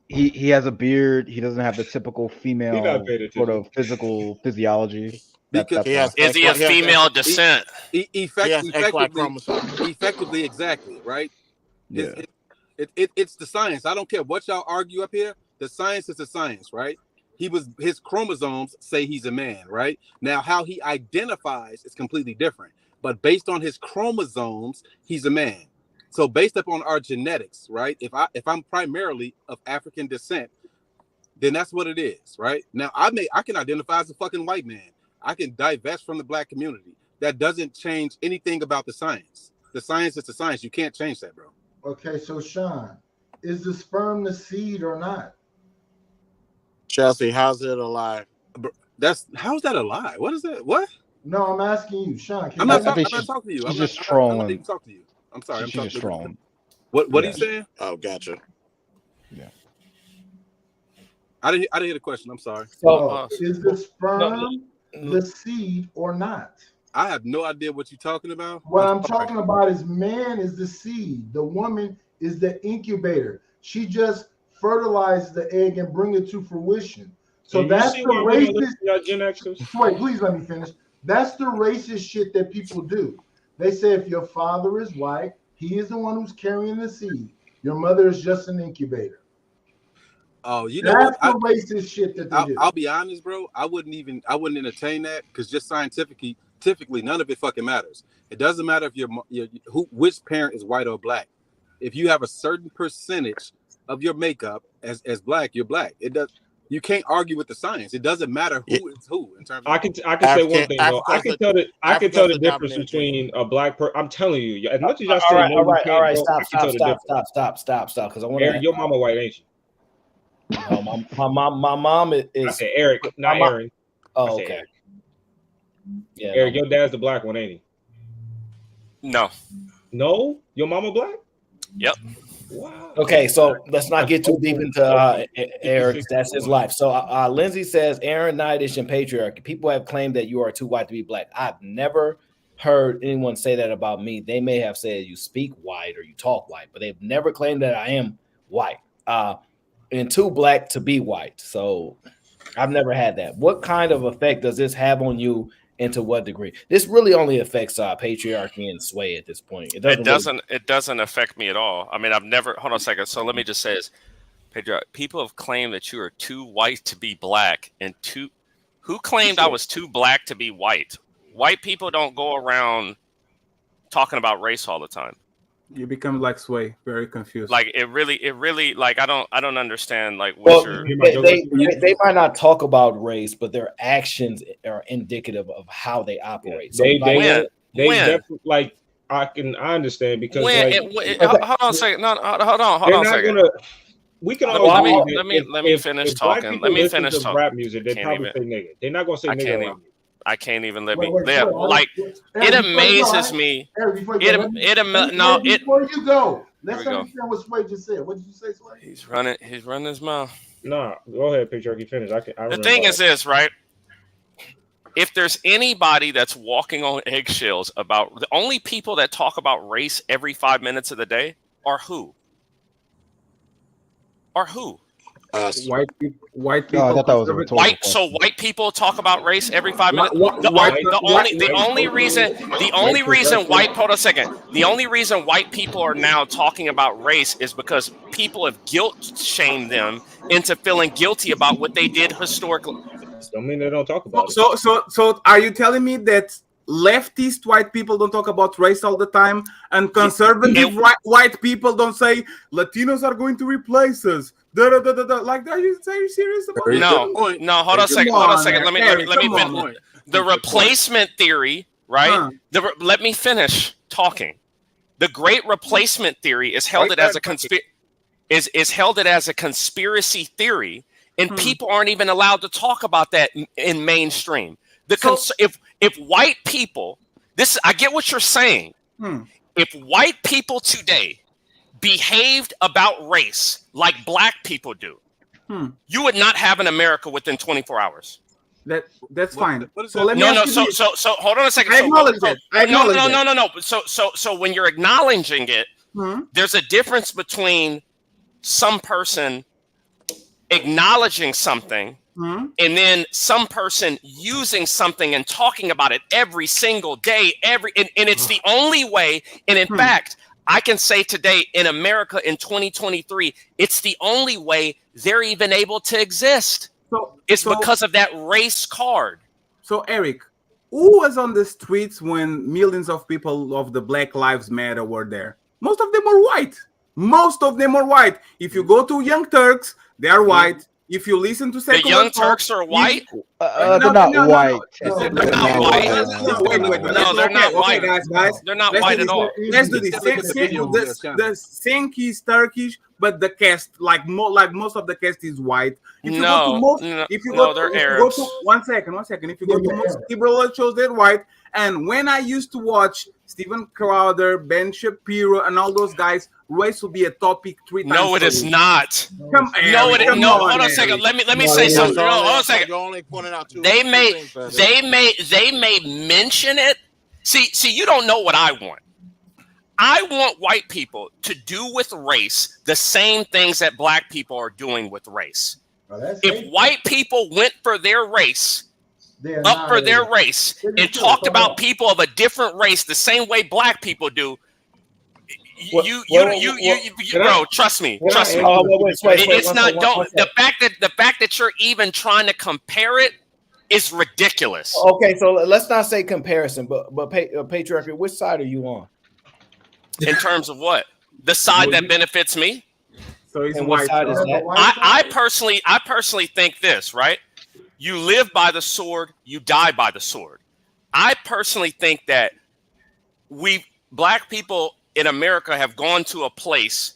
He has a beard. He doesn't have the typical female not paid attention. sort of physical physiology. Because is he a female descent? Effectively, exactly, right? Yeah. It's the science. I don't care what y'all argue up here. The science is the science, right? His chromosomes say he's a man, right? Now, how he identifies is completely different. But based on his chromosomes, he's a man. So based upon our genetics, right? If I'm primarily of African descent, then that's what it is, right? Now I can identify as a fucking white man. I can divest from the black community. That doesn't change anything about the science. The science is the science. You can't change that, bro. Okay, so Sean, is the sperm the seed or not? Chelsea, how's it a lie? How's that a lie? What is that? What? No, I'm asking you, Sean. I'm not talking to you. She's just trolling. I'm not even talking to you. I'm sorry. She's just trolling. What are you saying? Oh, gotcha. Yeah. I didn't hear the question. I'm sorry. So is the sperm the seed or not? I have no idea what you're talking about. What I'm talking about is man is the seed. The woman is the incubator. She just fertilizes the egg and bring it to fruition. So that's the racist. Wait, please let me finish. That's the racist shit that people do. They say if your father is white, he is the one who's carrying the seed. Your mother is just an incubator. Oh, you know that's what? The racist shit that they do. I'll be honest, bro. I wouldn't entertain that because just scientifically, none of it fucking matters. It doesn't matter if which parent is white or black. If you have a certain percentage of your makeup as black, you're black. It does. You can't argue with the science. It doesn't matter who is who in terms of. I can say one thing though. I can tell the difference between a black person. I'm telling you, as much as y'all say, all right, stop. Because I want to. Your mama white, ain't she? No, my mom is. I said Eric, not Aaron. Oh, okay. Yeah, Eric, your dad's the black one, ain't he? No. No, your mama black? Yep. Wow. Okay, so let's not get too deep into Eric. That's his life. So Lindsay says, Aaron, Knightish, and patriarchy. People have claimed that you are too white to be black. I've never heard anyone say that about me. They may have said you speak white or you talk white, but they've never claimed that I am white. And too black to be white. So I've never had that. What kind of effect does this have on you, and to what degree? This really only affects patriarchy and sway at this point. It doesn't. It doesn't affect me at all. I mean, I've never. Hold on a second. So let me just say this. People have claimed that you are too white to be black, and who claimed I was too black to be white? White people don't go around talking about race all the time. You become like Sway, very confused. Like it really like I don't understand like Well, what they might not talk about race, but their actions are indicative of how they operate. So They when? definitely, like I understand because hold on a second. No, hold on a second. We can Let all me finish talking. Let me finish talking. Rap music, they probably say nigga. They're not gonna say nigga. I can't even let me live. Like it amazes me. Before you go, let's understand what Sway just said. What did you say, Sway? He's running his mouth. Nah, go ahead, Patriarchy, finish. The thing is this, right? If there's anybody that's walking on eggshells about the only people that talk about race every 5 minutes of the day are who? White people. I thought that was a rhetorical So white people talk about race every 5 minutes. The only reason white people are now talking about race is because people have guilt shamed them into feeling guilty about what they did historically. Don't mean they don't talk about it. So are you telling me that leftist white people don't talk about race all the time, and conservative white people don't say Latinos are going to replace us? Like, are you serious about it? No. Hold on a second. Let me finish. The replacement theory, right? Let me finish talking. The great replacement theory is held as a conspiracy theory, and people aren't even allowed to talk about that in mainstream. If white people, I get what you're saying. If white people today behaved about race like black people do, you would not have an America within 24 hours. That's fine. So let me so hold on a second. I acknowledge that. No. So when you're acknowledging it, there's a difference between some person acknowledging something and then some person using something and talking about it every single day, and it's the only way. And in fact, I can say today in America in 2023, it's the only way they're even able to exist. It's because of that race card. So Eric, who was on the streets when millions of people of the Black Lives Matter were there? Most of them are white. If you go to Young Turks, they are white. If you listen to the Young Turks are white. They're not white. They're not white. No, they're not white. Guys. They're not white at all. Let's do this. The Sink is Turkish, but the cast, like most of the cast, is white. If you go to they're Arabs. One second. If you go to most liberal shows, they're white. And when I used to watch Steven Crowder, Ben Shapiro, and all those guys, race will be a topic 3 times. No, it is not. Hold on a second. Let me say something. Hold on a second. You're only pointing out They may mention it. See, you don't know what I want. I want white people to do with race the same things that black people are doing with race. If white people went for their race, and talked about people of a different race the same way black people do, bro, trust me. It's not. The fact that you're even trying to compare it is ridiculous. Okay, so let's not say comparison, but patriarchy. Which side are you on? In terms of what? The side that benefits me. So he's white. Side is that? I personally think this, right? You live by the sword, you die by the sword. I personally think that black people in America have gone to a place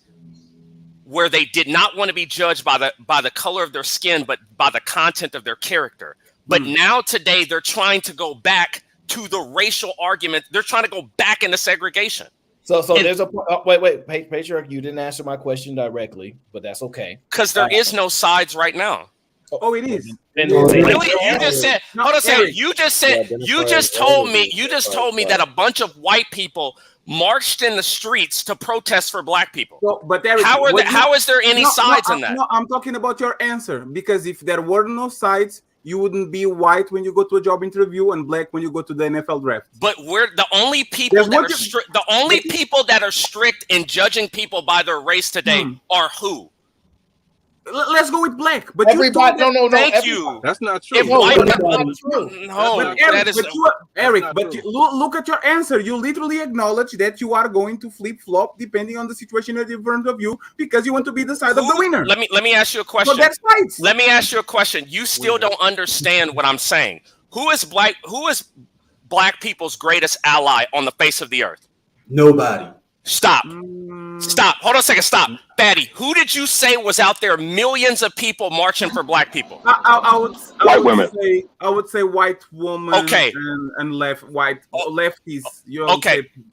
where they did not want to be judged by the color of their skin, but by the content of their character. But now today they're trying to go back to the racial argument. They're trying to go back into segregation. So there's a wait, Patriarch, you didn't answer my question directly, but that's okay. Because there is no sides right now. Oh, it is. Really? You just said. No, Hold on a second. Eric. You just said. You just told me. You just told me that a bunch of white people marched in the streets to protest for black people. So, but Eric, How is there any sides in that? No, I'm talking about your answer, because if there were no sides, you wouldn't be white when you go to a job interview and black when you go to the NFL draft. But we're the only people that are strict. The only people that are strict in judging people by their race today are who? Let's go with black. But everybody, no. Thank you. That's not true. If white people, But look at your answer. You literally acknowledge that you are going to flip flop depending on the situation in front of you because you want to be the side of the winner. Let me ask you a question. So that's right. Let me ask you a question. You still don't understand what I'm saying. Who is black people's greatest ally on the face of the earth? Nobody. Stop. Stop. Hold on a second. Stop. Batty, who did you say was out there? Millions of people marching for black people. I would say white woman. Okay. And lefties.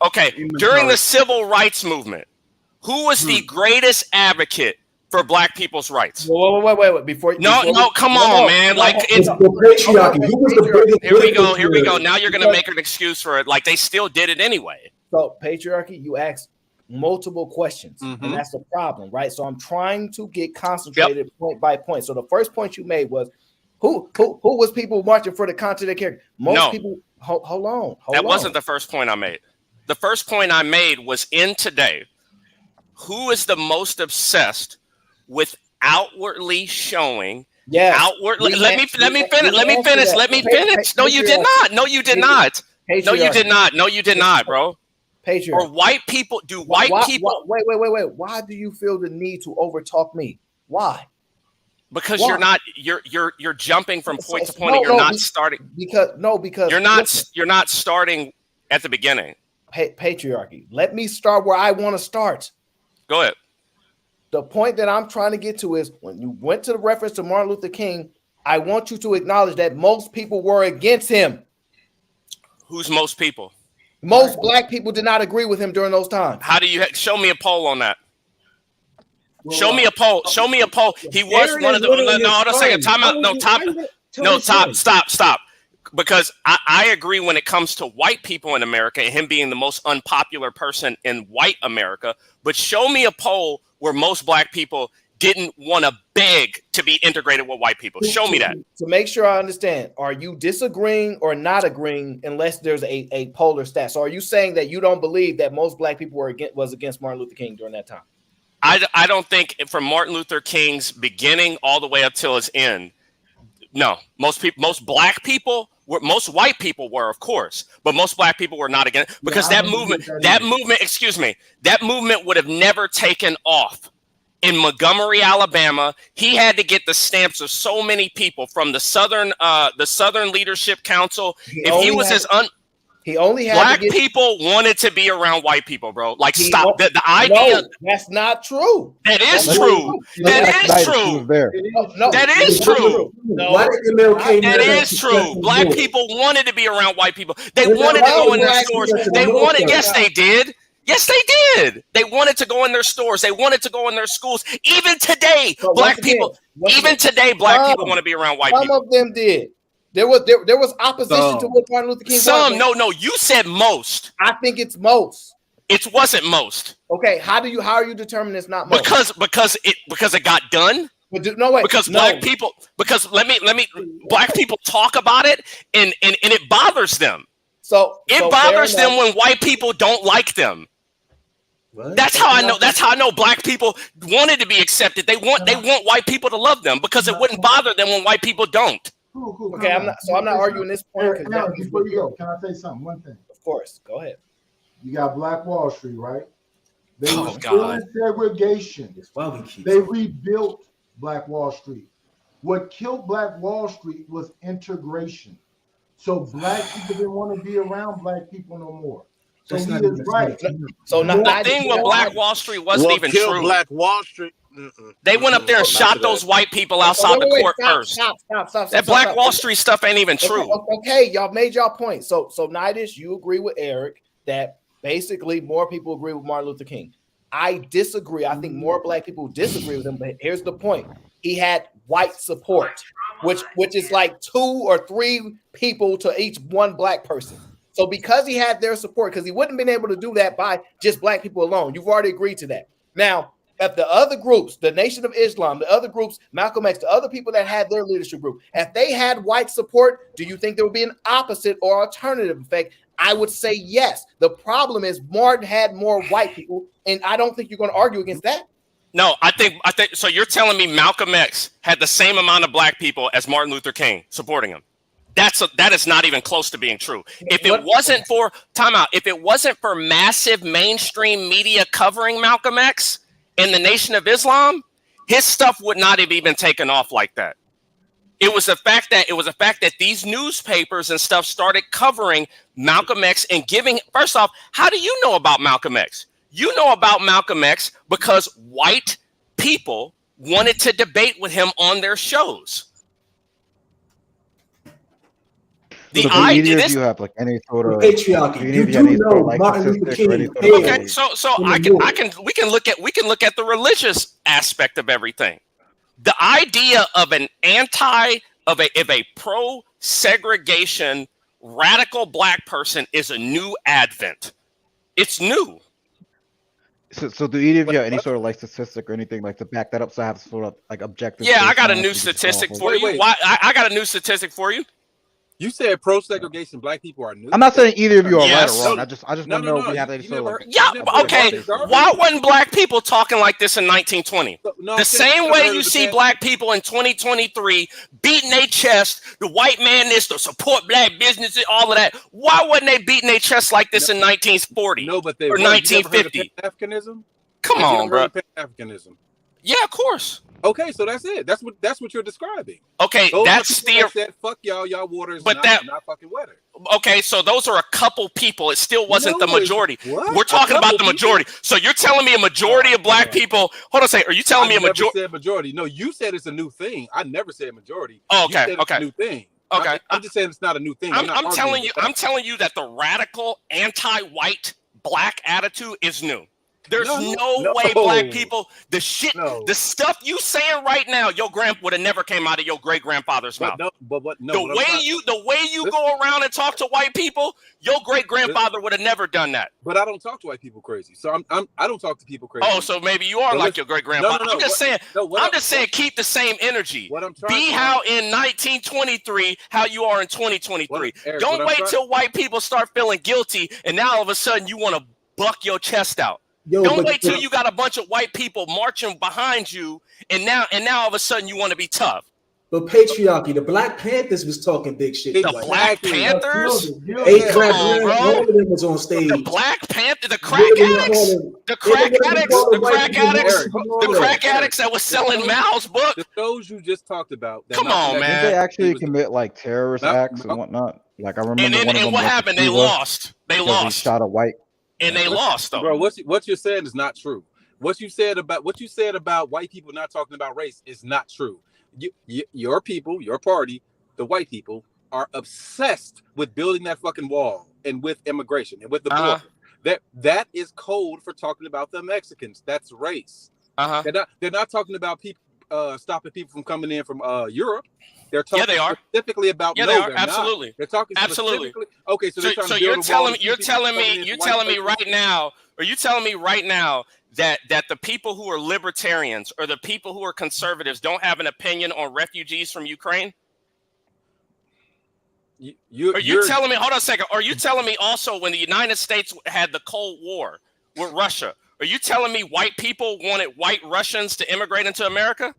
Okay. During the civil rights movement, who was the greatest advocate for black people's rights? Wait. Before come on, man. Like it's patriarchy. Here we go. Now you're gonna make an excuse for it. Like they still did it anyway. So patriarchy, you asked multiple questions, and that's the problem, right? So I'm trying to get concentrated point by point. So the first point you made was who was people marching for the content of character? Most people. Hold on. That wasn't the first point I made. The first point I made was in today. Who is the most obsessed with outwardly showing? Yes. Outwardly. Let me finish. No, you did not. No, you did not. No, you did not. No, you did not, bro. Patriarchy. Or white people? Do white people? Wait. Why do you feel the need to overtalk me? Why? Because you're jumping from point to point. And you're not starting because you're not starting at the beginning. Patriarchy. Let me start where I want to start. Go ahead. The point that I'm trying to get to is when you went to the reference to Martin Luther King, I want you to acknowledge that most people were against him. Who's most people? Most black people did not agree with him during those times. How do you show me a poll on that? Show me a poll. Show me a poll. He was one of the. No, hold on a second. Time out. No, stop. Because I agree when it comes to white people in America and him being the most unpopular person in white America. But show me a poll where most black people didn't want to beg to be integrated with white people. Show me that. To make sure I understand, are you disagreeing or not agreeing unless there's a polar stat? So are you saying that you don't believe that most black people was against Martin Luther King during that time? I don't think from Martin Luther King's beginning all the way up till his end. No, most black people were, most white people were, of course, but most black people were not against because that movement would have never taken off. In Montgomery, Alabama, he had to get the stamps of so many people from the Southern Leadership Council. Black people wanted to be around white people, bro. Like, stop. The idea. No, that's not true. That is true. That is true. That is true. That is true. Black people wanted to be around white people. They wanted to go in their stores. They wanted. Yes, they did. Yes, they did. They wanted to go in their stores. They wanted to go in their schools. Even today, black people want to be around white people. Some of them did. There was opposition to what Martin Luther King was. No. You said most. I think it's most. It wasn't most. Okay, how are you determining it's not most? Because it got done. Black people black people talk about it and it bothers them. So it bothers them when white people don't like them. What? That's how I know black people wanted to be accepted. They want white people to love them because it wouldn't bother them when white people don't. Cool. Okay, I'm not arguing this point. Before you go, can I say something? One thing. Of course, go ahead. You got Black Wall Street, right? They were still in segregation. They rebuilt Black Wall Street. What killed Black Wall Street was integration. So black people didn't want to be around black people no more. So he is right. So the thing with Black Wall Street wasn't even true. Black Wall Street. They went up there and shot those white people outside the court first. Stop. That Black Wall Street stuff ain't even true. Okay, y'all made y'all point. So Nidish, you agree with Eric that basically more people agree with Martin Luther King. I disagree. I think more black people disagree with him. But here's the point: he had white support, which is like 2 or 3 people to each one black person. So because he had their support, because he wouldn't have been able to do that by just black people alone. You've already agreed to that. Now, if the other groups, the Nation of Islam, the other groups, Malcolm X, the other people that had their leadership group, if they had white support, do you think there would be an opposite or alternative effect? I would say yes. The problem is Martin had more white people, and I don't think you're going to argue against that. No, I think so. You're telling me Malcolm X had the same amount of black people as Martin Luther King supporting him. That is not even close to being true. If it wasn't for if it wasn't for massive mainstream media covering Malcolm X and the Nation of Islam, his stuff would not have even taken off like that. It was the fact that these newspapers and stuff started covering Malcolm X and giving. First off, how do you know about Malcolm X? You know about Malcolm X because white people wanted to debate with him on their shows. So do either of you have like any sort of patriarchy? You do know Martin Luther King. Okay, so we can look at the religious aspect of everything. The idea of an pro segregation radical black person is a new advent. It's new. So do either of you have any sort of like statistic or anything like to back that up? So I have sort of like objective. Yeah, I got a new statistic for you. I got a new statistic for you. You said pro-segregation black people are new. I'm not saying either of you are right or wrong. I just want to know if we have any sort of like. Yeah, okay. Why wasn't black people talking like this in 1920? The same way you see black people in 2023 beating their chest, the white man is to support black businesses, all of that. Why wasn't they beating their chest like this in 1940 or 1950? Africanism? Come on, bro. Africanism. Yeah, of course. Okay, so that's it. That's what you're describing. Okay, that's said, fuck y'all water is not fucking wetter. Okay, so those are a couple people. It still wasn't the majority. What? We're talking about the majority. So you're telling me a majority of black people. Hold on a second. Are you telling me a majority? Said majority. No, you said it's a new thing. I never said majority. Oh, okay, you said it's a new thing. Okay, I'm just saying it's not a new thing. I'm telling you that the radical anti-white black attitude is new. There's no way black people, the stuff you saying right now, your grandpa would have never came out of your great grandfather's mouth. The way you go around and talk to white people, your great grandfather would have never done that. But I don't talk to white people crazy, so I don't talk to people crazy. Oh, so maybe you are like your great grandfather. I'm just saying, keep the same energy. Be how in 1923, how you are in 2023. Don't wait till white people start feeling guilty, and now all of a sudden you want to buck your chest out. Don't wait till you got a bunch of white people marching behind you, and now all of a sudden you want to be tough. But patriarchy, the Black Panthers was talking big shit. The Black Panthers? All of them was on stage. The Black Panther, the crack addicts that was selling Mal's book. The shows you just talked about. Come on, man. Did they actually commit like terrorist acts and whatnot? Like I remember one of them. And what happened? They lost. They lost. Shot a white. And they lost, though. Bro, what you're saying is not true. What you said about white people not talking about race is not true. Your people, your party, the white people are obsessed with building that fucking wall and with immigration and with the border. That is code for talking about the Mexicans. That's race. They're not talking about people stopping people from coming in from Europe. They're talking specifically about absolutely. Not. They're talking specifically. Okay, so you're telling me right now that the people who are libertarians or the people who are conservatives don't have an opinion on refugees from Ukraine? Are you telling me? Hold on a second. Are you telling me also when the United States had the Cold War with Russia? Are you telling me white people wanted white Russians to immigrate into America?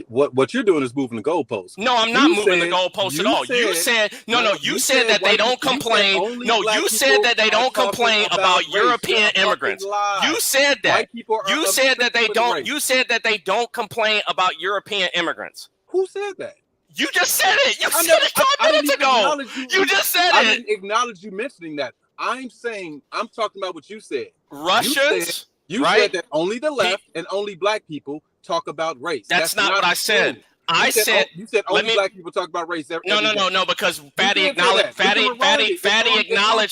What you're doing is moving the goalposts. No, I'm not moving the goalposts at all. You said you said that they don't complain. No, you said that they don't complain about European immigrants. You said that. You said that they don't. You said that they don't complain about European immigrants. Who said that? You just said it. You said it 5 minutes ago. You just said it. I didn't acknowledge you mentioning that. I'm talking about what you said. Russians. You said that only the left and only black people talk about race. That's not what I said. You said only black people talk about race. No, because Fatty acknowledged.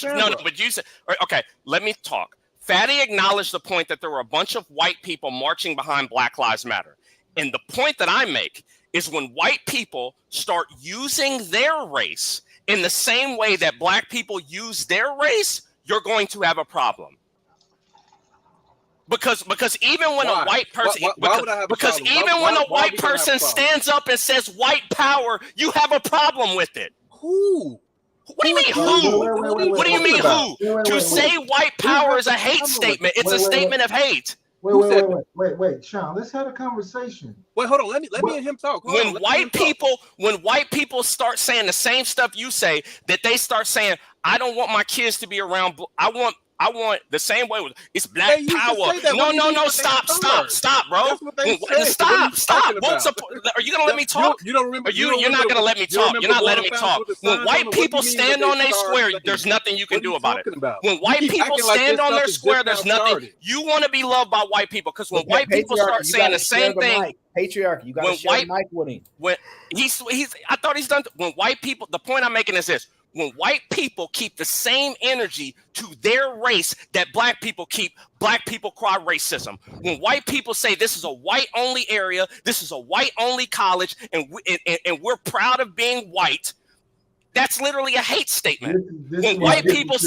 No, but you said okay. Let me talk. Fatty acknowledged the point that there were a bunch of white people marching behind Black Lives Matter. And the point that I make is when white people start using their race in the same way that black people use their race, you're going to have a problem. Because even when a white person white person stands up and says white power, you have a problem with it. Who? What do you mean who? What do you mean who? To say white power is a hate statement. It's a statement of hate. Wait, Sean, let's have a conversation. Wait, hold on. Let me and him talk. When white people start saying the same stuff you say, that they start saying, I don't want my kids to be around. I want the same way. It's black power. No, stop, bro. Stop. Are you gonna let me talk? You don't remember? You're not gonna let me talk. You're not letting me talk. When white people stand on their square, there's nothing you can do about it. When white people stand on their square, there's nothing. You want to be loved by white people because when white people start saying the same thing. Patriarchy, you got to share the mic with him. When I thought he's done. When white people, the point I'm making is this. When white people keep the same energy to their race that black people keep, black people cry racism. When white people say this is a white-only area, this is a white-only college, and we're proud of being white, that's literally a hate statement. When white people,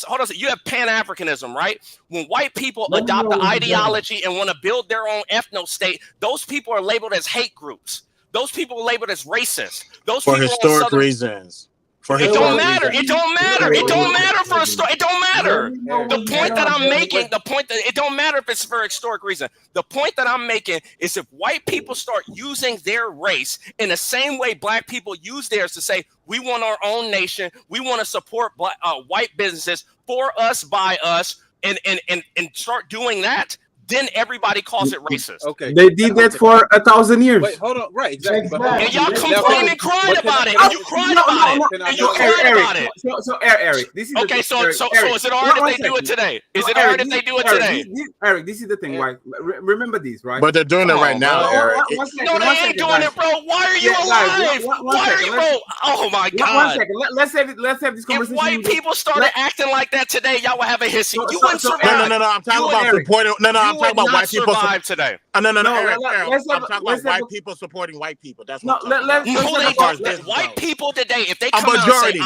hold on, you have Pan-Africanism, right? When white people adopt the ideology and want to build their own ethno-state, those people are labeled as hate groups. Those people are labeled as racist. Those For people historic reasons. It don't matter. It don't matter. It don't matter for a story. It don't matter. The point that I'm making, it don't matter if it's for a historic reason. The point that I'm making is if white people start using their race in the same way black people use theirs to say, we want our own nation, we want to support white businesses for us, by us, and start doing that, then everybody calls it racist. Okay. They did that for 1,000 years. Wait, hold on. Right, exactly. And y'all complained and cried about it. And you cried about it. And you cried about it. So Eric, this is okay. So is it all right if they do it today? Is it all right if they do it today? Eric, this is the thing, right? Remember this, right? But they're doing it right now, Eric. No, they ain't doing it, bro. Why are you alive? Why are you, bro? Oh my God. 1 second. Let's have this conversation. If white people started acting like that today, y'all would have a hissy. You wouldn't survive. No. I'm talking about supporting. No. I'm talking about white people. Today. No, Eric, I'm talking about white people supporting white people. That's what white people today, if they come out and say,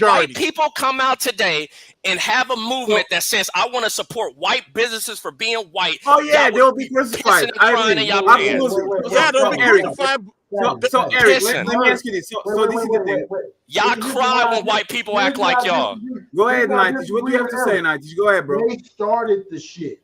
white people come out today and have a movement that says, I want to support white businesses for being white. Oh yeah, they'll be crucified. Yeah, they'll be crucified. So Eric, let me ask you this. So this is the thing. Y'all cry when white people act like y'all. Go ahead, Nightish. What do you have to say, Nightish? Go ahead, bro. They started the shit.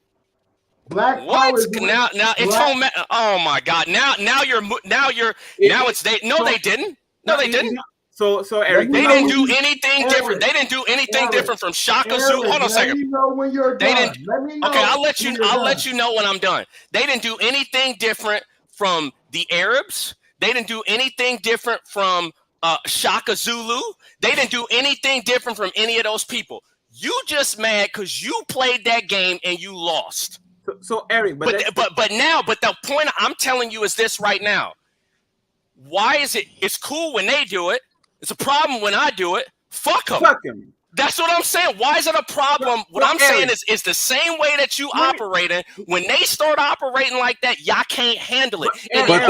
Black what? Now it's home. Oh my God! Now it's they. No, they didn't. No, they didn't. So Eric, they didn't do anything different. They didn't do anything different from Shaka Zulu. Hold on a second. Let me know when you're done. They didn't. Okay, I'll let you know when I'm done. They didn't do anything different from the Arabs. They didn't do anything different from Shaka Zulu. They didn't do anything different from any of those people. You just mad because you played that game and you lost. So Eric, but the point I'm telling you is this right now. Why is it? It's cool when they do it. It's a problem when I do it. Fuck them. Fuck them. That's what I'm saying. Why is it a problem? What I'm saying is the same way that you operating. When they start operating like that, y'all can't handle it. And the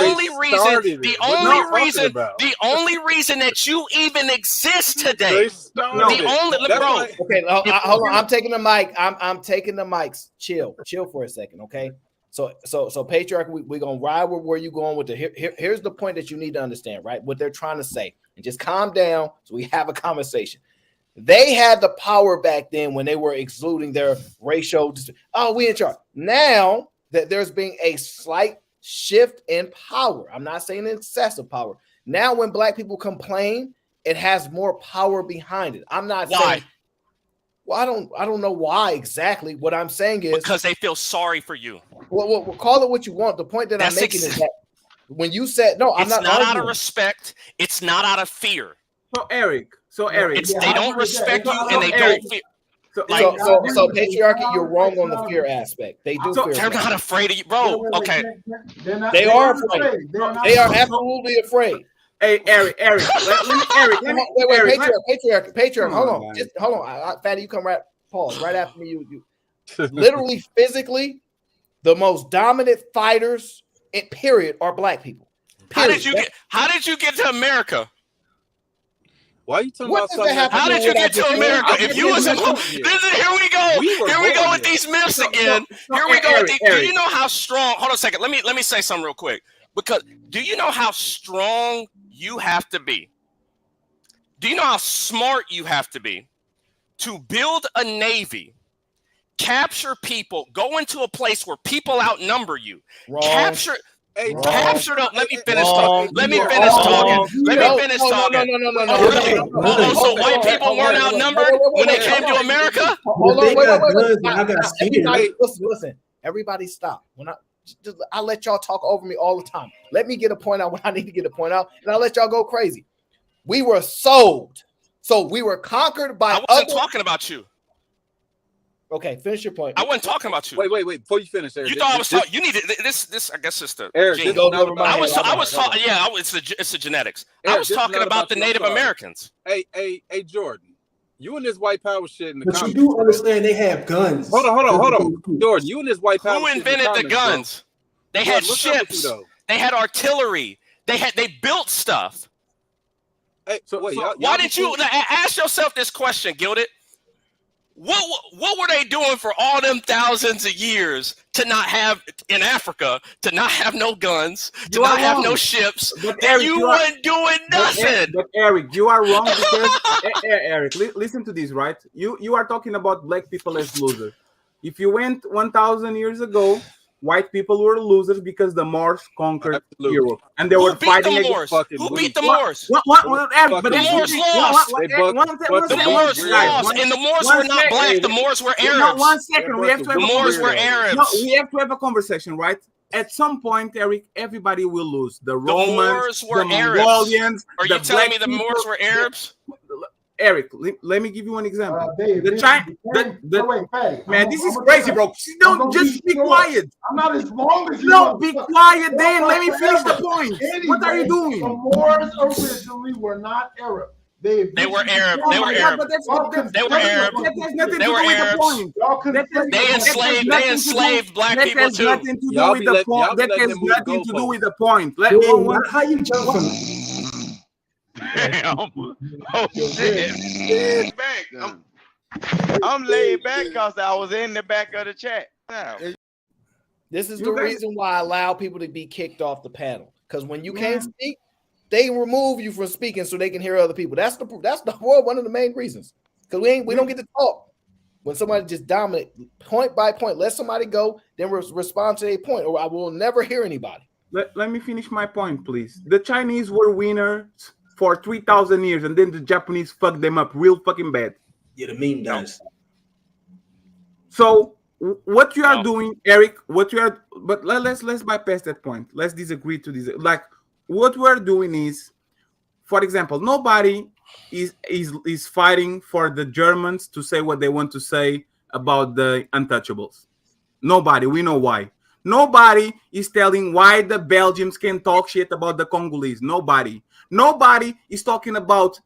only reason that you even exist today. Okay, hold on. I'm taking the mic. I'm taking the mics. Chill for a second, okay? So patriarch, we're gonna ride with where you going with the here's the point that you need to understand, right? What they're trying to say, and just calm down so we have a conversation. They had the power back then when they were exuding their racial. Oh, we in charge. Now that there's been a slight shift in power, I'm not saying excessive power. Now, when black people complain, it has more power behind it. I'm not saying. Well, I don't know why exactly. What I'm saying is because they feel sorry for you. Well, call it what you want. The point that I'm making is that when you said no, I'm not. It's not out of respect. It's not out of fear. So Eric. They don't respect you and they don't fear. So patriarchy, you're wrong on the fear aspect. They do fear. They're not afraid of you, bro. Okay. They are afraid. They are absolutely afraid. Hey, Eric. Wait, patriarch. Hold on. Fatty, you come right. Pause right after me. You literally, physically, The most dominant fighters, period, are black people. Period. How did you get to America? Why are you talking What about does something? that have How to did do you with get to America? If you was here we go. Here we go with these myths again. Here we go with these. Do you know how strong? Hold on a second. Let me say something real quick. Because do you know how strong you have to be? Do you know how smart you have to be to build a navy, capture people, go into a place where people outnumber you, capture? Capture them. Let me finish talking. Let me finish talking. Let me finish talking. No. So white people weren't outnumbered when they came to America? Hold on, wait. Listen. Everybody stop. I let y'all talk over me all the time. Let me get a point out when I need to get a point out, and I'll let y'all go crazy. We were sold. So we were conquered by I wasn't talking about you. Okay, finish your point. I wasn't talking about you. Wait. Before you finish, Eric, you thought I was talking. You needed this. I guess it's the. Eric, gene. I was talking. Yeah, it's the genetics. Eric, I was talking about the you, I'm Native sorry. Americans. Hey, Jordan, you and this white power shit in the But comments. you do understand they have guns. Hold on. Jordan, you and this white power. Who invented the guns? They had ships. They had artillery. They built stuff. Hey, why didn't you ask yourself this question, Gilded? What were they doing for all them thousands of years to not have in Africa, to not have no guns, to not have no ships? That you weren't doing nothing. But Eric, you are wrong because Eric, listen to this, right? You are talking about black people as losers. If you went 1,000 years ago, white people were losers because the Moors conquered Europe, and they were fighting against. Who beat the Moors? The Moors lost. The Moors lost, and the Moors were not black. The Moors were Arabs. No, 1 second. We have to have the Moors were Arabs. No, we have to have a conversation, right? At some point, Eric, everybody will lose. The Romans, were the Mongolians. Are you telling me the Moors were Arabs? Eric, let me give you one example. Dave, the China, man, this is crazy, bro. Don't just be quiet. I'm not as long as you. No, be quiet, then. Let me finish the point. What are you doing? The Moors originally were not Arab. They were Arab. They were Arab. They were Arab. They were Arabs. They enslaved black people too. That has nothing to do with the point. How you jump from? Damn. Oh shit. I'm laid back because I was in the back of the chat. Damn. This is the reason why I allow people to be kicked off the panel. Because when you can't speak, they remove you from speaking so they can hear other people. That's one of the main reasons. Because we don't get to talk. When somebody just dominate point by point, let somebody go, then respond to a point, or I will never hear anybody. Let me finish my point, please. The Chinese were winners for 3,000 years, and then the Japanese fucked them up real fucking bad. Yeah, the meme does. So what you are doing, Eric, but let's bypass that point. Let's disagree to this. Like what we're doing is, for example, nobody is fighting for the Germans to say what they want to say about the untouchables. Nobody. We know why. Nobody is telling why the Belgians can talk shit about the Congolese. Nobody is talking about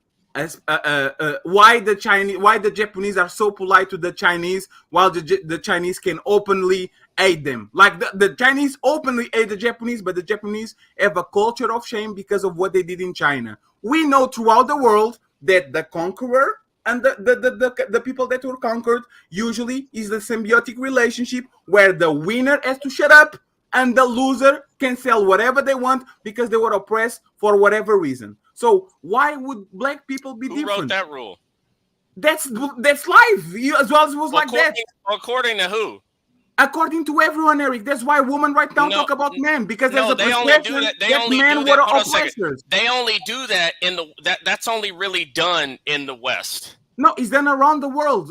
why the Japanese are so polite to the Chinese while the Chinese can openly aid them. Like the Chinese openly aid the Japanese, but the Japanese have a culture of shame because of what they did in China. We know throughout the world that the conqueror and the people that were conquered usually is the symbiotic relationship where the winner has to shut up and the loser can sell whatever they want because they were oppressed for whatever reason. So why would black people be different? Who wrote that rule? That's life. As well as it was like that. According to who? According to everyone, Eric. That's why women right now talk about men, because there's a perception that men were oppressors. They only do that in that's only really done in the West. No, it's done around the world.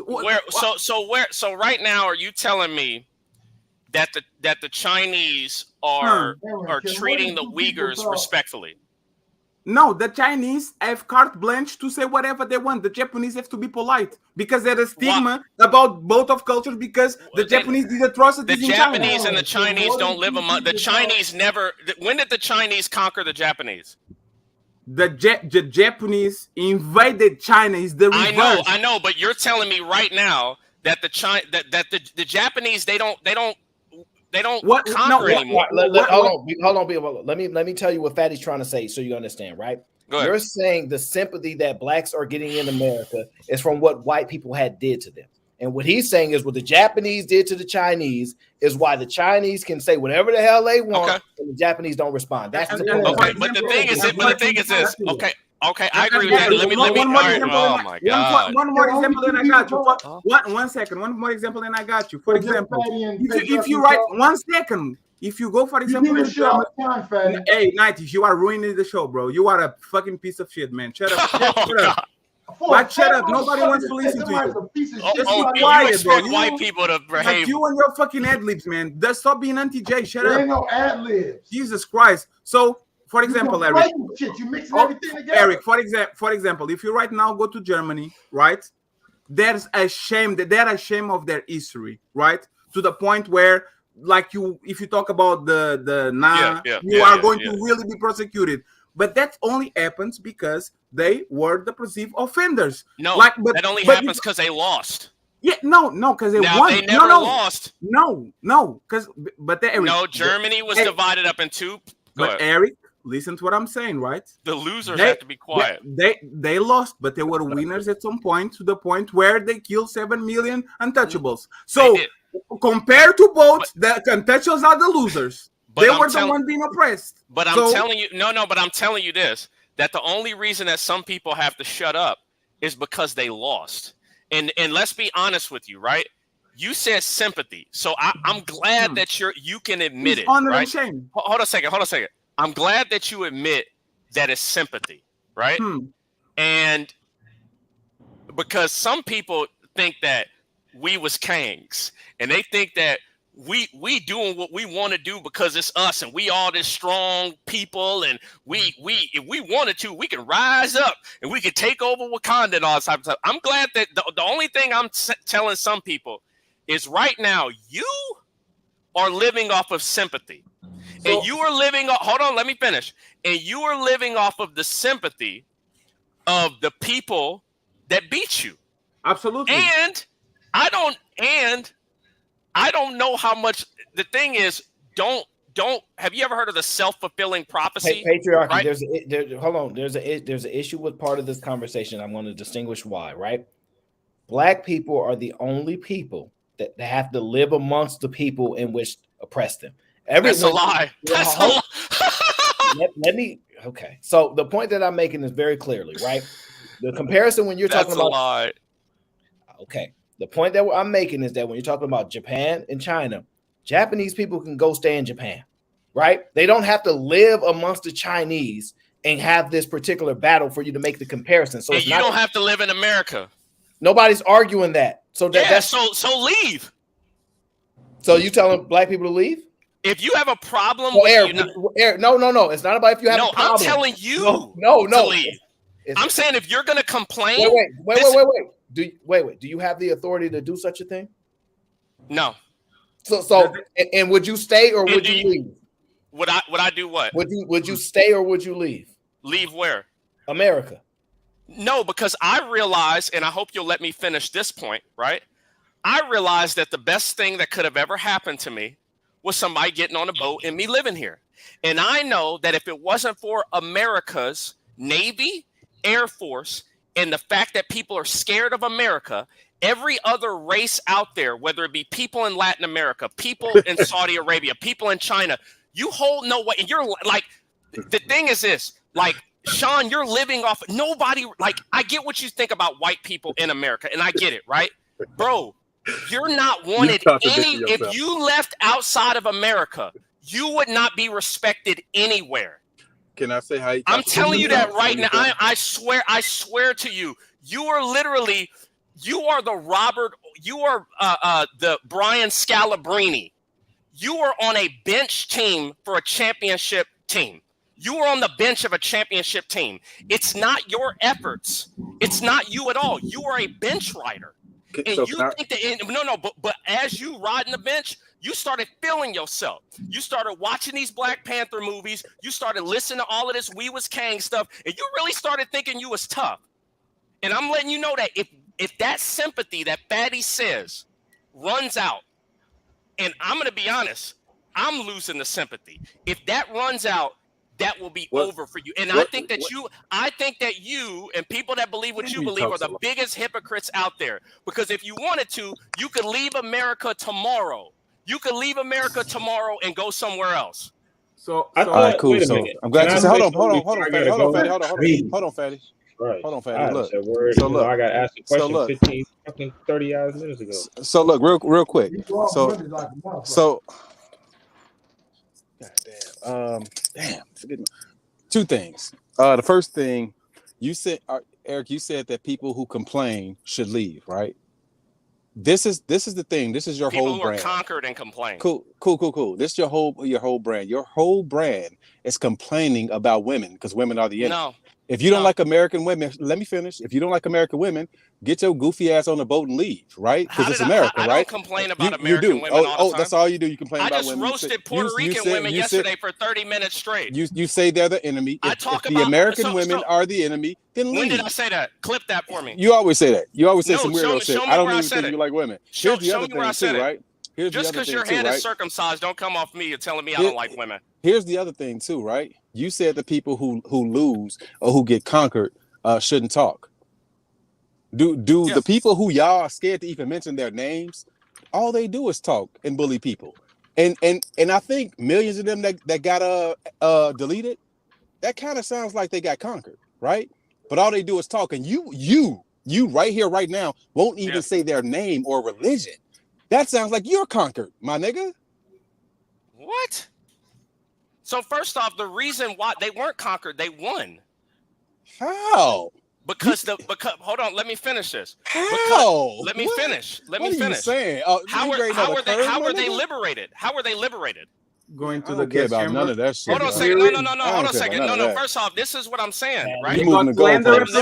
So right now, are you telling me that the Chinese are treating the Uyghurs respectfully? No, the Chinese have carte blanche to say whatever they want. The Japanese have to be polite because there's a stigma about both of cultures because the Japanese did atrocities in China. The Japanese and the Chinese don't live among the Chinese. Never. When did the Chinese conquer the Japanese? The Japanese invaded China. Is the reverse. I know, but you're telling me right now that the Japanese they don't conquer anymore. Hold on, Bill. Let me tell you what Fatty's trying to say, so you understand, right? Go ahead. You're saying the sympathy that blacks are getting in America is from what white people had did to them. And what he's saying is what the Japanese did to the Chinese is why the Chinese can say whatever the hell they want and the Japanese don't respond. That's the point. Okay, but the thing is this. Okay, I agree with that. Let me. All right. Oh my God. One more example, and I got you. One second. One more example, and I got you. For example, if you write 1 second, if you go, for example, hey, Knight, you are ruining the show, bro. You are a fucking piece of shit, man. Shut up. Shut up. But shut up. Nobody wants to listen to you. Just be quiet, bro. White people to behave. Like you and your fucking ad libs, man. Just stop being anti-J. Shut up. There ain't no ad libs. Jesus Christ. So, for example, Eric. You mixing everything together. Eric, for example, if you right now go to Germany, right? There's a shame that they're ashamed of their history, right? To the point where, like if you talk about you are going to really be prosecuted. But that only happens because they were the perceived offenders. No, that only happens because they lost. Yeah, no, because they won. They never lost. No, because no, Germany was divided up in two. But Eric, listen to what I'm saying, right? The losers have to be quiet. They lost, but they were winners at some point, to the point where they killed 7 million untouchables. So compared to both, the untouchables are the losers. They were the one being oppressed. But I'm telling you, but I'm telling you this, that the only reason that some people have to shut up is because they lost. And let's be honest with you, right? You said sympathy. So I'm glad that you can admit it. Honor right? and shame. Hold on a second. I'm glad that you admit that it's sympathy, right? And because some people think that we was kings, and they think that we doing what we want to do because it's us and we all this strong people, and we if we wanted to, we can rise up and we can take over Wakanda and all this type of stuff. I'm glad that the only thing I'm telling some people is right now you are living off of sympathy. And you are living hold on, let me finish. And you are living off of the sympathy of the people that beat you. Absolutely. And I don't know how much. The thing is, don't have you ever heard of the self-fulfilling prophecy? Patriarchy. Right? Hold on. There's an issue with part of this conversation. I'm going to distinguish why, right? Black people are the only people that have to live amongst the people in which oppress them. That's a lie. That's a lie. Let me. Okay. So the point that I'm making is very clearly, right? The comparison when you're talking about. That's a lie. Okay. The point that I'm making is that when you're talking about Japan and China, Japanese people can go stay in Japan, right? They don't have to live amongst the Chinese and have this particular battle for you to make the comparison. So and you don't have to live in America. Nobody's arguing that. So so leave. So you telling black people to leave? If you have a problem with Eric, no. It's not about if you have a problem. I'm telling you no. to leave. I'm saying if you're going to complain. Wait. Do you have the authority to do such a thing? No. So and would you stay or would you leave? Would I do what? Would you stay or would you leave? Leave where? America. No, because I realize, and I hope you'll let me finish this point, right? I realized that the best thing that could have ever happened to me was somebody getting on a boat and me living here. And I know that if it wasn't for America's Navy, Air Force, and the fact that people are scared of America, every other race out there, whether it be people in Latin America, people in Saudi Arabia, people in China, you hold no way. And you're like, the thing is this, like, Sean, you're living off nobody. Like, I get what you think about white people in America, and I get it, right? Bro, you're not wanted if you left outside of America, you would not be respected anywhere. Can I say how I'm telling you that right now. I swear to you, you are the the Brian Scalabrine. You are on a bench team for a championship team. You are on the bench of a championship team. It's not your efforts. It's not you at all. You are a bench rider. And you think that but as you riding the bench, you started feeling yourself. You started watching these Black Panther movies. You started listening to all of this We Was Kang stuff, and you really started thinking you was tough. And I'm letting you know that if that sympathy that Fatty says runs out, and I'm gonna be honest, I'm losing the sympathy. If that runs out, that will be over for you. And I think that you and people that believe what you believe are the biggest hypocrites out there. Because if you wanted to, you could leave America tomorrow. You could leave America tomorrow and go somewhere else. So I thought, cool. wait a So minute. I'm glad Can you I said. say Hold something on, before I Fatty. gotta go? Hold on, Fatty. Right. Hold on, Fatty. I had Look. that word, So even though look. I got asked a So question look. 15 fucking 30 hours minutes ago. So look, real quick. You go off So Monday like a motherfucker. so. Damn. Forget me. Two things. The first thing, you said, Eric, you said that people who complain should leave, right? This is the thing. This is your People whole who brand. are conquered and complain. Cool. This is your whole brand. Your whole brand is complaining about women because women are the enemy. No. If you don't like American women, let me finish. If you don't like American women, get your goofy ass on the boat and leave, right? Because it's America, I right? don't complain about You American do. women all the time. That's all you do. You complain I about just women. roasted Puerto Rican women yesterday for 30 minutes straight. You say they're the enemy. If the about American women are the enemy, then leave. When did I say that? Clip that for me. You always say that. You always say No, some weirdo shit. show me I don't where I even said think it. you like women. Show Here's the other me where I thing said too, it. right? Here's Just the other because thing your too, head right? is circumcised, don't come off me and telling me I don't like women. Here's the other thing too, right? You said the people who lose or who get conquered shouldn't talk. Do the people who y'all are scared to even mention their names, all they do is talk and bully people. And I think millions of them that got deleted, that kind of sounds like they got conquered, right? But all they do is talk, and you right here, right now, won't even say their name or religion. That sounds like you're conquered, my nigga. What? So first off, the reason why they weren't conquered, they won. How? Because hold on, let me finish this. How? Let me finish. Let me What are you finish. saying? How were they liberated? How were they liberated? Going to the gas chamber. None of that shit. Hold on a second. No. Hold on a second. No. First off, this is what I'm saying, right? You moving the goalposts.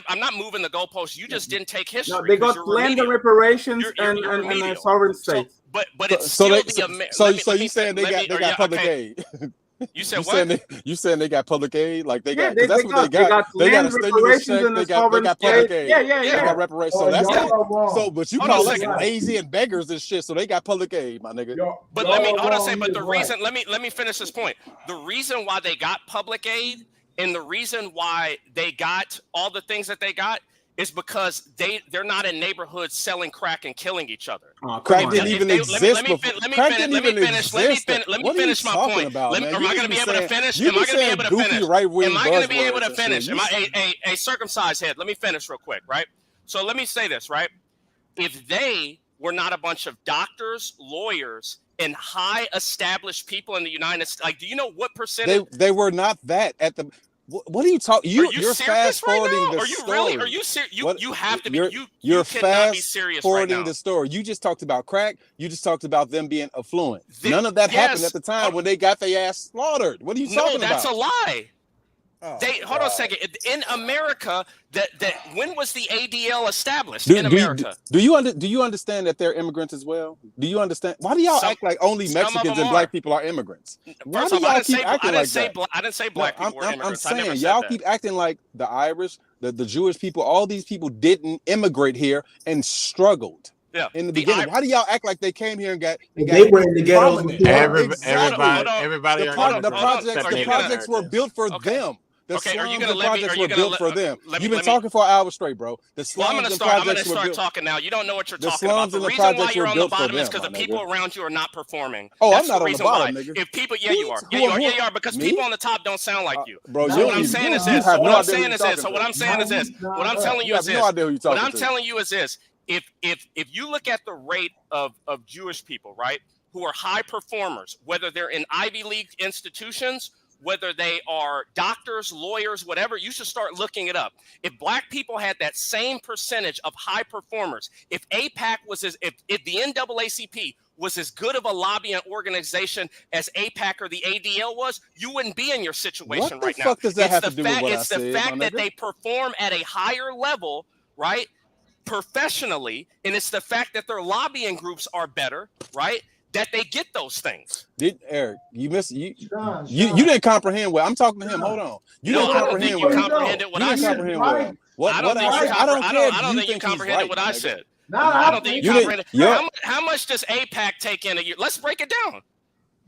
I'm not moving the goalposts. You just didn't take history. No, they got land and reparations and sovereign states. But it's still so you saying they got public aid? You said what? You saying they got public aid? Like they got? they That's what they got. They got a stimulus check. They got public aid. They got reparations. So that's but you call us lazy and beggars and shit. So they got public aid, my nigga. But let me hold on a second. But the reason, let me finish this point. The reason why they got public aid and the reason why they got all the things that they got is because they're not in neighborhoods selling crack and killing each other. Crack didn't even exist. Let me finish my point. Am I going to be able to finish? Am I going to be able to finish? Am I going to be able to finish? Am I a circumcised head? Let me finish real quick, right? So let me say this, right? If they were not a bunch of doctors, lawyers, and high established people in the United States, like, do you know what percentage? They were not that at the. What are you talking? You're fast forwarding the Are you story. really? Are you serious? You have to be. You're cannot be serious right forwarding now. the story. You just talked about crack. You just talked about them being affluent. None of that happened at the time when they got their ass slaughtered. What are you talking about? No, that's a lie. Oh, hold on a second. In America, that when was the ADL established in America? Do you understand that they're immigrants as well? Do you understand? Why do y'all act like only Mexicans and black people are immigrants? Why do y'all keep acting like that? I didn't say black people were immigrants. I'm saying y'all keep acting like the Irish, the Jewish people, all these people didn't immigrate here and struggled. Yeah, in the beginning. Why do y'all act like they came here and got? They were in the ghettos before. Everybody. The projects were built for them. The slums and projects were built for them. You've been talking for an hour straight, bro. The slums and projects were built. I'm going to start talking now. You don't know what you're talking about. The reason why you're on the bottom is because the people around you are not performing. Oh, I'm not on the bottom, nigga. If people, yeah, you are. Yeah, you are. Because people on the top don't sound like you. Bro, what I'm saying is this. What I'm saying is this. So what I'm saying is this. What I'm telling you is this. What I'm telling you is this. If you look at the rate of Jewish people, right, who are high performers, whether they're in Ivy League institutions, whether they are doctors, lawyers, whatever, you should start looking it up. If black people had that same percentage of high performers, if AIPAC was if the NAACP was as good of a lobbying organization as AIPAC or the ADL was, you wouldn't be in your situation right now. What the fuck does that have to do with what I said? It's the fact that they perform at a higher level, right, professionally, and it's the fact that their lobbying groups are better, right, that they get those things. Eric, you didn't comprehend well. I'm talking to him. Hold on. You didn't comprehend well. You comprehended what I said. Comprehend well. I don't think you comprehended what I said. I don't think you You comprehend. didn't- How much does APAC take in a year? Let's break it down.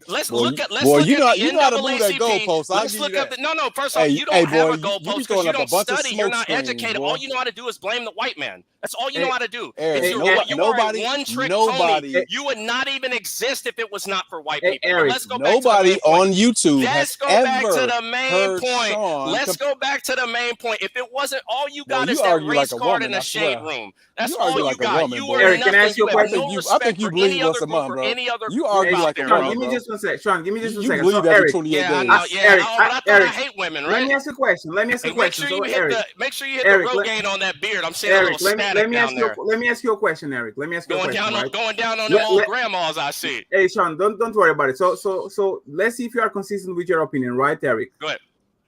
Let's Boy, look you- at let's boy, look you at know- the you know how to move that NAACP. goalpost. I'll Let's give you look up that. the no. First off, Hey, you don't hey, have boy, a you be goalpost because throwing you up a don't bunch of study. You're smoke not screens, educated. boy. All you know how to do is blame the white man. That's all you know how to do. Eric, You are a one-trick pony. You would not even exist if it was not for white people. But let's go back to the Nobody main point. on YouTube Let's has go back to ever the main heard point. Sean. Let's go back to the main point. If it wasn't all you got Boy, is you that argue race like a card woman, in the I shade swear. room. That's You all argue you like a got. woman, You boy. are Eric, nothing. can I ask you You a have question? no I respect think you for bleed any once other a group month, or bro. any other You group argue out like a there, woman, bro. Sean, give me just one sec. Sean, give me just You one second. believe So, that for Eric, 28 Yeah, I days. know. Yeah, Eric, but I thought I Eric, hate women, let right? me ask you a question. Let me ask you a Hey, make question. sure So, you hit Eric, the Eric, road gain on that beard. I'm seeing a Eric, little let me static ask down you there. let me ask you a question, Eric. Let me ask you a Going question. down Right? on them old grandmas, I see. Hey, Sean, don't worry about it. So let's see if you are consistent with your opinion, right, Eric? Go ahead.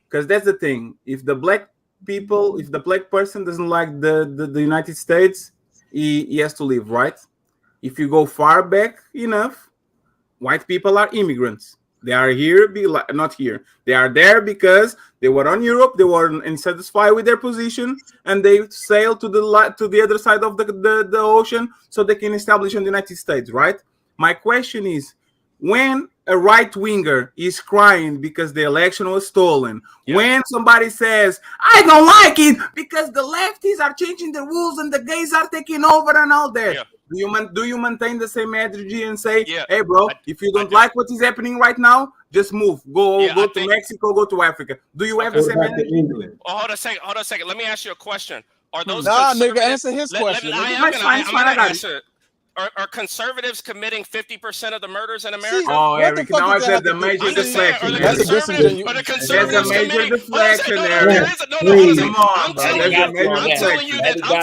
Because that's the thing. If the black person doesn't like the United States, he has to leave, right? If you go far back enough, white people are immigrants. They are here, not here. They are there because they were on Europe. They were unsatisfied with their position, and they sailed to the other side of the ocean so they can establish in the United States, right? My question is, when a right winger is crying because the election was stolen, when somebody says, I don't like it because the lefties are changing the rules and the gays are taking over and all that, do you maintain the same energy and say, hey, bro, if you don't like what is happening right now, just move. Go to Mexico, go to Africa. Do you have the same energy? Oh, hold on a second. Let me ask you a question. Are those Nah, nigga, conservatives- answer his question, nigga. I'm It's fine, gonna I got it. answer it. Are conservatives committing 50% of the murders in America? Oh, Eric, now that's a major deflection. That's a disingenuous. Are the conservatives That's a major committing? deflection, Hold on, Eric. there is a, no, hold on a second. Come on, I'm bro. telling That's you, a major I'm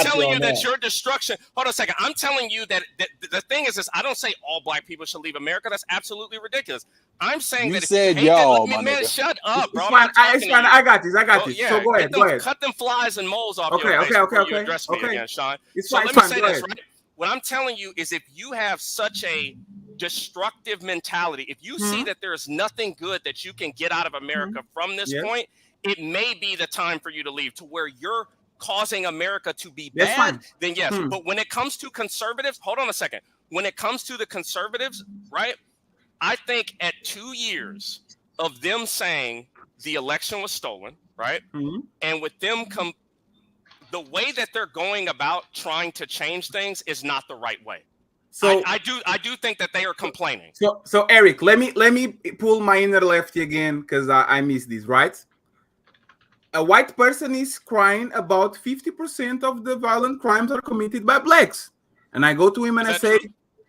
telling you that deflection. your destruction. Hold on a second. I'm telling you that the thing is this. I don't say all black people should leave America. That's absolutely ridiculous. I'm saying You that if said you hate y'all, that, my man, nigga. shut up, bro. It's I'm fine. not talking It's to fine. you. I got this. Oh, yeah, So go ahead. Go ahead. Cut them flies and moles off Okay, your face okay, before okay, you okay, address me okay. again, Sean. It's So fine, let it's me fine. say Go this, ahead. right? What I'm telling you is if you have such a destructive mentality, if you see that there's nothing good that you can get out of America from this point, it may be the time for you to leave to where you're causing America to be That's bad, fine. then yes. But when it comes to conservatives, hold on a second. When it comes to the conservatives, right? I think at 2 years of them saying the election was stolen, right? And with them the way that they're going about trying to change things is not the right way. So I do think that they are complaining. So Eric, let me pull my inner lefty again because I missed this, right? A white person is crying about 50% of the violent crimes are committed by blacks. And I go to him and I say,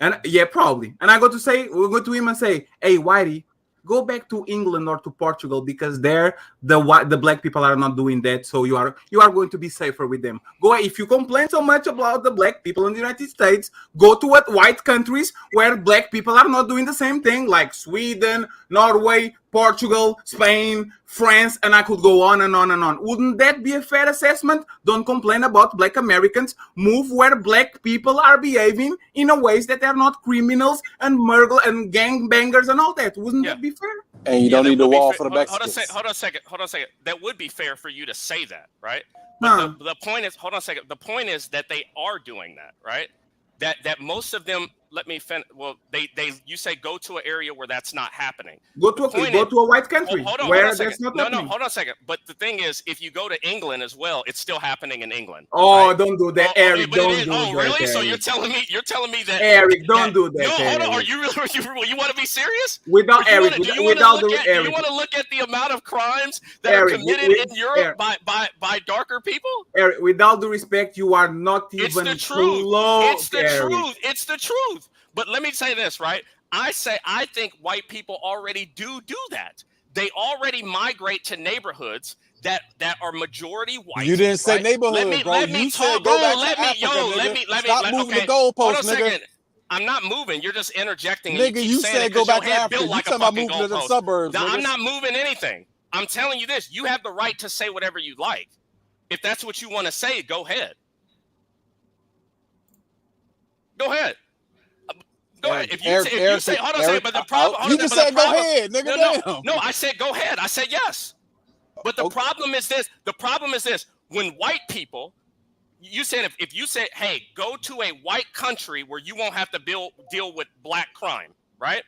and yeah, probably. And we'll go to him and say, hey, Whitey, go back to England or to Portugal because there the black people are not doing that. So you are going to be safer with them. Go, if you complain so much about the black people in the United States, go to white countries where black people are not doing the same thing, like Sweden, Norway, Portugal, Spain, France, and I could go on and on and on. Wouldn't that be a fair assessment? Don't complain about black Americans. Move where black people are behaving in a ways that they're not criminals and murder and gangbangers and all that. Wouldn't that be fair? And you don't need the wall for the Mexicans. Hold on a second. That would be fair for you to say that, right? But the point is, hold on a second. The point is that they are doing that, right? That most of them, let me finish. Well, you say go to an area where that's not happening. Go to a white country where that's not happening. No, hold on a second. But the thing is, if you go to England as well, it's still happening in England. Oh, right? don't do that, Eric. Don't do that. Oh, really? So Eric. you're telling me that Eric, don't do that. No, hold on. Eric. Are you really? You want to be serious? Without Eric, Do you without want Eric. to look at the amount of crimes that Eric, are committed in Europe by darker people? Eric, with all due respect, you are not even It's the truth. close. It's the Eric. truth. It's the truth. But let me say this, right? I think white people already do that. They already migrate to neighborhoods that are majority white. You didn't say right? neighborhood, bro. You said go back to Africa, nigga. Stop moving the goalposts, Hold on a nigga. second. I'm not moving. You're just interjecting. Nigga, keep you saying said it go 'cause your back to head Africa. built You like a talking about fucking moving to the goalpost. suburbs, Now, I'm niggas. not moving anything. I'm telling you this. You have the right to say whatever you like. If that's what you want to say, go ahead. Go ahead. Go ahead. If you say, hold on a second, but the problem. You just said go ahead, nigga. No, I said go ahead. I said yes. But the problem is this. The problem is this. When white people, you said if you said, hey, go to a white country where you won't have to deal with black crime, right?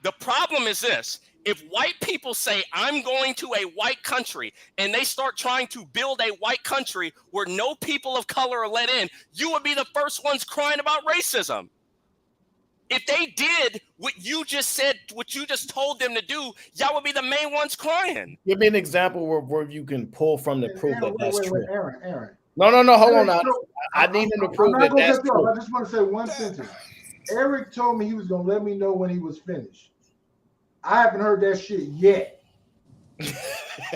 The problem is this. If white people say, I'm going to a white country, and they start trying to build a white country where no people of color are let in, you would be the first ones crying about racism. If they did what you just said, what you just told them to do, y'all would be the main ones crying. Give me an example where you can pull from to prove that that's true. Aaron. No, hold on. Eric, I need him to prove I'm that not gonna that's cut you off. true. I just want to say one sentence. Eric told me he was gonna let me know when he was finished. I haven't heard that shit yet.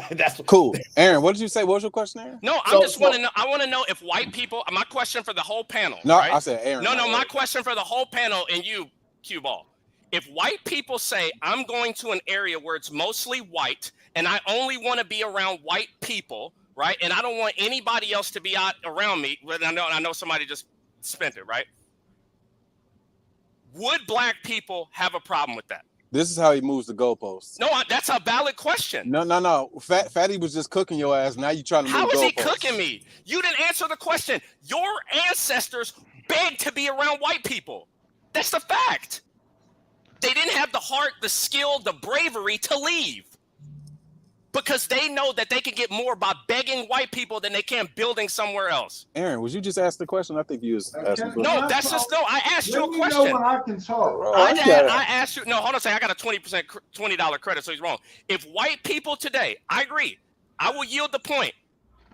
That's cool. Aaron, what did you say? What was your question, Aaron? No, I just want to know. I want to know if white people. My question for the whole panel. No, right? I said Aaron. No, my question for the whole panel and you, Cue Ball. If white people say, I'm going to an area where it's mostly white and I only want to be around white people, right? And I don't want anybody else to be out around me. But I know somebody just spent it, right? Would black people have a problem with that? This is how he moves the goalposts. No, that's a valid question. No. Fatty was just cooking your ass. Now you trying to move How is he goalposts. cooking me? You didn't answer the question. Your ancestors begged to be around white people. That's the fact. They didn't have the heart, the skill, the bravery to leave. Because they know that they can get more by begging white people than they can building somewhere else. Aaron, was you just asked the question? I think you was asking. No, that's just I asked you a question. Let me know when I can talk. I asked you. No, hold on a second. I got a 20% $20 credit, so he's wrong. If white people today, I agree. I will yield the point.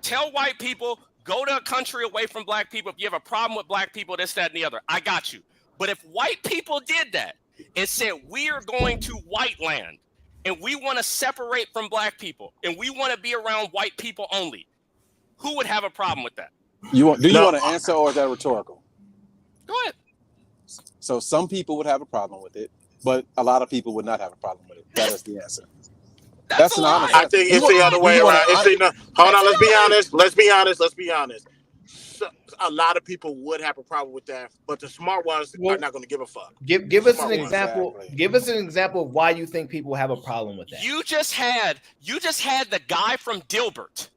Tell white people, go to a country away from black people. If you have a problem with black people, this, that, and the other, I got you. But if white people did that and said, we are going to white land, and we want to separate from black people, and we want to be around white people only, who would have a problem with that? Do you want to answer, or is that rhetorical? Go ahead. So some people would have a problem with it, but a lot of people would not have a problem with it. That is the answer. That's an honest answer. I think it's the other way around. Hold on, let's be honest. So, a lot of people would have a problem with that, but the smart ones are not going to give a fuck. Give us an example. Exactly. Give us an example of why you think people have a problem with that. You just had the guy from Dilbert.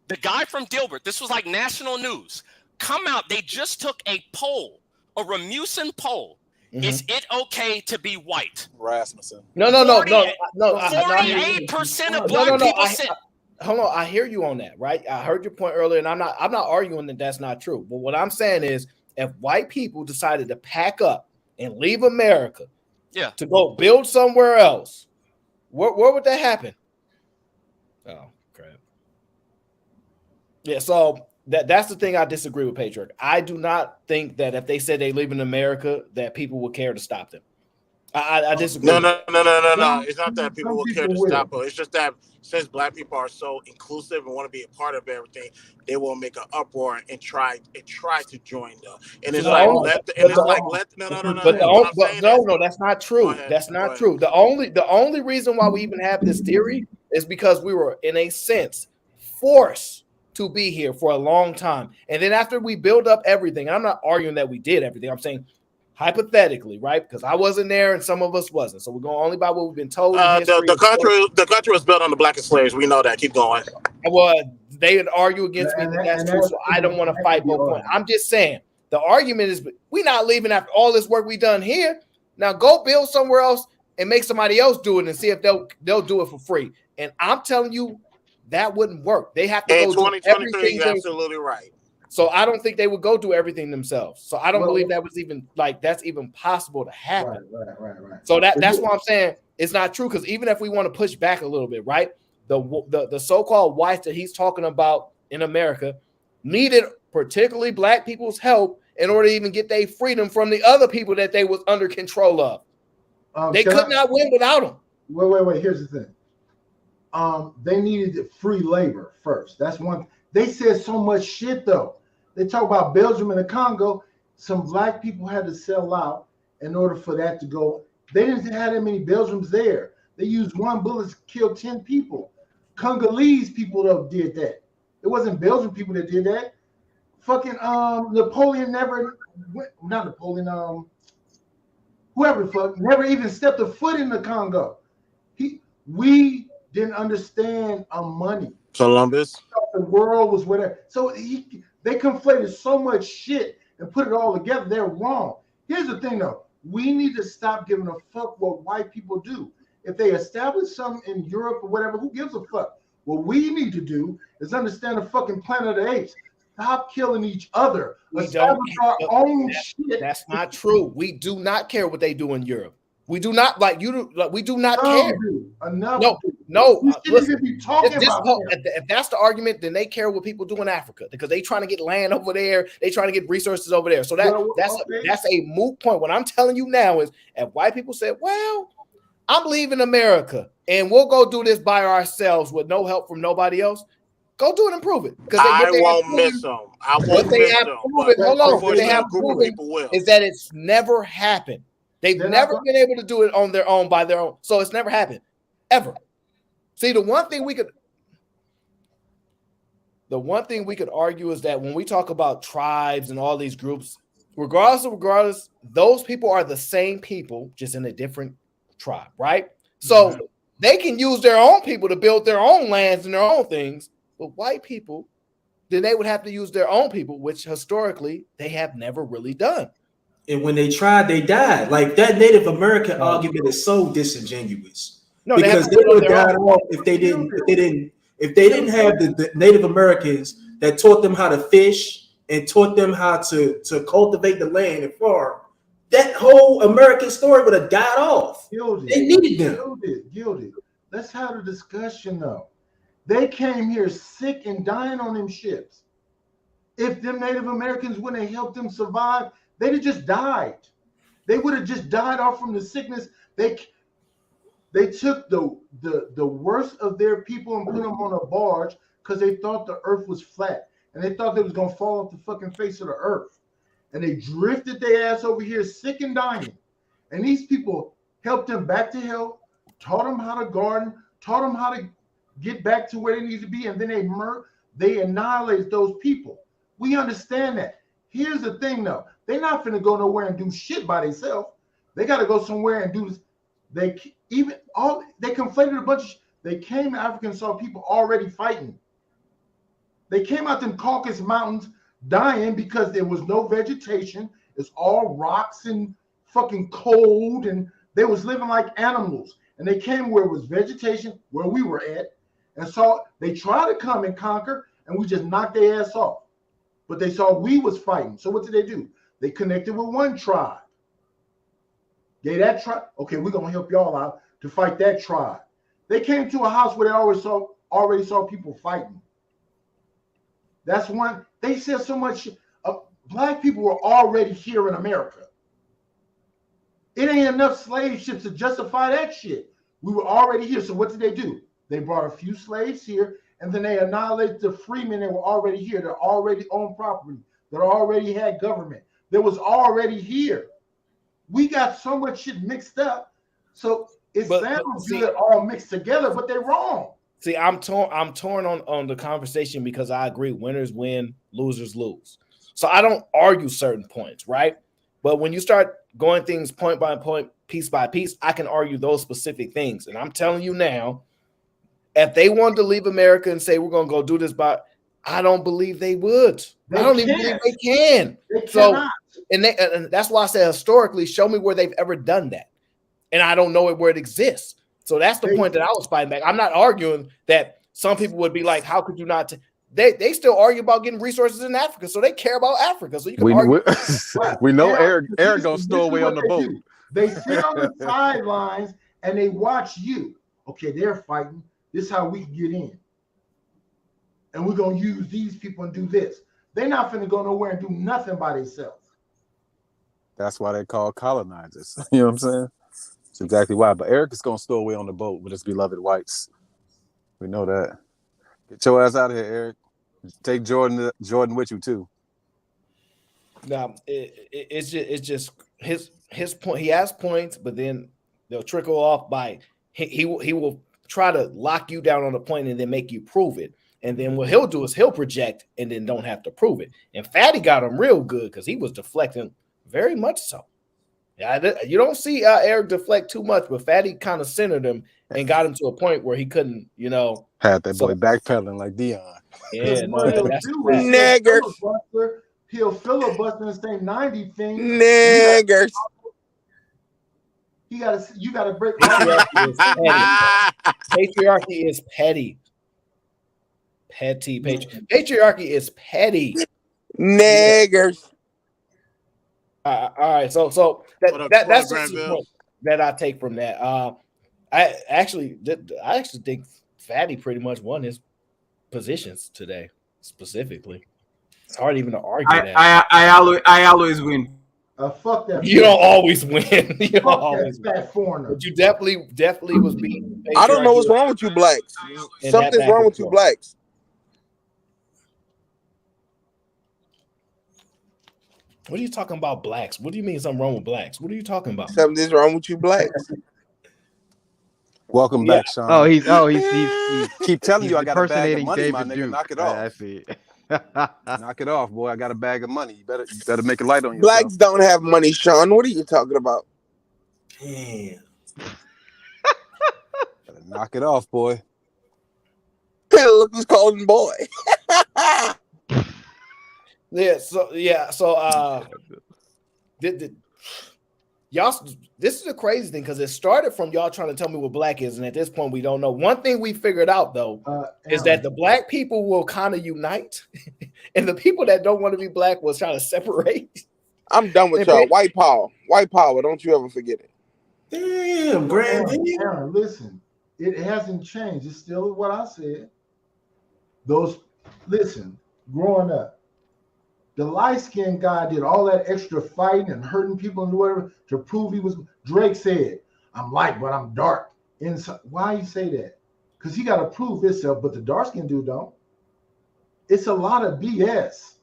The guy from Dilbert. This was like national news. Come out. They just took a poll, a Rasmussen poll. Mm-hmm. Is it okay to be white? Rasmussen. No. 48% of black people said. Hold on, I hear you on that, right? I heard your point earlier, and I'm not arguing that that's not true. But what I'm saying is, if white people decided to pack up and leave America, to go build somewhere else, where would that happen? Oh, crap. Yeah, so that's the thing I disagree with Patriarch. I do not think that if they said they live in America, that people would care to stop them. I disagree. No. It's not that people will care to stop them. It's just that since black people are so inclusive and want to be a part of everything, they will make an uproar and try to join them. And it's no, that's not true. That's not true. The only reason why we even have this theory is because we were, in a sense, forced to be here for a long time. And then after we build up everything, I'm not arguing that we did everything. I'm saying hypothetically, right? Because I wasn't there and some of us wasn't. So we're going only by what we've been told. The country was built on the blackest slaves. We know that. Keep going. Well, they would argue against me that that's true, so I don't want to fight both points. I'm just saying the argument is we're not leaving after all this work we done here. Now go build somewhere else and make somebody else do it and see if they'll do it for free. And I'm telling you, that wouldn't work. They have to go do everything. You're absolutely right. So I don't think they would go do everything themselves. So I don't believe that was even that's even possible to happen. Right. So that's why I'm saying it's not true, because even if we want to push back a little bit, right? The so-called whites that he's talking about in America needed particularly black people's help in order to even get their freedom from the other people that they was under control of. They could not win without them. Wait. Here's the thing. They needed free labor first. That's one. They said so much shit though. They talk about Belgium and the Congo. Some black people had to sell out in order for that to go. They didn't have that many Belgians there. They used one bullet to kill 10 people. Congolese people though did that. It wasn't Belgian people that did that. Fucking Napoleon never went, not Napoleon, whoever the fuck never even stepped a foot in the Congo. We didn't understand our money. Columbus. The world was whatever. So They conflated so much shit and put it all together. They're wrong. Here's the thing, though. We need to stop giving a fuck what white people do. If they establish something in Europe or whatever, who gives a fuck? What we need to do is understand the fucking Planet of the Apes. Stop killing each other. Establish our own shit. That's not true. We do not care what they do in Europe. We do not we do not care. Enough. No. We shouldn't even be talking about if that's the argument, then they care what people do in Africa because they trying to get land over there. They trying to get resources over there. So that's a moot point. What I'm telling you now is, if white people say, "Well, I'm leaving America and we'll go do this by ourselves with no help from nobody else," go do it and prove it. Because I won't miss them. I won't miss them. Hold on. What they have proven is that it's never happened. They've never been able to do it on their own, by their own. So it's never happened, ever. See, the one thing we could argue is that when we talk about tribes and all these groups, regardless, those people are the same people, just in a different tribe, right? So they can use their own people to build their own lands and their own things. But white people, then they would have to use their own people, which historically they have never really done. And when they tried, they died. Like that Native American argument is so disingenuous. No, because they would have died off if they didn't have the Native Americans that taught them how to fish and taught them how to cultivate the land and farm. That whole American story would have died off. They needed them. Gilded. Let's have a discussion though. They came here sick and dying on them ships. If them Native Americans wouldn't have helped them survive, they'd have just died. They would have just died off from the sickness. They took the worst of their people and put them on a barge because they thought the earth was flat. And they thought they was going to fall off the fucking face of the earth. And they drifted their ass over here sick and dying. And these people helped them back to health, taught them how to garden, taught them how to get back to where they need to be. And then they annihilated those people. We understand that. Here's the thing, though. They're not finna go nowhere and do shit by themselves. They got to go somewhere and do this. They conflated a bunch of. They came to Africa and saw people already fighting. They came out them Caucasus Mountains dying because there was no vegetation. It's all rocks and fucking cold, and they was living like animals. And they came where it was vegetation, where we were at, and saw they tried to come and conquer, and we just knocked their ass off. But they saw we was fighting. So what did they do? They connected with one tribe. Gave that tribe, okay, we're gonna help y'all out to fight that tribe. They came to a house where they already saw people fighting. That's one. They said so much. Black people were already here in America. It ain't enough slave ships to justify that shit. We were already here. So what did they do? They brought a few slaves here, and then they annihilated the freemen that were already here. That already owned property. That already had government. That was already here. We got so much shit mixed up. So it sounds good all mixed together, but they're wrong. See, I'm torn on the conversation because I agree winners win, losers lose. So I don't argue certain points, right? But when you start going things point by point, piece by piece, I can argue those specific things. And I'm telling you now, if they wanted to leave America and say we're going to go do this, I don't believe they would. I don't even believe they can. So, and that's why I say historically, show me where they've ever done that. And I don't know where it exists. So that's the point that I was fighting back. I'm not arguing that some people would be like, how could you not? They still argue about getting resources in Africa. So they care about Africa. So you can argue. We know Eric gonna stow away on the boat. They sit on the sidelines and they watch you. Okay, they're fighting. This is how we can get in. And we're going to use these people and do this. They're not finna go nowhere and do nothing by themselves. That's why they call colonizers. You know what I'm saying? That's exactly why. But Eric is going to stow away on the boat with his beloved whites. We know that. Get your ass out of here, Eric. Take Jordan with you too. Now it's just his point. He has points, but then they'll trickle off by he will try to lock you down on a point and then make you prove it. And then what he'll do is he'll project and then don't have to prove it. And Fatty got him real good because he was deflecting very much so. Yeah, you don't see Eric deflect too much, but Fatty kind of centered him and got him to a point where he couldn't, Had that So- boy backpedaling like Dion. Yeah, no, What he'll that's do is Niggers. he'll filibuster and say 90 things. Niggers. You gotta break. Patriarchy is petty. Patriarchy is petty. Petty. Patriarchy is petty. Niggers. All right. So that's just the point that I take from that. I actually think Fatty pretty much won his positions today, specifically. It's hard even to argue that. I always win. Fuck that. You don't always win. You don't Fuck always that fat foreigner. But you definitely was beating. I don't know what's wrong with you blacks. Something's wrong with you blacks. What are you talking about, blacks? What do you mean something wrong with blacks? What are you talking about? Something's wrong with you blacks. Welcome back, Sean. Oh, he's keep telling you I got a bag of impersonating money, my David nigga. Duke. Knock it off. I see. Knock it off, boy. I got a bag of money. You better make a light on yourself. Blacks don't have money, Sean. What are you talking about? Damn. Better knock it off, boy. Look who's calling boy. So y'all, this is the crazy thing because it started from y'all trying to tell me what black is, and at this point we don't know. One thing we figured out though is that the black people will kind of unite, and the people that don't want to be black will try to separate. I'm done with y'all. White power. Don't you ever forget it. Damn, Grand. Aaron, listen, it hasn't changed. It's still what I said. Growing up, the light-skinned guy did all that extra fighting and hurting people and whatever to prove he was. Drake said, "I'm light, but I'm dark." Inside, why you say that? Because he got to prove himself, but the dark-skinned dude don't. It's a lot of BS.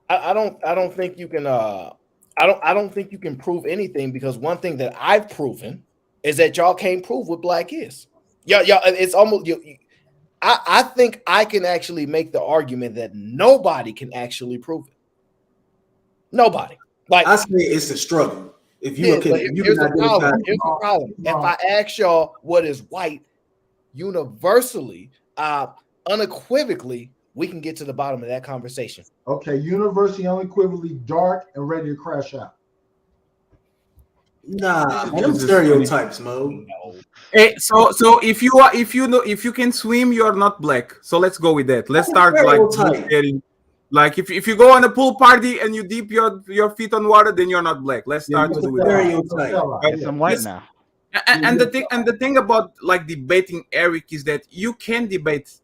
I don't think you can. I don't think you can prove anything because one thing that I've proven is that y'all can't prove what black is. Y'all, it's almost I think I can actually make the argument that nobody can actually prove it. Nobody. Like I say it's a struggle. If you look at it, here's the problem. If I ask y'all what is white, universally, unequivocally, we can get to the bottom of that conversation. Okay, universally unequivocally dark and ready to crash out. Nah, them stereotypes, Mo. Hey, so if you can swim, you are not black. So let's go with that. Let's start like if you go on a pool party and you dip your feet on water, then you're not black. Let's start with that. I'm white now. And the thing about like debating Eric is that you can debate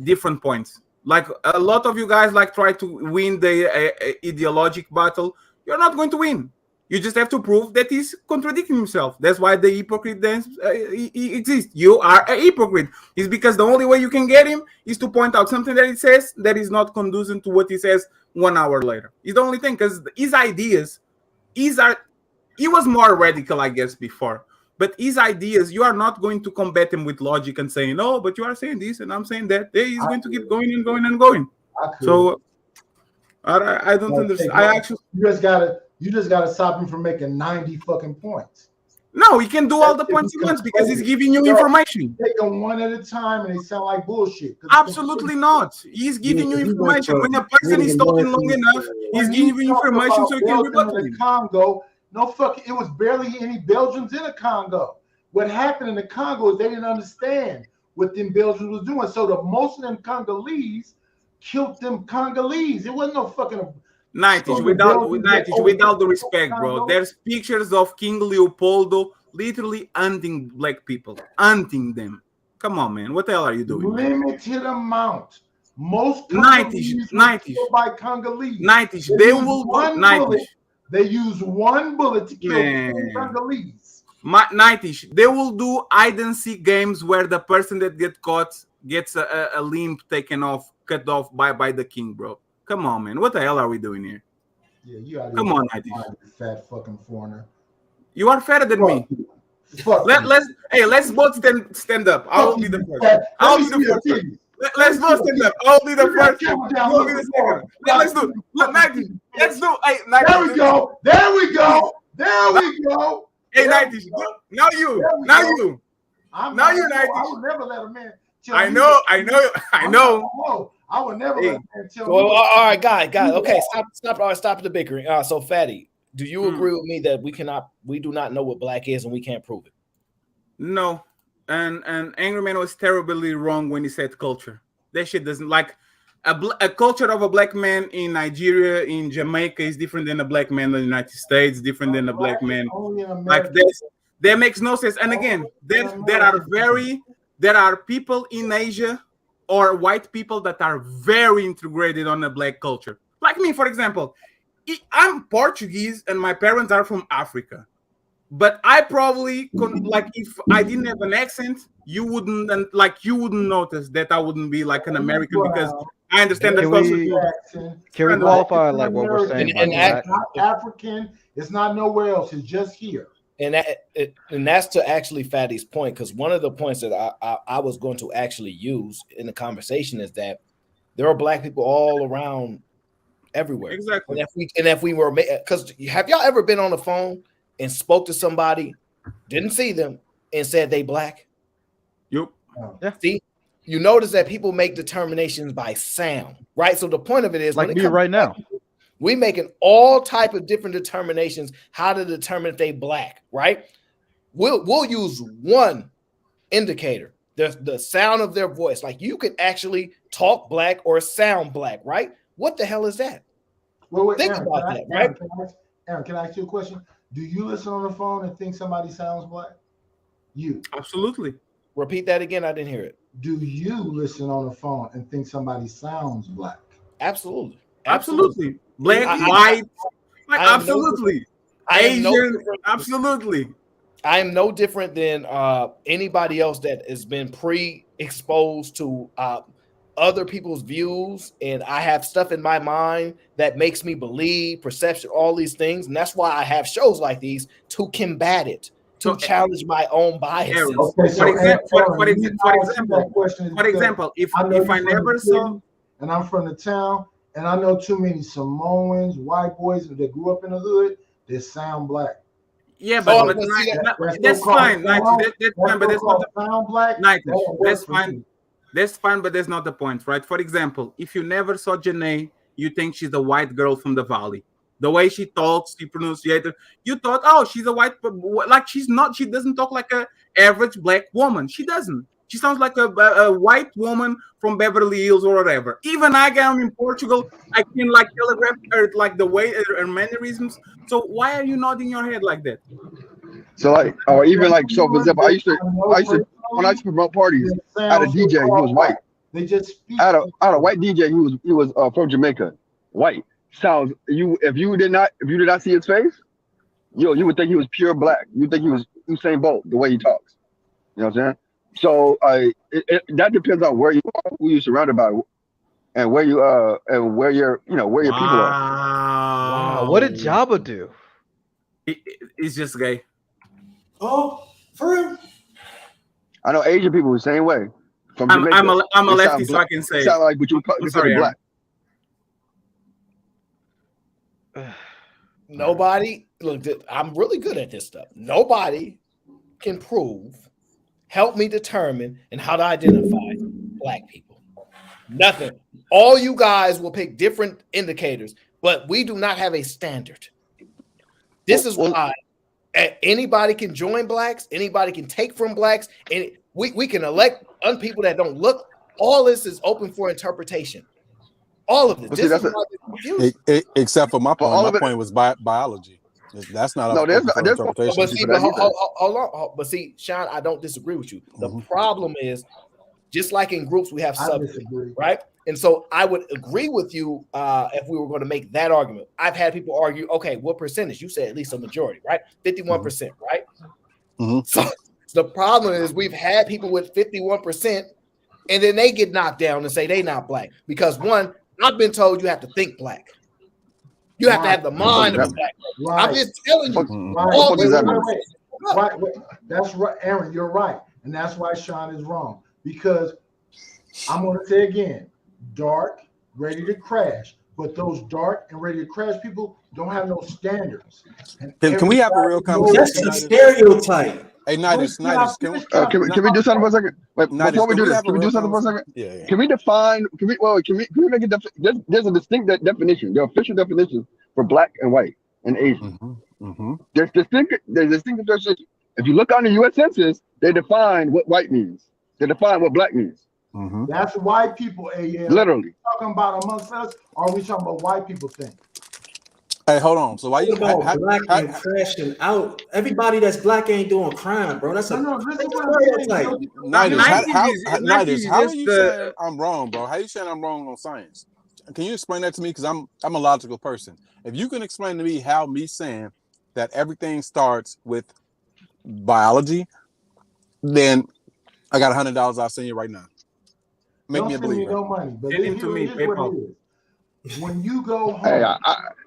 different points. Like a lot of you guys like try to win the ideologic battle. You're not going to win. You just have to prove that he's contradicting himself. That's why the hypocrite dance he exists. You are a hypocrite. It's because the only way you can get him is to point out something that he says that is not conducive to what he says 1 hour later. It's the only thing because his ideas, he was more radical, I guess, before. But his ideas, you are not going to combat him with logic and saying, no, but you are saying this and I'm saying that. He's going to keep going and going and going. So I don't understand. You just gotta stop him from making 90 fucking points. No, he can do all the points he wants because he's giving you information. Take them one at a time and they sound like bullshit. Absolutely not. He's giving you information. When a person is talking long enough, he's giving you information so you can rebut him. Congo, it was barely any Belgians in the Congo. What happened in the Congo is they didn't understand what them Belgians was doing. So the most of them Congolese killed them Congolese. It wasn't no fucking 90s, without the respect, bro. There's pictures of King Leopoldo literally hunting black people, hunting them. Come on, man. What the hell are you doing? Limited amount. Most 90s by Congolese. 90s. They will 90s. They use one bullet to kill Congolese. 90s. They will do hide and seek games where the person that gets caught gets a limb taken off, cut off by the king, bro. Come on, man. What the hell are we doing here? Yeah, you gotta come on, 90s. Fat fucking foreigner. You are fatter than me. Let's both stand up. I'll be the first. I'll be the first. Let's both stand up. I'll be the first. You'll be the second. Let's do it. Look, 90s. Let's do it. Hey, 90s. There we go. There we go. There we go. Hey, 90s. Now you. Now you're I 90. would never let a man tell I me. know. I know. I would never let a man tell Well, me. all right, guys. Okay, stop. All right, stop the bickering. So, Fatty, do you agree with me that we do not know what black is, and we can't prove it? No, and Angry Man was terribly wrong when he said culture. That shit doesn't like a culture of a black man in Nigeria, in Jamaica is different than a black man in the United States, different than a black man like this. That makes no sense. And again, there are people in Asia or white people that are very integrated on the black culture. Like me, for example, I'm Portuguese and my parents are from Africa. But I probably could, like, if I didn't have an accent, you wouldn't notice that I wouldn't be like an American because I understand that culture. Can we qualify like what we're saying? It's not African. It's not nowhere else. It's just here. And that's to actually Fatty's point, because one of the points that I was going to actually use in the conversation is that there are black people all around everywhere. Exactly. And if we were, because have y'all ever been on the phone and spoke to somebody, didn't see them, and said they black? Yep. Yeah. See, you notice that people make determinations by sound, right? So the point of it is, like me right now, we making all type of different determinations how to determine if they black, right? We'll use one indicator, the sound of their voice. Like you can actually talk black or sound black, right? What the hell is that? Wait, Think Aaron, about that, right? Aaron, can I ask you a question? Do you listen on the phone and think somebody sounds black? You. Absolutely. Repeat that again. I didn't hear it. Do you listen on the phone and think somebody sounds black? Absolutely. Absolutely. Black, white, absolutely. Asian, absolutely. I am no different than anybody else that has been pre-exposed to other people's views, and I have stuff in my mind that makes me believe, perception, all these things, and that's why I have shows like these to combat it, to challenge my own biases. Okay, so for example, if I never saw, and I'm from the town, and I know too many Samoans, white boys that grew up in the hood that sound black. Yeah, but that's fine. That's fine, but that's not the sound black. That's fine. That's fine, but that's not the point, right? For example, if you never saw Janae, you think she's a white girl from the valley. The way she talks, she pronunciated, you thought, oh, she's a white, like she's not. She doesn't talk like an average black woman. She doesn't. She sounds like a white woman from Beverly Hills or whatever. Even I am in Portugal, I can like telegraph her like the way her mannerisms. So why are you nodding your head like that? So like, or even like, so for example, I used to when I used to promote parties, I had a DJ who was white. They just I had a white DJ he was from Jamaica, white. Sounds if you did not see his face, you would think he was pure black. You would think he was Usain Bolt the way he talks. You know what I'm saying? So that depends on where you are, who you're surrounded by, and where you and where your people are. Wow, what did Jabba do? He's just gay. Oh, for real? I know Asian people the same way. From I'm Jamaica. a lefty, so I can say. Sound like, but you consider black. Nobody, look, I'm really good at this stuff. Nobody can prove, help me determine, and how to identify black people. Nothing. All you guys will pick different indicators, but we do not have a standard. This is why anybody can join blacks, anybody can take from blacks, and we can elect people that don't look. All this is open for interpretation. All of it. Except for my point. My point was biology. That's not interpretation. But see, hold on. But see, Sean, I don't disagree with you. The problem is, just like in groups, we have subgroups, right? And so I would agree with you if we were going to make that argument. I've had people argue, okay, what percentage? You said at least a majority, right? 51%, right? Mm-hmm. So the problem is we've had people with 51%, and then they get knocked down and say they not black. Because one, I've been told you have to think black. You have to have the mind of a black person. Right. I'm just telling you. Right. That's right, Aaron, you're right. And that's why Sean is wrong. Because I'm going to say again, dark, ready to crash. But those dark and ready to crash people don't have no standards. Can we have a real conversation? That's a stereotype. Hey, Nidus, can we do something for a second? Wait, Nidus, before we can do we this, have a can we do real something for a conversation? second? Yeah. Can we define? Can we make a there's a distinct definition. The official definition for black and white and Asian. There's distinct definition. If you look on the U.S. Census, they define what white means. They define what black means. That's white people, AL. Literally. Talking about amongst us, or are we talking about white people thing? Hey, hold on. So why you about black and crashing out? Everybody that's black ain't doing crime, bro. That's a stereotype. Nidus, how are you saying I'm wrong, bro? How you saying I'm wrong on science? Can you explain that to me? Because I'm a logical person. If you can explain to me how me saying that everything starts with biology, then I got $100 I'll send you right now. Make me a believer. Don't send me no money, but Send him to me, here's what PayPal. it is. When you go home,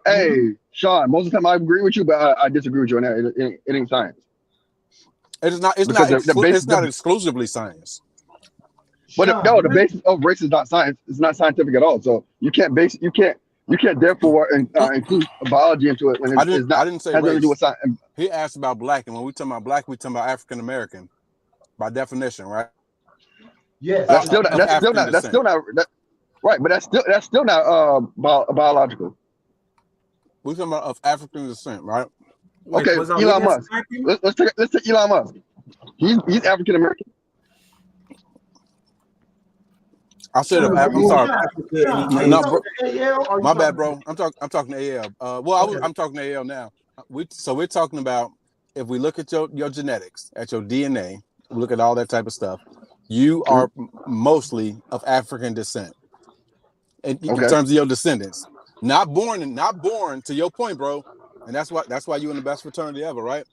Hey, Sean. Most of the time I agree with you, but I disagree with you on that. It ain't science. It's not. It's not exclusively science. But the basis of race is not science. It's not scientific at all. So you can't therefore include biology into it when I didn't say has nothing to do race. with science. He asked about black, and when we talk about black, we talk about African American by definition, right? Yes. That's still not right, but that's still not biological. We're talking about of African descent, right? Okay, Elon Musk. Let's take Elon Musk. He's African American. I said, I'm sorry. My bad, bro. I'm talking to AL. I'm talking to AL now. We're talking about if we look at your genetics, at your DNA, look at all that type of stuff. You are mostly of African descent. In terms of your descendants, not born to your point, bro, and that's why you're in the best fraternity ever, right?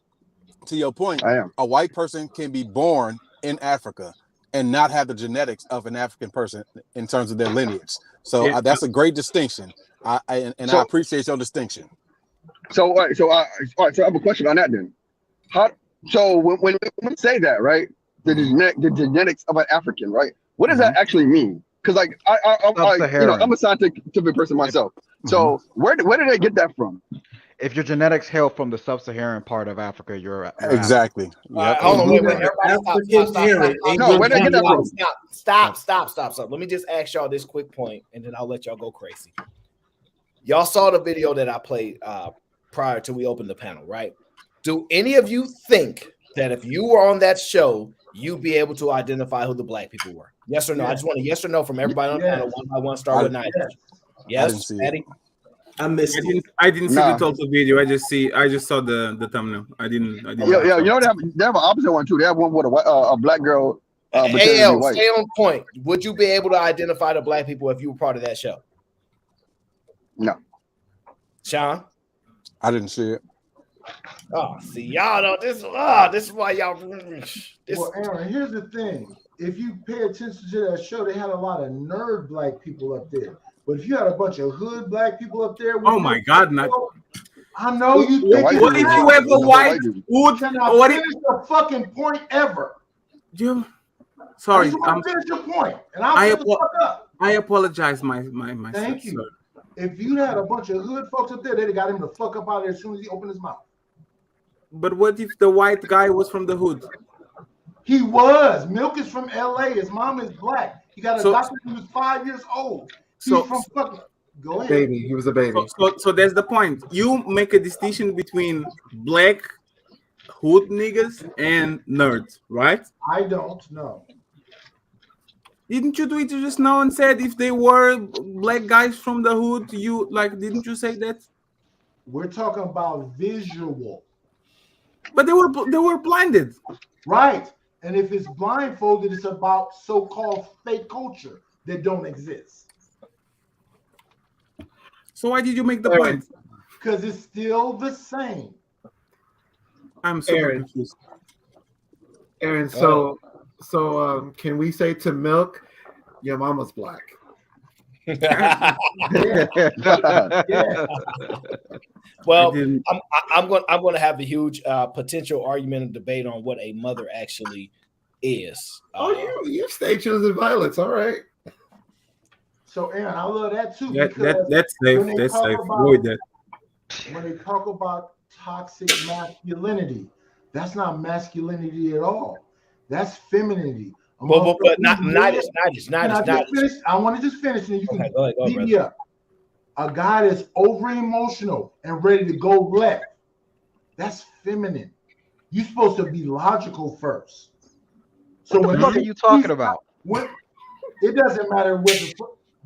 To your point, I am. A white person can be born in Africa and not have the genetics of an African person in terms of their lineage. So that's a great distinction. I appreciate your distinction. So all right, so I have a question on that then. When we say that, right? The genetics of an African, right? What does that actually mean? Because like I'm a scientific person myself. So where did they get that from? If your genetics hail from the sub-Saharan part of Africa, you're exactly. Yep. Hold on, wait. Everybody stop. Let me just ask y'all this quick point, and then I'll let y'all go crazy. Y'all saw the video that I played prior to we opened the panel, right? Do any of you think that if you were on that show, you'd be able to identify who the black people were? Yes or no? I just want a yes or no from everybody on the panel, one by one. Start with Nigel. Yes, Eddie. I didn't see the total video. I just saw the thumbnail. I didn't. Yeah. You know they have an opposite one too. They have one with a black girl. AL, stay on point. Would you be able to identify the black people if you were part of that show? No. Sean? I didn't see it. Oh, see, y'all know this is why y'all. Well, Aaron, here's the thing. If you pay attention to that show, they had a lot of nerd black people up there. But if you had a bunch of hood black people up there, oh my God, not. I know you think. What if you have a white hood? What finish the fucking point ever? You, sorry, I'm finish your point, and I'll shut the fuck up. I apologize, my. Thank you. Sir. If you had a bunch of hood folks up there, they'd have got him the fuck up out of there as soon as he opened his mouth. But what if the white guy was from the hood? He was. Milk is from LA. His mom is black. He got adopted when he was 5 years old. He's from fucking. Go ahead. Baby, he was a baby. So that's the point. You make a distinction between black hood niggas and nerds, right? I don't know. Didn't you tweet just now and said if they were black guys from the hood, you like? Didn't you say that? We're talking about visual. But they were blinded, right? And if it's blindfolded, it's about so-called fake culture that don't exist. So why did you make the point? Because it's still the same. I'm so confused. Aaron, so can we say to Milk, your mama's black? Well, I'm going to have a huge potential argument and debate on what a mother actually is. You stay choosing violence, all right. So, Aaron, I love that too. That's safe. That's safe. Avoid that. When they talk about toxic masculinity, That's not masculinity at all. That's femininity. But not Nidish. Nidish. Finish? I want to just finish, and you can go ahead, beat me brother. up. A guy that's over emotional and ready to go left. That's feminine. You're supposed to be logical first. So What the fuck are you talking about? It doesn't matter whether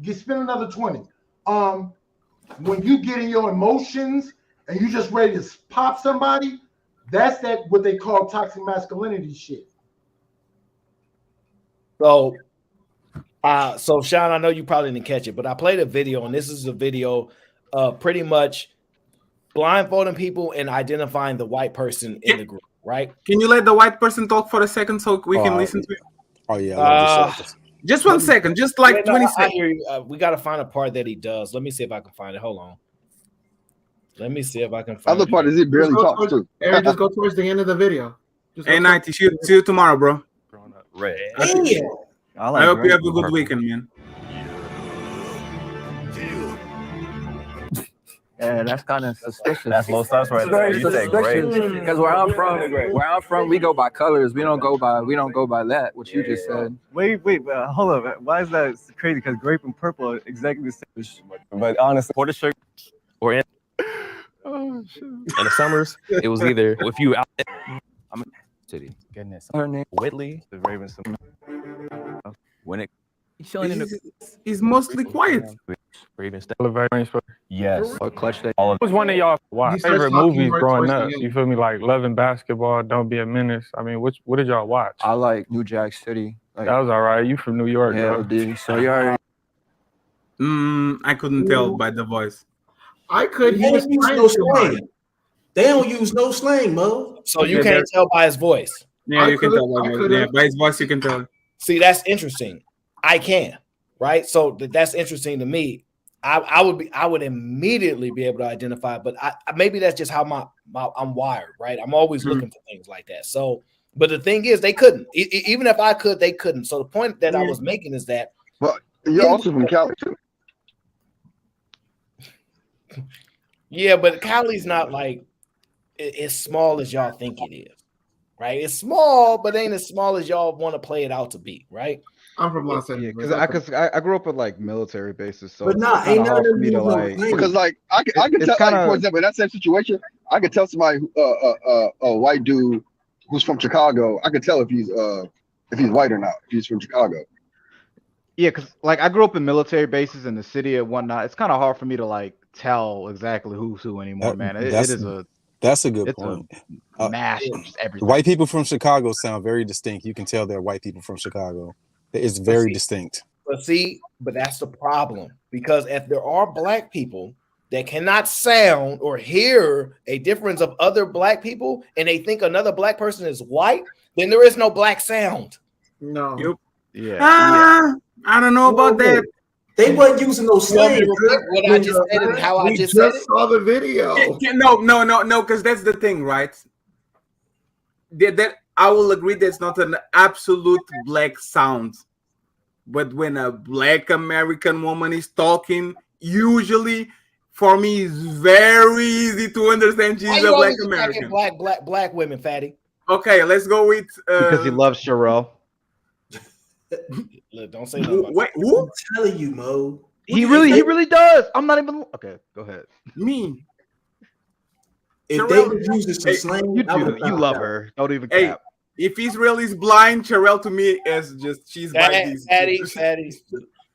you spend another 20. When you get in your emotions and you just ready to pop somebody, that's that what they call toxic masculinity shit. So Sean, I know you probably didn't catch it, but I played a video, and this is a video pretty much blindfolding people and identifying the white person in the group, right? Can you let the white person talk for a second so we can listen to it? Oh yeah. Just 1 second, just like 20 I seconds. hear you. We got to find a part that he does. Let me see if I can find it. Hold on. Let me see if I can find Other part is he barely talks too. Aaron, just go towards the end of the video. Hey, 90, see you tomorrow, bro. Red. I hope you have a good weekend, man. Yeah, that's kind of suspicious. That's low sus right there. You said great. Because where I'm from, we go by colors. We don't go by that. What you just said. Wait, hold up. Why is that crazy? Because grape and purple are exactly the same. But honestly, For the sugar or in the summers, it was either if you out I'm city. Goodness. Her name Whitley. The Ravens. When it chilling in the He's mostly quiet. Ravens. Yes. Or clutch day. What was one of y'all He starts favorite talking movies right growing towards the up? end. You feel me? Like Loving Basketball, Don't Be a Menace. I mean, what did y'all watch? I like New Jack City. Like, That was all right. You from New York, yeah, though. dude. So you already. I couldn't tell by the voice. I could. They He was don't use trying no too hard. slang. They don't use no slang, Mo. So you can't tell by his voice. Yeah, you can tell I by his voice. You can tell. See, that's interesting. I can, right? So that's interesting to me. I would immediately be able to identify, but maybe that's just how I'm wired, right? I'm always looking for things like that. So, but the thing is, they couldn't. Even if I could, they couldn't. So the point that I was making is that. Well, you're also from Cali too. Yeah, but Cali's not like as small as y'all think it is, right? It's small, but ain't as small as y'all want to play it out to be, right? I'm from Los Angeles. Because I grew up with like military bases, so But nah, it's kinda ain't none hard of for me them to use no like. slang. Because like I can It's tell, kinda- like, for example, in that same situation, I could tell somebody a white dude who's from Chicago. I could tell if he's white or not, if he's from Chicago. Yeah, because like I grew up in military bases in the city and whatnot. It's kind of hard for me to like tell exactly who's who anymore, man. That's a good point. Mash of just everything. White people from Chicago sound very distinct. You can tell they're white people from Chicago. It's very distinct. But that's the problem, because if there are black people that cannot sound or hear a difference of other black people and they think another black person is white, then there is no black sound. No. Yep. Yeah. I don't know about that. They wasn't using no slang. What I just said and how I We just said it. saw the video. No, because that's the thing, right? That I will agree that's not an absolute black sound. But when a black American woman is talking, usually for me it's very easy to understand she's Why a you black always American. attacking black women, fatty? Okay, let's go with Because he loves Sherelle. Look, don't say nothing about wait, who? I'm telling you, Mo. He really does. I'm not even. Okay, go ahead. Me. If they were using some slang, You I would've do. You found love out. her. Don't even Hey, cap. if Israel is blind, Sherelle to me is just she's by this. Fatty.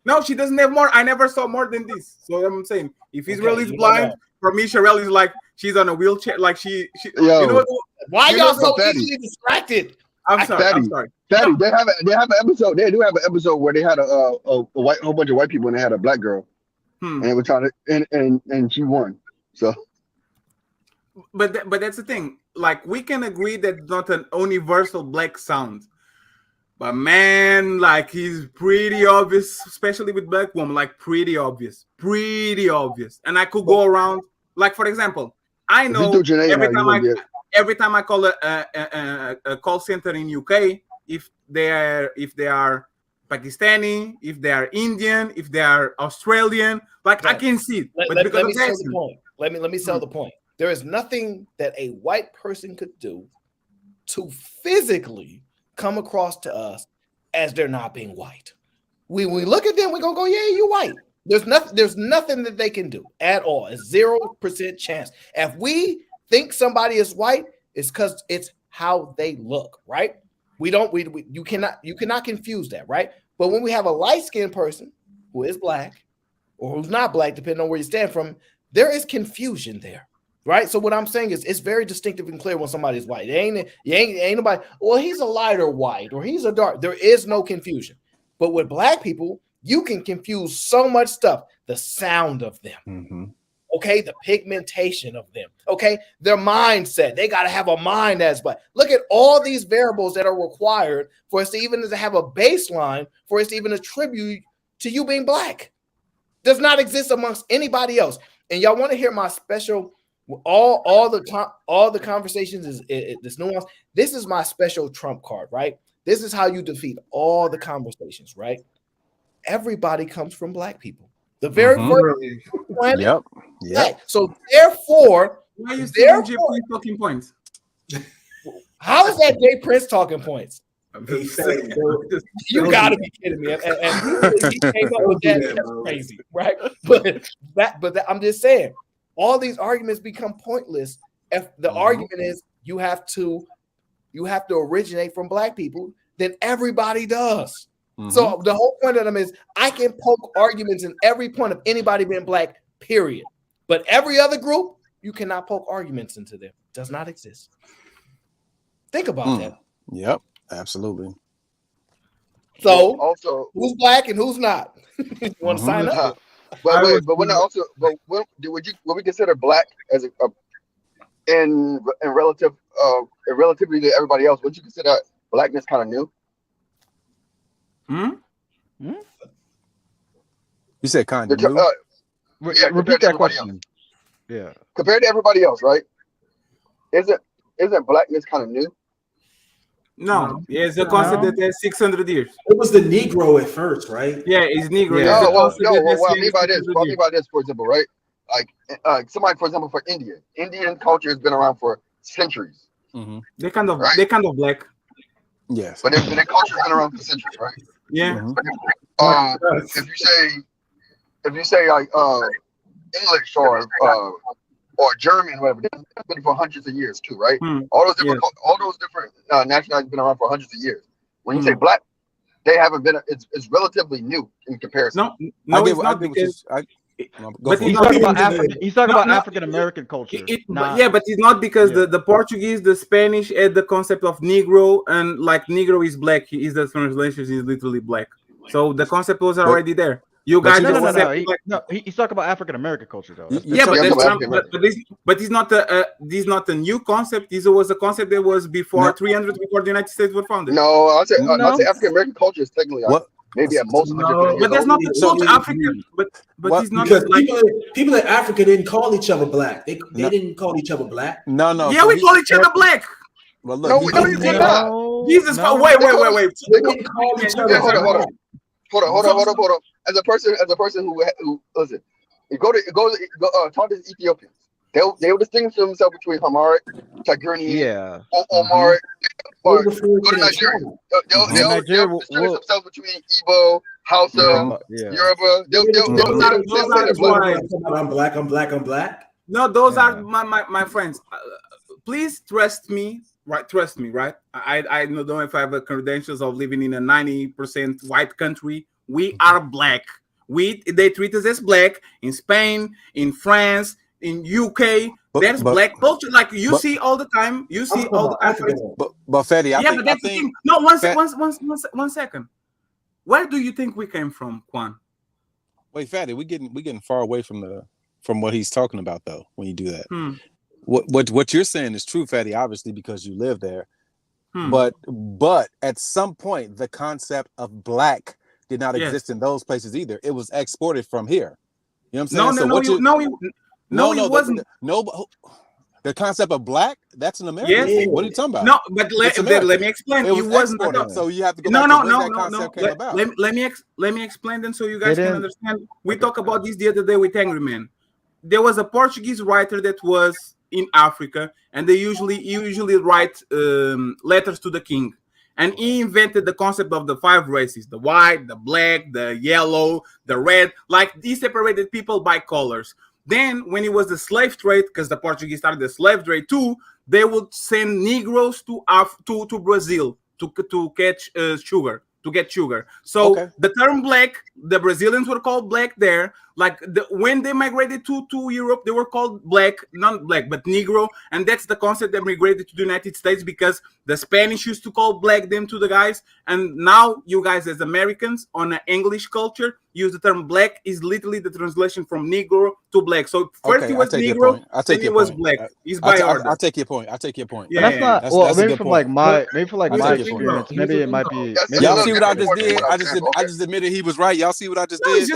No, she doesn't have more. I never saw more than this. So I'm saying, if Israel is you know blind, that. for me, Sherelle is like she's on a wheelchair. Like she Yo. you know what? Why You y'all know so what, Fatty? easily distracted? I'm sorry. Fatty, they have an episode. They do have an episode where they had a whole bunch of white people and they had a black girl, and they were trying to and she won. So, but that's the thing. Like we can agree that it's not an universal black sound, but man, like he's pretty obvious, especially with black women. Like pretty obvious. And I could go around. Like for example, I if you know do Janae every now, you time will get. every time I call a call center in UK, if they are Pakistani, if they are Indian, if they are Australian, like I can see it. But because Let me of sell accent, the point. Let me sell the point. There is nothing that a white person could do to physically come across to us as they're not being white. We look at them, we're gonna go, yeah, you white. There's nothing that they can do at all. It's 0% chance. If we think somebody is white, it's because it's how they look, right? You cannot confuse that, right? But when we have a light-skinned person who is black or who's not black, depending on where you stand from, there is confusion there, right? So what I'm saying is it's very distinctive and clear when somebody's white. Ain't nobody, well, he's a lighter white or he's a dark. There is no confusion. But with black people, you can confuse so much stuff. The sound of them, okay, the pigmentation of them, okay, their mindset. They got to have a mind as black. Look at all these variables that are required for us to even to have a baseline for us to even attribute to you being black. Does not exist amongst anybody else. And y'all want to hear my special? All the conversations is this nuance. This is my special trump card, right? This is how you defeat all the conversations, right? Everybody comes from black people. The very first planet. Yep. Black. So therefore, why are you stealing Jay Prince talking points? How is that Jay Prince talking points? You gotta be kidding me. And he came up with that. That's crazy, right? But I'm just saying, all these arguments become pointless if the argument is you have to originate from black people, then everybody does. So the whole point of them is I can poke arguments in every point of anybody being black, period. But every other group, you cannot poke arguments into them. Does not exist. Think about that. Yep, absolutely. So also, who's black and who's not? You want to sign up? But would we consider black as in relatively to everybody else? Would you consider blackness kind of new? You said kind of new? Repeat that question. Yeah. Compared to everybody else, right? Isn't blackness kind of new? No, it's a concept that has 600 years. It was the Negro at first, right? Yeah, it's Negro. Yeah. What I mean by this, for example, right? Like somebody, for example, for Indian culture has been around for centuries. They're kind of black. Yes, but their culture has been around for centuries, right? Yeah. If you say like English or German, whatever, they've been for hundreds of years too, right? All those different nationalities have been around for hundreds of years. When you say black, they haven't been. It's relatively new in comparison. No, it's not because. But he's talking about African American culture. But it's not because the Portuguese, the Spanish had the concept of Negro, and like Negro is black. He is the translation is literally black. So the concept was already there. You guys he's talking about African American culture though. But it's not a new concept. This was a concept that was before 300 before the United States were founded. No, I'll say African American culture is technically maybe at most 150 years but that's not the old. African. But it's not because like people in Africa didn't call each other black. They didn't call each other black. No. Yeah, we call each other black. Well, look, Jesus, wait. They didn't call each other. Hold on. As a person who listen, go talk to Ethiopians. They will distinguish themselves between Amharic, Tigrinya, Omaric. Or go to Nigeria. They'll distinguish themselves between Igbo, Hausa, Yoruba. I'm black. No, those are my friends. Please trust me. Right, trust me. Right, I don't know if I have the credentials of living in a 90% white country. We are black. They treat us as black in Spain, in France, in UK. There's black culture, like you see all the time. You see all the Africans. But Fetty, but that's the thing. No, one second. Where do you think we came from, Quan? Wait, Fatty, we getting far away from what he's talking about though. When you do that, what you're saying is true, Fatty. Obviously, because you live there. But at some point, the concept of black did not exist in those places either. It was exported from here. You know what I'm saying? No, it wasn't. The concept of black, that's an American thing. What are you talking about? No, but let me explain. It wasn't. So you have to go back to when that concept came about. Let me explain then so you guys can understand. We talked about this the other day with Angry Man. There was a Portuguese writer that was in Africa, and they usually write letters to the king. And he invented the concept of the 5 races: the white, the black, the yellow, the red. Like, he separated people by colors. Then, when it was the slave trade, because the Portuguese started the slave trade too, they would send Negroes to Brazil to catch sugar, to get sugar. So the term black, the Brazilians were called black there. Like, when they migrated to Europe, they were called black, not black, but Negro. And that's the concept that migrated to the United States, because the Spanish used to call black them to the guys. And now you guys, as Americans, on an English culture, use the term black is literally the translation from Negro to black. So first it was Negro, then it was black. It's by order. I take your point. Yeah, that's not that's maybe a good from point. my experience. Point. Maybe it might be. Y'all see what I just did? I just admitted he was right. Y'all see what I just did?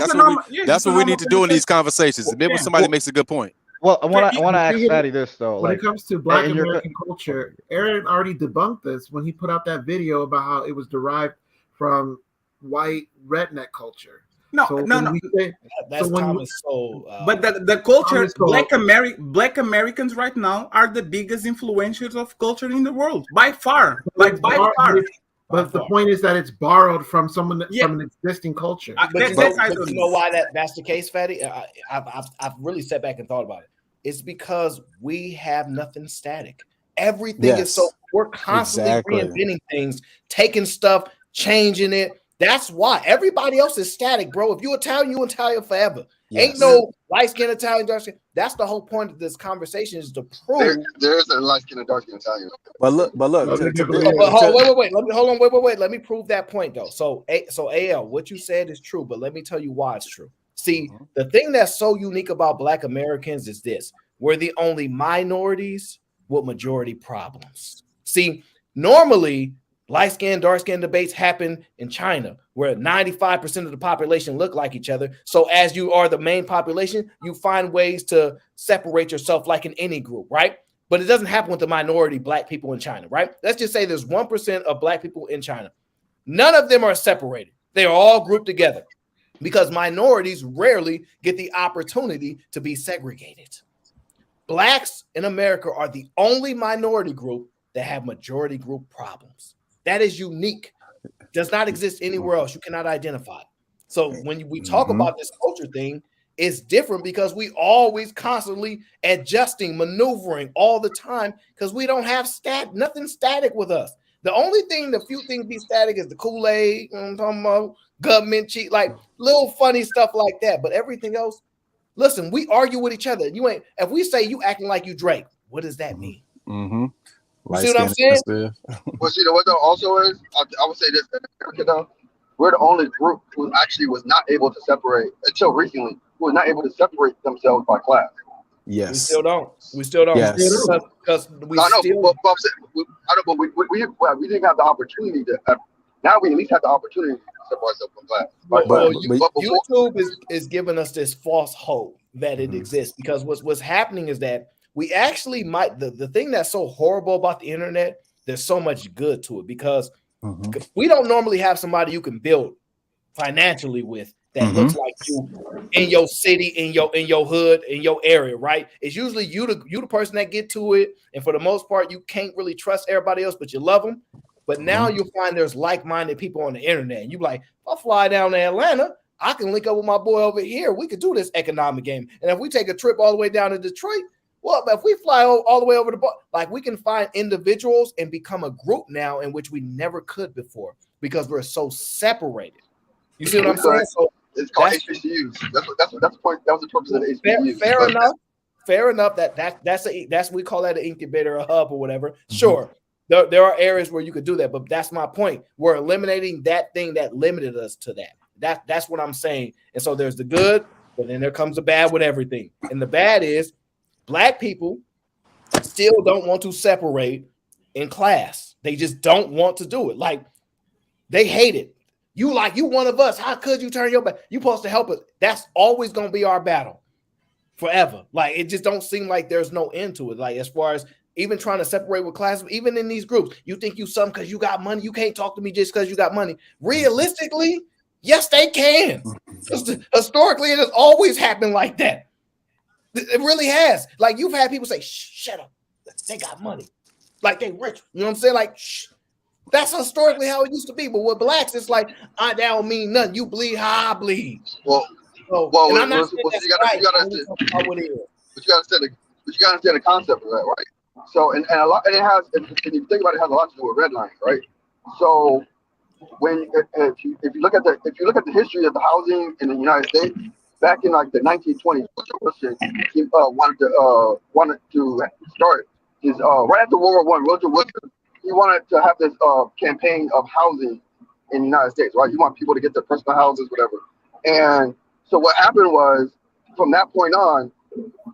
That's what we need to do in these conversations. Admit when somebody makes a good point. Well, I want to ask Fatty this though. When it comes to Black American culture, Aaron already debunked this when he put out that video about how it was derived from white redneck culture. No. That's common soul. But the culture, Black Americans right now are the biggest influencers of culture in the world by far. Like by far. But the point is that it's borrowed from someone from an existing culture. But you know why that's the case, Fatty? I've really sat back and thought about it. It's because we have nothing static. Everything is so we're constantly reinventing things, taking stuff, changing it. That's why everybody else is static, bro. If you're Italian, you Italian forever. Ain't no light-skinned Italian, dark skin. That's the whole point of this conversation, is to prove there is a light-skinned and dark-skinned Italian. But look. Wait. Let me prove that point though. So AL, what you said is true, but let me tell you why it's true. See, the thing that's so unique about Black Americans is this: we're the only minorities with majority problems. See, normally light-skinned, dark-skinned debates happen in China, where 95% of the population look like each other. So as you are the main population, you find ways to separate yourself like in any group, right? But it doesn't happen with the minority Black people in China, right? Let's just say there's 1% of Black people in China. None of them are separated. They are all grouped together because minorities rarely get the opportunity to be segregated. Blacks in America are the only minority group that have majority group problems. That is unique. Does not exist anywhere else. You cannot identify it. So when we talk about this culture thing, it's different because we always constantly adjusting, maneuvering all the time because we don't have nothing static with us. The few things be static is the Kool-Aid, you know what I'm talking about, government cheat, like little funny stuff like that. But everything else, listen, we argue with each other. If we say you acting like you Drake, what does that mean? You see what I'm saying? Well, see, what though also is, I would say this, America, though, we're the only group who actually was not able to separate, until recently, who was not able to separate themselves by class. Yes. We still don't. Yes. Because we didn't have the opportunity to. Now we at least have the opportunity to separate ourselves from class. YouTube is giving us this false hope that it exists, because what's happening is that we actually might, the thing that's so horrible about the internet, there's so much good to it, because we don't normally have somebody you can build financially with that looks like you in your city, in your hood, in your area, right? It's usually you the person that get to it, and for the most part, you can't really trust everybody else, but you love them. But now you'll find there's like-minded people on the internet, and you like, if I fly down to Atlanta, I can link up with my boy over here. We could do this economic game, and if we take a trip all the way down to Detroit, well, if we fly all the way over the bar, like we can find individuals and become a group now in which we never could before because we're so separated. You see what I'm saying? So it's called HBCUs. That's the point. That was the purpose of the HBCUs. Fair enough. That's we call that an incubator, a hub, or whatever. Sure, there are areas where you could do that, but that's my point. We're eliminating that thing that limited us to that. That's what I'm saying. And so there's the good, but then there comes the bad with everything. And the bad is Black people still don't want to separate in class. They just don't want to do it. Like, they hate it. You one of us. How could you turn your back? You supposed to help us. That's always going to be our battle forever. Like, it just don't seem like there's no end to it. Like, as far as even trying to separate with classes, even in these groups, you think you something because you got money. You can't talk to me just because you got money. Realistically, yes, they can. Historically, it has always happened like that. It really has. Like you've had people say, "Shut up, they got money, like they rich." You know what I'm saying? Like, shh. That's historically how it used to be. But with blacks, it's like, that don't mean nothing. You bleed how I bleed. Well, and I'm not saying that's right. you gotta understand the concept of that, right? So, and a lot, and it has, and you think about it, it has a lot to do with redlining, right? So, when if you look at the history of the housing in the United States back in like the 1920s, he wanted to start his right after World War I. Roger Wilson, he wanted to have this campaign of housing in the United States, right? He wanted people to get their personal houses, whatever. And so what happened was, from that point on,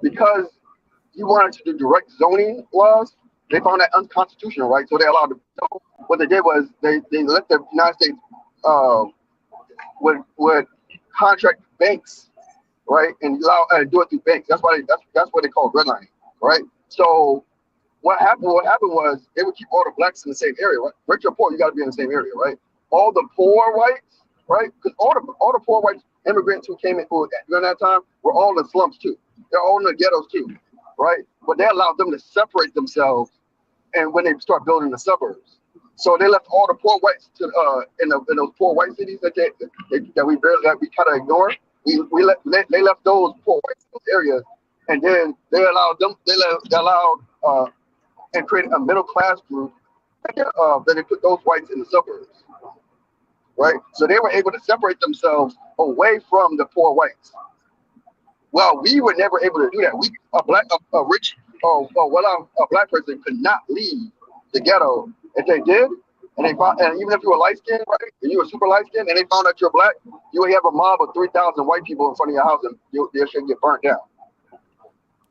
because he wanted to do direct zoning laws, they found that unconstitutional, right? So they allowed them. So what they did was they let the United States would contract banks, right, and allow do it through banks. That's why that's what they call redlining, right? So what happened was they would keep all the blacks in the same area, right? Rich or poor, you got to be in the same area, right? All the poor whites, right? Because all the poor whites immigrants who came in during that time were all in slums too. They're all in the ghettos too, right? But they allowed them to separate themselves, and when they start building the suburbs, so they left all the poor whites to in those poor white cities that we kind of ignore. They left those poor white areas, and then they allowed and created a middle class group. Then they put those whites in the suburbs, right? So they were able to separate themselves away from the poor whites. Well, we were never able to do that. A black person could not leave the ghetto. If they did, and even if you were light skinned, right, and you were super light skinned, and they found out you're black, you would have a mob of 3,000 white people in front of your house, and your shit get burnt down.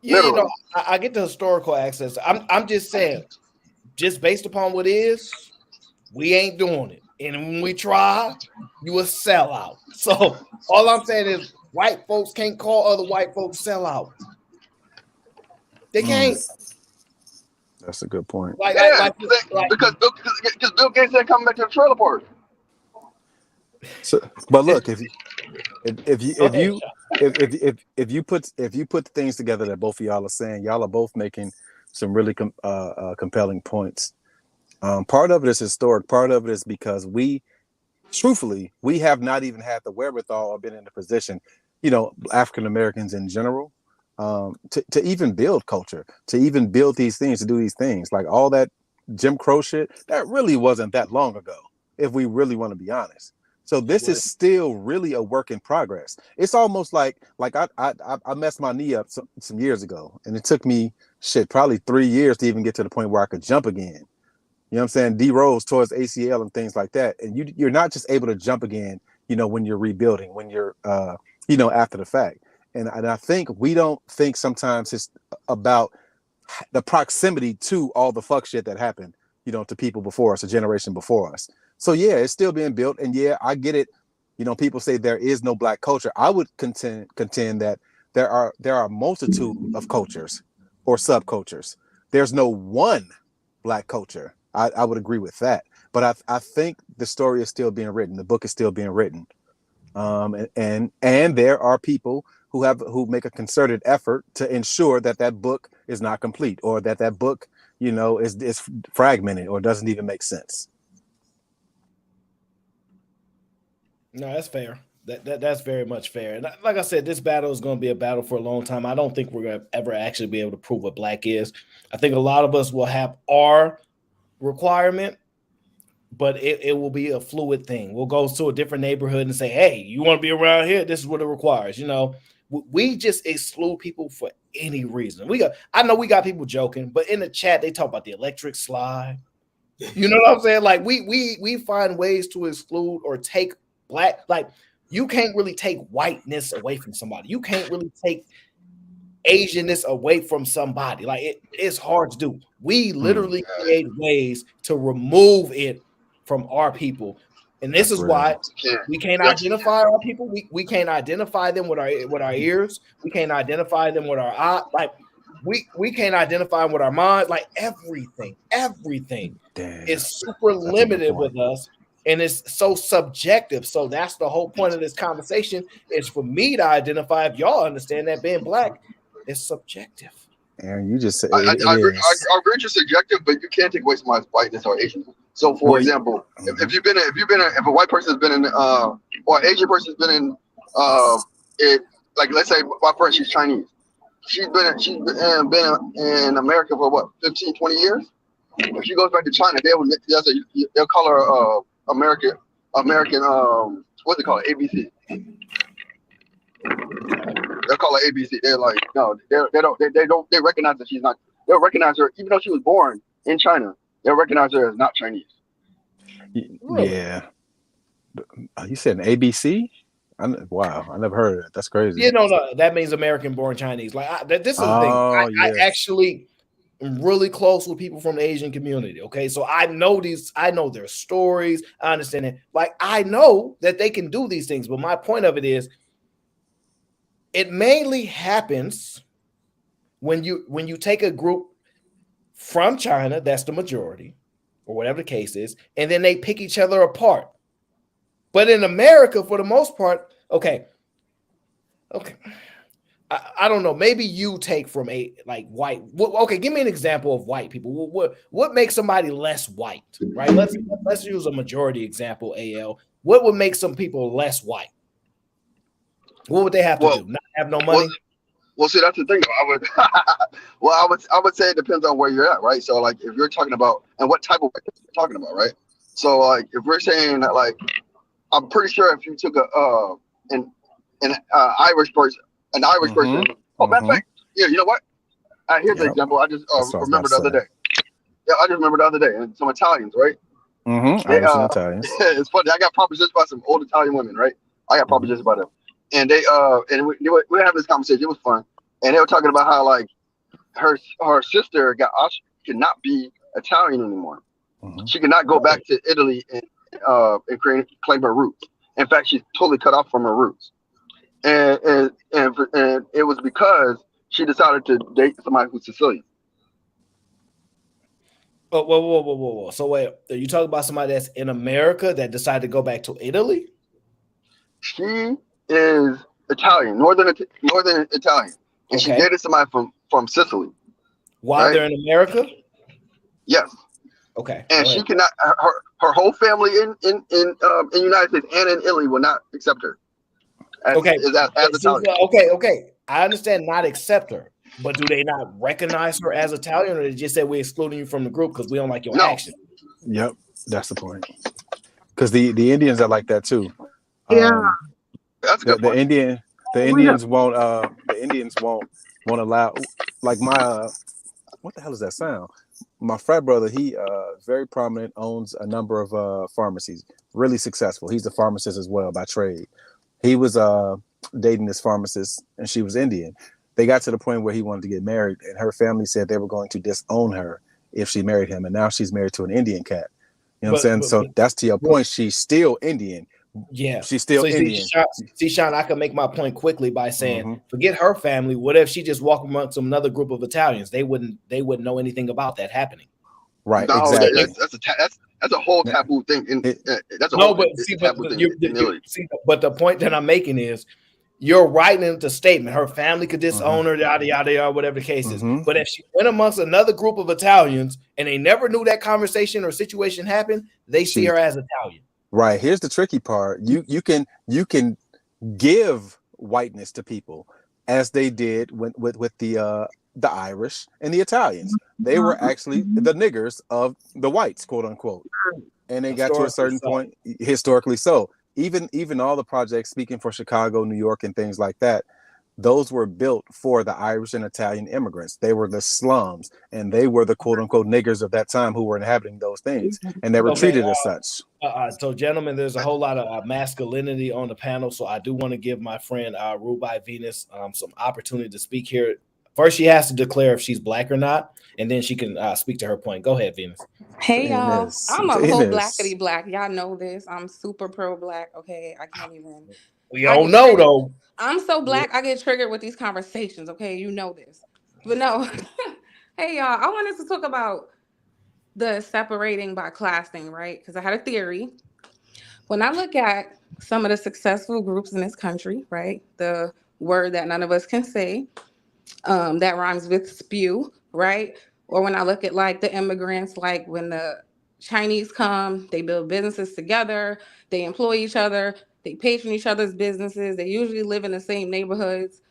Yeah, you know, I get the historical access. I'm just saying, just based upon what is, we ain't doing it. And when we try, you a sellout. So all I'm saying is white folks can't call other white folks sellouts. They can't. That's a good point. Because Bill Gates ain't coming back to the trailer park. So, but look, if you put things together that both of y'all are saying, y'all are both making some really compelling points. Part of it is historic. Part of it is because we have not even had the wherewithal or been in a position, African Americans in general, to even build culture, to even build these things, to do these things. Like all that Jim Crow shit, that really wasn't that long ago, if we really want to be honest. So this is still really a work in progress. It's almost like I messed my knee up some years ago, and it took me probably 3 years to even get to the point where I could jump again. You know what I'm saying? D rolls towards ACL and things like that. And you're not just able to jump again, when you're rebuilding, when you're after the fact. And I think we don't think sometimes it's about the proximity to all the fuck shit that happened, to people before us, a generation before us. So yeah, it's still being built. And yeah, I get it. People say there is no black culture. I would contend that there are a multitude of cultures or subcultures. There's no one black culture. I would agree with that. But I think the story is still being written. The book is still being written. And there are people who make a concerted effort to ensure that book is not complete, or that book, is fragmented or doesn't even make sense. No, that's fair. That's very much fair. And like I said, this battle is going to be a battle for a long time. I don't think we're going to ever actually be able to prove what black is. I think a lot of us will have our requirement, but it will be a fluid thing. We'll go to a different neighborhood and say, hey, you want to be around here? This is what it requires. We just exclude people for any reason. I know we got people joking, but in the chat, they talk about the electric slide. You know what I'm saying? Like we find ways to exclude or take black, like you can't really take whiteness away from somebody. You can't really take Asianness away from somebody. Like it's hard to do. We literally create ways to remove it from our people. And this is why we can't identify our people. We can't identify them with our ears. We can't identify them with our eye. Like we can't identify them with our minds. Like everything is super limited with us. And it's so subjective. So that's the whole point of this conversation, is for me to identify, if y'all understand that being black, It's subjective. And you just said I it agree. is. I agree it's subjective, but you can't take away somebody's whiteness or Asian. So, for Well, example, if if a white person has been in, or an Asian person has been in, it, like let's say my friend, she's Chinese. She's been in America for what, 15, 20 years. If she goes back to China, they'll call her American what's it called, ABC. They'll call her ABC. They're like, no, they recognize that she's not. They'll recognize her even though she was born in China. They'll recognize her as not Chinese. Yeah. You said an ABC? Wow, I never heard of that. That's crazy. You know, no, that means American-born Chinese. Like this is the thing. I actually am really close with people from the Asian community. Okay, so I know their stories. I understand it. Like I know that they can do these things, but my point of it is, it mainly happens when you take a group from China, that's the majority, or whatever the case is, and then they pick each other apart. But in America, for the most part, okay, I don't know. Maybe you take from white. Okay, give me an example of white people. What makes somebody less white, right? Let's use a majority example. AL. What would make some people less white? What would they have to do? Not have no money? Well, see, that's the thing. I would say it depends on where you're at, right? So, like, if you're talking about and what type of white you're talking about, right? So, like, if we're saying that, like, I'm pretty sure if you took an Irish person, oh, matter of fact, yeah, you know what? Here's an example. I just remembered the other day. Yeah, I just remembered the other day. And some Italians, right? Irish and Italians. It's funny. I got propositions by some old Italian women, right? I got propositions by them, and they and we had this conversation. It was fun, and they were talking about how like her sister could not be Italian anymore. She could not go back to Italy and claim her roots. In fact, she's totally cut off from her roots. And it was because she decided to date somebody who's Sicilian. Oh, whoa. So wait, are you talking about somebody that's in America that decided to go back to Italy? She is Italian, northern Italian, and she dated somebody from Sicily. While they're in America? Yes. Okay. And she cannot. Her whole family in the United States and in Italy will not accept her. As Italian. Okay. I understand not accept her, but do they not recognize her as Italian, or they just say we're excluding you from the group because we don't like your action? Yep, that's the point. Because the Indians are like that too. Yeah, that's good. The Indians won't allow, like my what the hell is that sound? My frat brother, he very prominent, owns a number of pharmacies, really successful. He's a pharmacist as well by trade. He was dating this pharmacist, and she was Indian. They got to the point where he wanted to get married, and her family said they were going to disown her if she married him. And now she's married to an Indian cat. You know what I'm saying? So that's to your point. She's still Indian. Yeah, she's still Indian. See, Sean, I can make my point quickly by saying, forget her family. What if she just walked amongst another group of Italians? They wouldn't know anything about that happening. Right. No, exactly. That's a whole taboo thing. But the point that I'm making is, you're writing into the statement her family could disown her, yada yada yada, whatever the case is. But if she went amongst another group of Italians and they never knew that conversation or situation happened, they see her as Italian. Right. Here's the tricky part. You can give whiteness to people, as they did with the Irish and the Italians. They were actually the niggers of the whites, quote unquote. And they got to a certain point, historically so. Even all the projects, speaking for Chicago, New York, and things like that, those were built for the Irish and Italian immigrants. They were the slums, and they were the quote unquote niggers of that time who were inhabiting those things, and they were treated as such. So, gentlemen, there's a whole lot of masculinity on the panel, so I do want to give my friend Rubai Venus some opportunity to speak here. First, she has to declare if she's black or not, and then she can speak to her point. Go ahead, Venus. Hey, y'all. I'm a whole blackity black. Y'all know this. I'm super pro black. Okay, I can't even. We all know, though. I'm so black, I get triggered with these conversations. Okay, you know this. But no. Hey, y'all. I wanted to talk about the separating by class thing, right? Because I had a theory. When I look at some of the successful groups in this country, right? The word that none of us can say, that rhymes with spew, right? Or when I look at like the immigrants, like when the Chinese come, they build businesses together, they employ each other, they patron each other's businesses, they usually live in the same neighborhoods.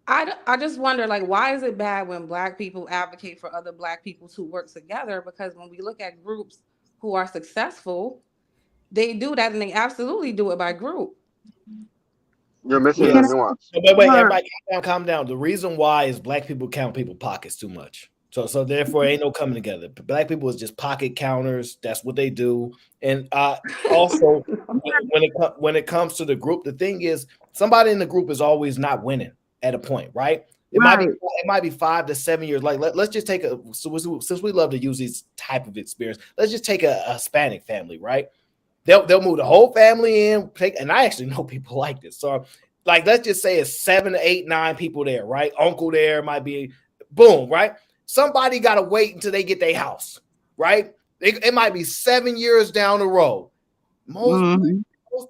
I just wonder, like, why is it bad when Black people advocate for other Black people to work together? Because when we look at groups who are successful, they do that and they absolutely do it by group. You're missing Yes. the nuance. Wait, everybody calm down. The reason why is Black people count people pockets too much. So therefore ain't no coming together. Black people is just pocket counters. That's what they do. And also when it comes to the group, the thing is somebody in the group is always not winning at a point, right? It might be 5 to 7 years. Like let's just take since we love to use these type of experience, let's just take a Hispanic family, right? They'll move the whole family in. And I actually know people like this. So like let's just say it's 7, 8, 9 people there, right? Uncle there might be boom, right? Somebody got to wait until they get their house, right? It might be 7 years down the road. Most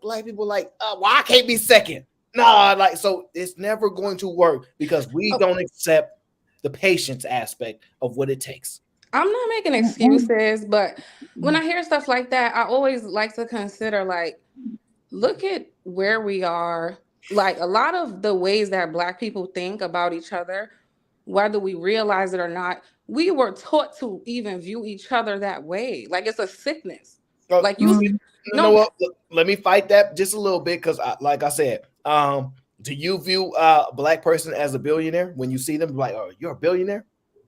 Black people like, well, I can't be second. Nah, like, so it's never going to work because we don't accept the patience aspect of what it takes. I'm not making excuses, but when I hear stuff like that, I always like to consider, like, look at where we are. Like, a lot of the ways that Black people think about each other, whether we realize it or not, we were taught to even view each other that way. Like, it's a sickness. Like, you know what? Let me fight that just a little bit because, like I said, do you view a Black person as a billionaire when you see them? Like, oh, you're a billionaire?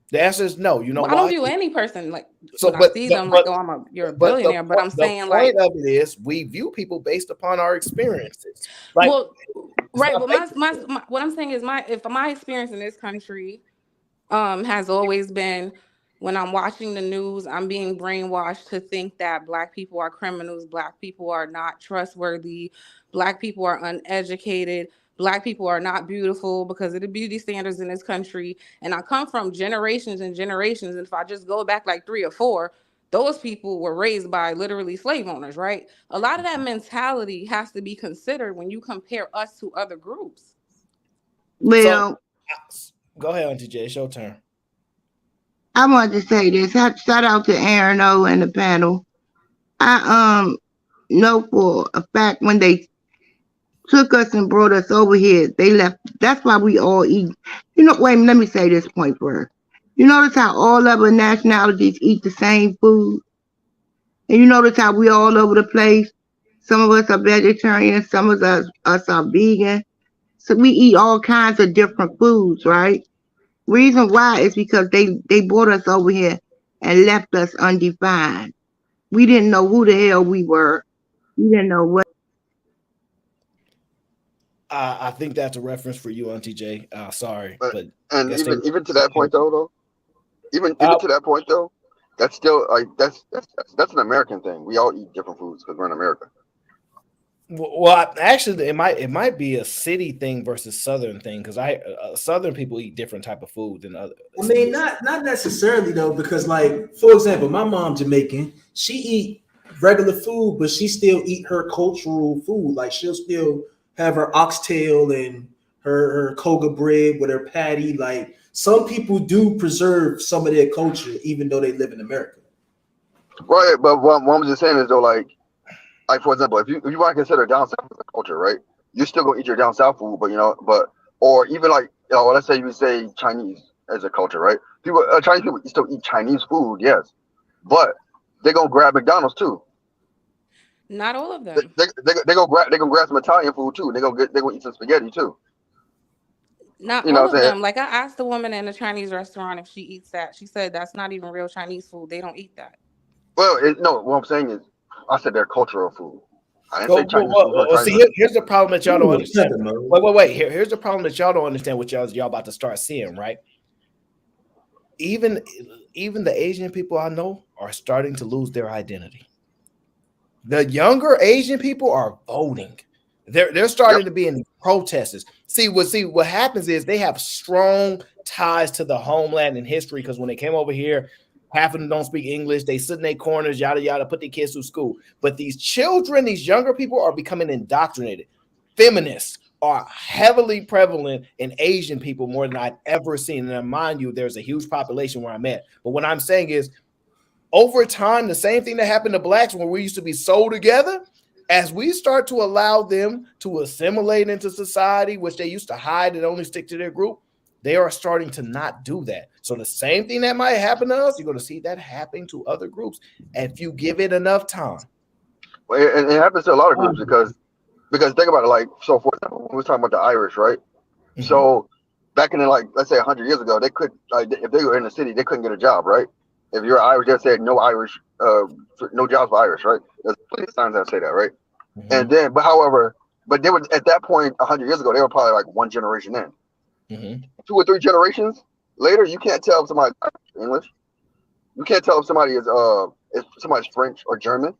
The answer is no. You know why? I don't view any person like so, when I see them like, oh, you're a billionaire. But I'm saying, like, the point of it is we view people based upon our experiences. Like, well, right. But my what I'm saying is my experience in this country has always been, when I'm watching the news, I'm being brainwashed to think that Black people are criminals, Black people are not trustworthy, Black people are uneducated, Black people are not beautiful because of the beauty standards in this country. And I come from generations and generations. And if I just go back like 3 or 4, those people were raised by literally slave owners, right? A lot of that mentality has to be considered when you compare us to other groups. Well, go ahead, Auntie J. It's your turn. I wanted to say this. Shout out to Aaron O and the panel. I know for a fact when they took us and brought us over here, they left. That's why we all eat. You know, wait, let me say this point first. You notice how all other nationalities eat the same food? And you notice how we all over the place? Some of us are vegetarian, some of us are vegan. So we eat all kinds of different foods, right? Reason why is because they brought us over here and left us undefined. We didn't know who the hell we were. We didn't know what. I think that's a reference for you, Auntie J. Sorry, but and even to that point though, even to that point though, that's still like that's an American thing. We all eat different foods because we're in America. Well, actually, it might be a city thing versus Southern thing because Southern people eat different type of food than others. I mean, not necessarily though, because like for example, my mom Jamaican, she eat regular food, but she still eat her cultural food. Like she'll still have her oxtail and her coga bread with her patty. Like some people do preserve some of their culture, even though they live in America. Right, but what I'm just saying is though, like for example, if you want to consider down south as a culture, right? You're still gonna eat your down south food, but or even like let's say you say Chinese as a culture, right? Chinese people still eat Chinese food, yes, but they're gonna grab McDonald's too. Not all of them. They gonna grab some Italian food too. They're gonna eat some spaghetti too. Not all of them. Like I asked the woman in the Chinese restaurant if she eats that. She said that's not even real Chinese food. They don't eat that. Well, no. What I'm saying is, I said they're cultural food. I didn't say Chinese food. See, here's the problem that y'all don't understand. Wait. Here's the problem that y'all don't understand what y'all about to start seeing, right? Even the Asian people I know are starting to lose their identity. The younger Asian people are voting. They're starting to be in protesters. See what happens is they have strong ties to the homeland and history because when they came over here, half of them don't speak English. They sit in their corners, yada, yada, put their kids through school. But these children, these younger people are becoming indoctrinated. Feminists, are heavily prevalent in Asian people more than I've ever seen. And mind you, there's a huge population where I'm at. But what I'm saying is, over time, the same thing that happened to blacks when we used to be so together, as we start to allow them to assimilate into society, which they used to hide and only stick to their group, they are starting to not do that. So the same thing that might happen to us, you're going to see that happening to other groups if you give it enough time. Well, it happens to a lot of groups because think about it. Like, so for example, when we were talking about the Irish, right? Mm-hmm. So back in the, like, let's say 100 years ago, they could, like, if they were in the city, they couldn't get a job, right? If you're Irish, they said no Irish, no jobs for Irish, right? There's plenty of signs that say that, right? Mm-hmm. And then, but however, but they were at that point 100 years ago, they were probably like one generation in. Mm-hmm. 2 or 3 generations later, you can't tell if somebody's English. You can't tell if somebody is if somebody's French or German.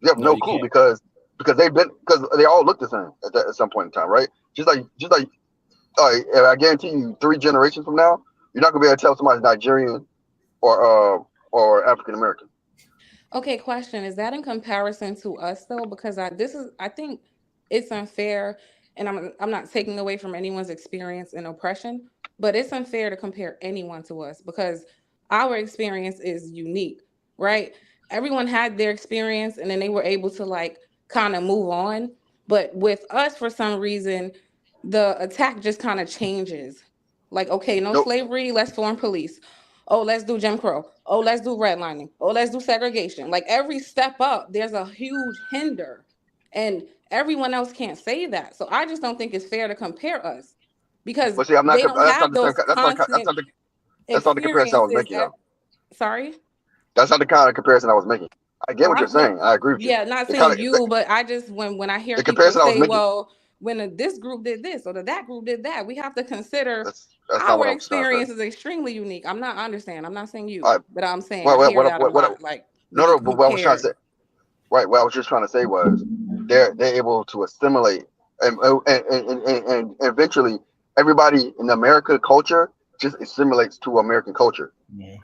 You have no clue because they all look the same at some point in time, right? Just like I guarantee you, 3 generations from now, you're not gonna be able to tell somebody's Nigerian or African American. Okay, question. Is that in comparison to us though? Because I think it's unfair, and I'm not taking away from anyone's experience in oppression, but it's unfair to compare anyone to us because our experience is unique, right? Everyone had their experience and then they were able to like kind of move on. But with us, for some reason, the attack just kind of changes. Like, okay, no slavery, let's form police. Oh, let's do Jim Crow. Oh, let's do redlining. Oh, let's do segregation. Like every step up, there's a huge hinder. And everyone else can't say that. So I just don't think it's fair to compare us because But see, I'm not. they don't have those That's not the comparison I was making. Sorry? That's not the kind of comparison I was making. I get what you're saying. I agree with you. Yeah, not saying you, but I just when I hear people say, well, when this group did this or that group did that, we have to consider our experience is extremely unique. I'm not saying you, but I'm saying I hear that a lot. Like, but what I was trying to say, right? What I was just trying to say was they're able to assimilate, and eventually everybody in American culture just assimilates to American culture. Yeah.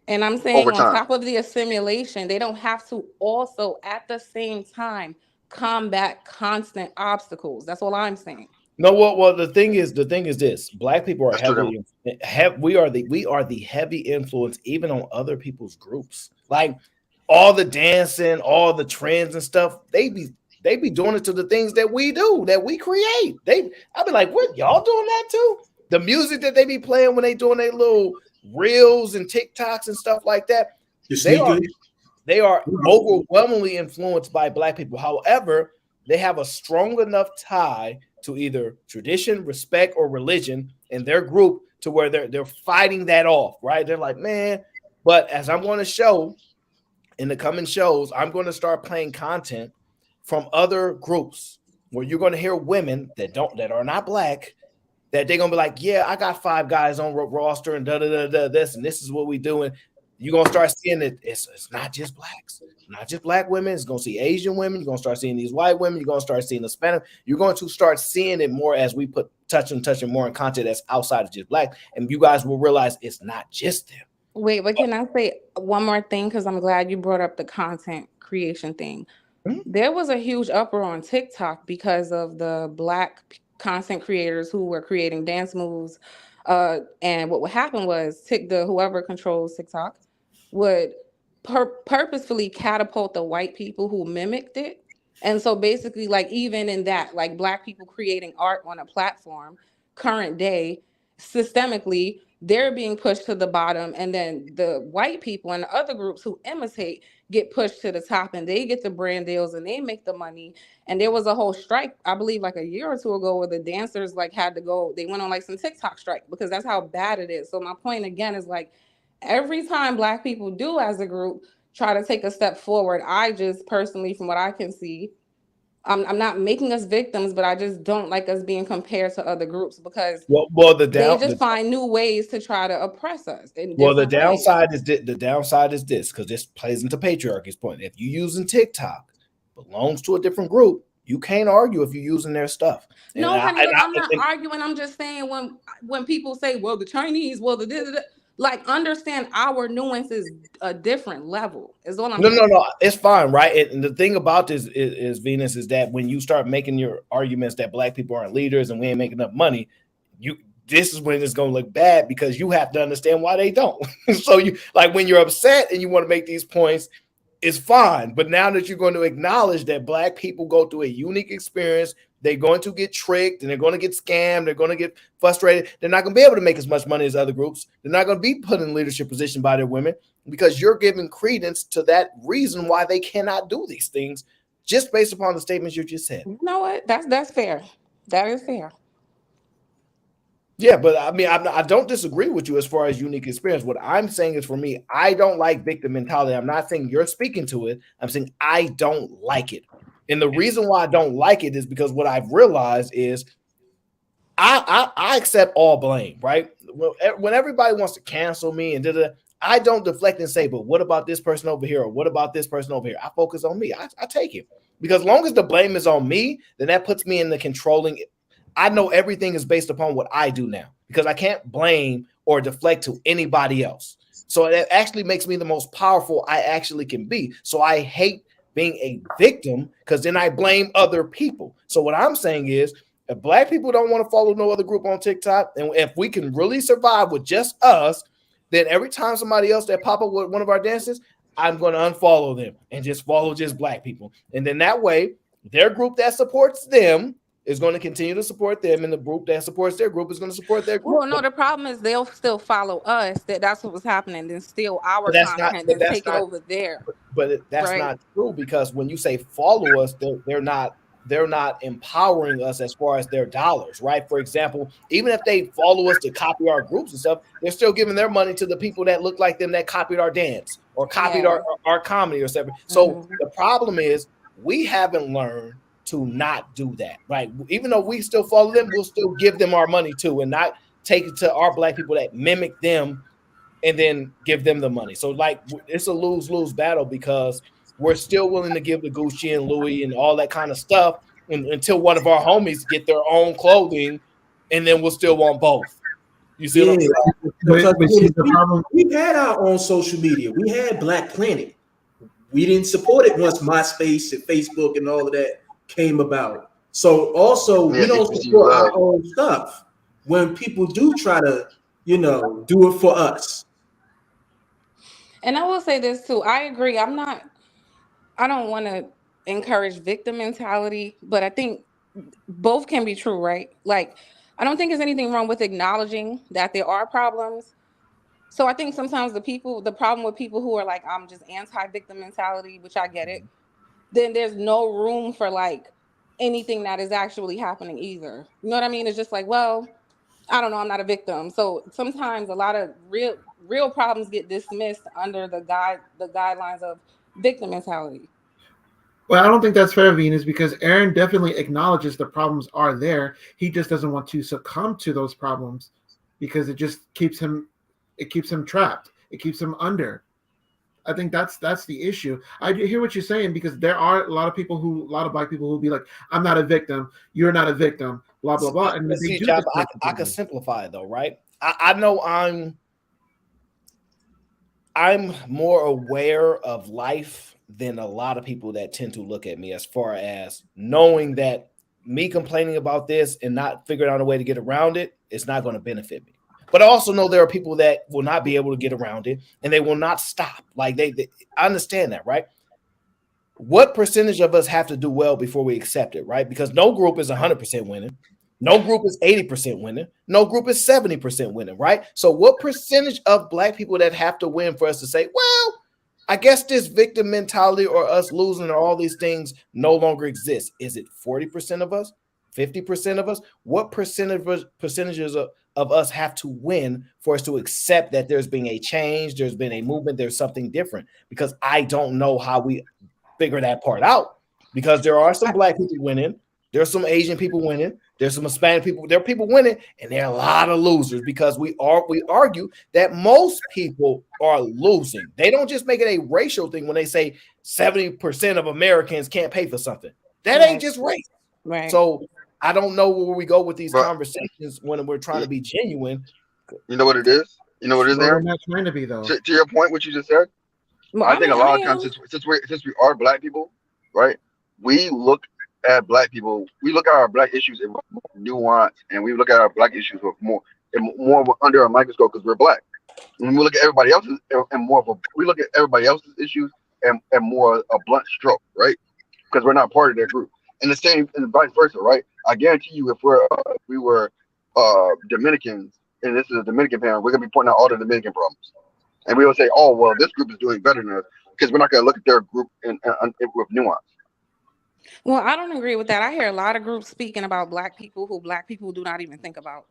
And I'm saying on top of the assimilation, they don't have to also at the same time combat constant obstacles. That's all I'm saying. No, well, the thing is this: Black people are we are the heavy influence even on other people's groups. Like all the dancing, all the trends and stuff, they be doing it to the things that we do, that we create. I'll be like, what, y'all doing that too? The music that they be playing when they doing their little reels and TikToks and stuff like that, they are overwhelmingly influenced by Black people. However, they have a strong enough tie to either tradition, respect, or religion in their group to where they're fighting that off, right? They're like, man, but as I'm going to show in the coming shows, I'm going to start playing content from other groups where you're going to hear women that are not Black, that they're gonna be like, yeah, I got 5 guys on roster and this, and this is what we doing. You're gonna start seeing it. It's not just blacks, not just Black women. It's gonna see Asian women. You're gonna start seeing these white women. You're gonna start seeing Hispanic. You're going to start seeing it more as we put touching more in content that's outside of just Black, and you guys will realize it's not just them. Wait, but can I say one more thing? Because I'm glad you brought up the content creation thing. Mm-hmm. There was a huge uproar on TikTok because of the Black content creators who were creating dance moves, and what would happen was whoever controls TikTok would purposefully catapult the white people who mimicked it. And so basically, like, even in that, like, Black people creating art on a platform current day, systemically, they're being pushed to the bottom, and then the white people and the other groups who imitate get pushed to the top, and they get the brand deals and they make the money. And there was a whole strike, I believe like a year or two ago, where the dancers like had to go, they went on like some TikTok strike because that's how bad it is. So my point again is like, every time Black people do as a group try to take a step forward, I just personally, from what I can see, I'm not making us victims, but I just don't like us being compared to other groups because they just find new ways to try to oppress us. The downside is this, because this plays into patriarchy's point. If you're using TikTok, belongs to a different group, you can't argue if you're using their stuff. No, honey, I'm not arguing. I'm just saying when people say, well, the Chinese, well, Like, understand our nuances a different level is all I'm No, saying. it's fine, right? And the thing about this is Venus is that when you start making your arguments that black people aren't leaders and we ain't making enough money, this is when it's going to look bad because you have to understand why they don't. So you like when you're upset and you want to make these points, it's fine. But now that you're going to acknowledge that black people go through a unique experience, they're going to get tricked and they're going to get scammed. They're going to get frustrated. They're not going to be able to make as much money as other groups. They're not going to be put in leadership position by their women because you're giving credence to that reason why they cannot do these things just based upon the statements you just said. You know what? That's fair. That is fair. Yeah, but I mean, I don't disagree with you as far as unique experience. What I'm saying is for me, I don't like victim mentality. I'm not saying you're speaking to it. I'm saying I don't like it. And the reason why I don't like it is because what I've realized is I accept all blame, right? When everybody wants to cancel me and I don't deflect and say, but what about this person over here? Or what about this person over here? I focus on me. I take it. Because as long as the blame is on me, then that puts me in the controlling. I know everything is based upon what I do now because I can't blame or deflect to anybody else. So that actually makes me the most powerful I actually can be. So I hate being a victim because then I blame other people. So what I'm saying is if black people don't want to follow no other group on TikTok, and if we can really survive with just us, then every time somebody else that pop up with one of our dances, I'm going to unfollow them and just follow just black people. And then that way, their group that supports them is going to continue to support them, and the group that supports their group is going to support their group. Well, no, the problem is they'll still follow us. That's what was happening. Then steal our But that's not. content But and that's take it not. over there. But that's Right? not true because when you say follow us, they're not empowering us as far as their dollars, right? For example, even if they follow us to copy our groups and stuff, they're still giving their money to the people that look like them that copied our dance or copied our comedy or something. So the problem is we haven't learned to not do that, right? Even though we still follow them, we'll still give them our money too and not take it to our black people that mimic them and then give them the money. So like it's a lose-lose battle because we're still willing to give the Gucci and Louis and all that kind of stuff until one of our homies get their own clothing, and then we'll still want both. You see what I'm saying? Because we've had our own social media. We had Black Planet. We didn't support it once MySpace and Facebook and all of that came about. So also we don't support our own stuff when people do try to, do it for us. And I will say this too. I agree. I don't want to encourage victim mentality, but I think both can be true, right? Like, I don't think there's anything wrong with acknowledging that there are problems. So I think sometimes the problem with people who are like, I'm just anti-victim mentality, which I get it, then there's no room for like anything that is actually happening either. You know what I mean? It's just like, well, I don't know, I'm not a victim. So sometimes a lot of real problems get dismissed under the guidelines of victim mentality. Well, I don't think that's fair, Venus, because Aaron definitely acknowledges the problems are there. He just doesn't want to succumb to those problems because it just keeps him trapped. It keeps him under. I think that's the issue. I hear what you're saying because there are a lot of black people who be like, I'm not a victim, you're not a victim, blah blah blah. And see, John, I can simplify it though, right? I know I'm more aware of life than a lot of people that tend to look at me as far as knowing that me complaining about this and not figuring out a way to get around it is not going to benefit me. But I also know there are people that will not be able to get around it and they will not stop. Like I understand that, right? What percentage of us have to do well before we accept it, right? Because no group is 100% winning. No group is 80% winning. No group is 70% winning, right? So what percentage of black people that have to win for us to say, well, I guess this victim mentality or us losing or all these things no longer exists? Is it 40% of us? 50% of us? What percentages of us have to win for us to accept that there's been a change, there's been a movement, there's something different? Because I don't know how we figure that part out. Because there are some black people winning, there's some Asian people winning, there's some Hispanic people, there are people winning, and there are a lot of losers because we argue that most people are losing. They don't just make it a racial thing when they say 70% of Americans can't pay for something. That ain't just race. Right. So I don't know where we go with these conversations when we're trying to be genuine. You know what it is? You know what it is, Well, they're Aaron? not trying to be though. To your point, what you just said, Well, I think a lot of times since we are black people, right? We look at black people, we look at our black issues in more nuance, and we look at our black issues with more under a microscope because we're black. When we look at everybody else's and more of a, we look at everybody else's issues and more a blunt stroke, right? Because we're not part of their group. And the same and vice versa, right? I guarantee you, if we were Dominicans and this is a Dominican parent, we're gonna be pointing out all the Dominican problems, and we will say, "Oh, well, this group is doing better than us," because we're not gonna look at their group with nuance. Well, I don't agree with that. I hear a lot of groups speaking about black people who black people do not even think about.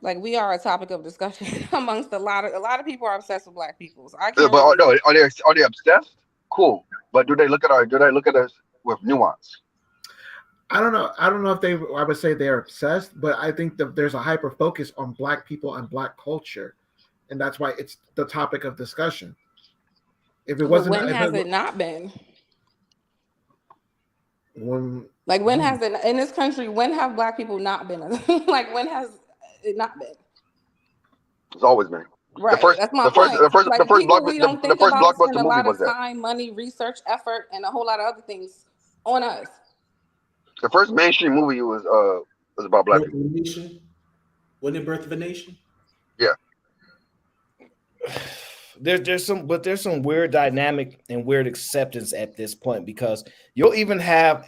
Like, we are a topic of discussion amongst a lot of people are obsessed with black people. So I can't. But no, are they obsessed? Cool, but do they look at us with nuance? I don't know. I don't know if I would say they're obsessed, but I think that there's a hyper focus on black people and black culture, and that's why it's the topic of discussion. If it wasn't, when has it not been? When has it in this country? When have black people not been? Like, when has it not been? It's always been. Right. That's my point. The first blockbuster spend a lot of time, money, research, effort, and a whole lot of other things on us. The first mainstream movie was about black people. Wasn't it Birth of a Nation? Yeah. There's some weird dynamic and weird acceptance at this point, because you'll even have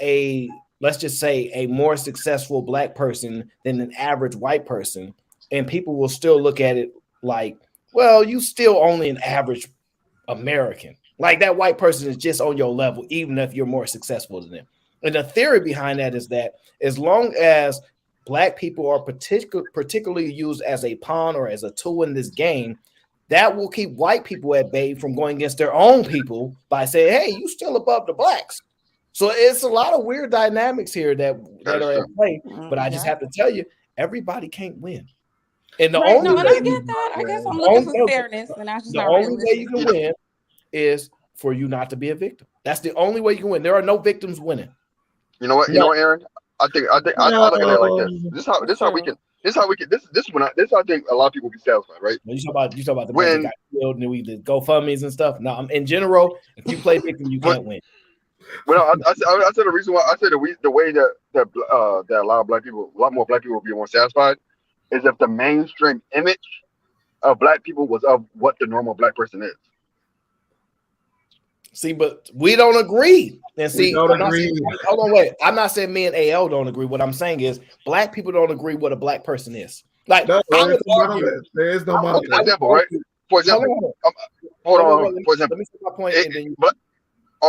let's just say a more successful black person than an average white person, and people will still look at it like, well, you still only an average American. Like, that white person is just on your level, even if you're more successful than them. And the theory behind that is that as long as black people are particularly used as a pawn or as a tool in this game, that will keep white people at bay from going against their own people by saying, hey, you still above the blacks. So it's a lot of weird dynamics here that are at play. But I just have to tell you, everybody can't win. And the only way I get that. I guess I'm looking for fairness, and that's just the not only realistic. way you can win is for you not to be a victim. That's the only way you can win. There are no victims winning. You know what? You know what, Aaron? I look at it like this. This is how we can. This is how I think a lot of people be satisfied, right? You talk about the person that got killed and we did GoFundMe's and stuff. No, in general, if you play victim, you can't win. Well, I said the reason why I said the way that a lot more black people will be more satisfied is if the mainstream image of black people was of what the normal black person is. See, but we don't agree. And see, hold on, wait. I'm not saying me and AL don't agree. What I'm saying is black people don't agree what a black person is. Like, there is no monolith. For example, right? For example, hold on. For example, let me say my point. And then you... go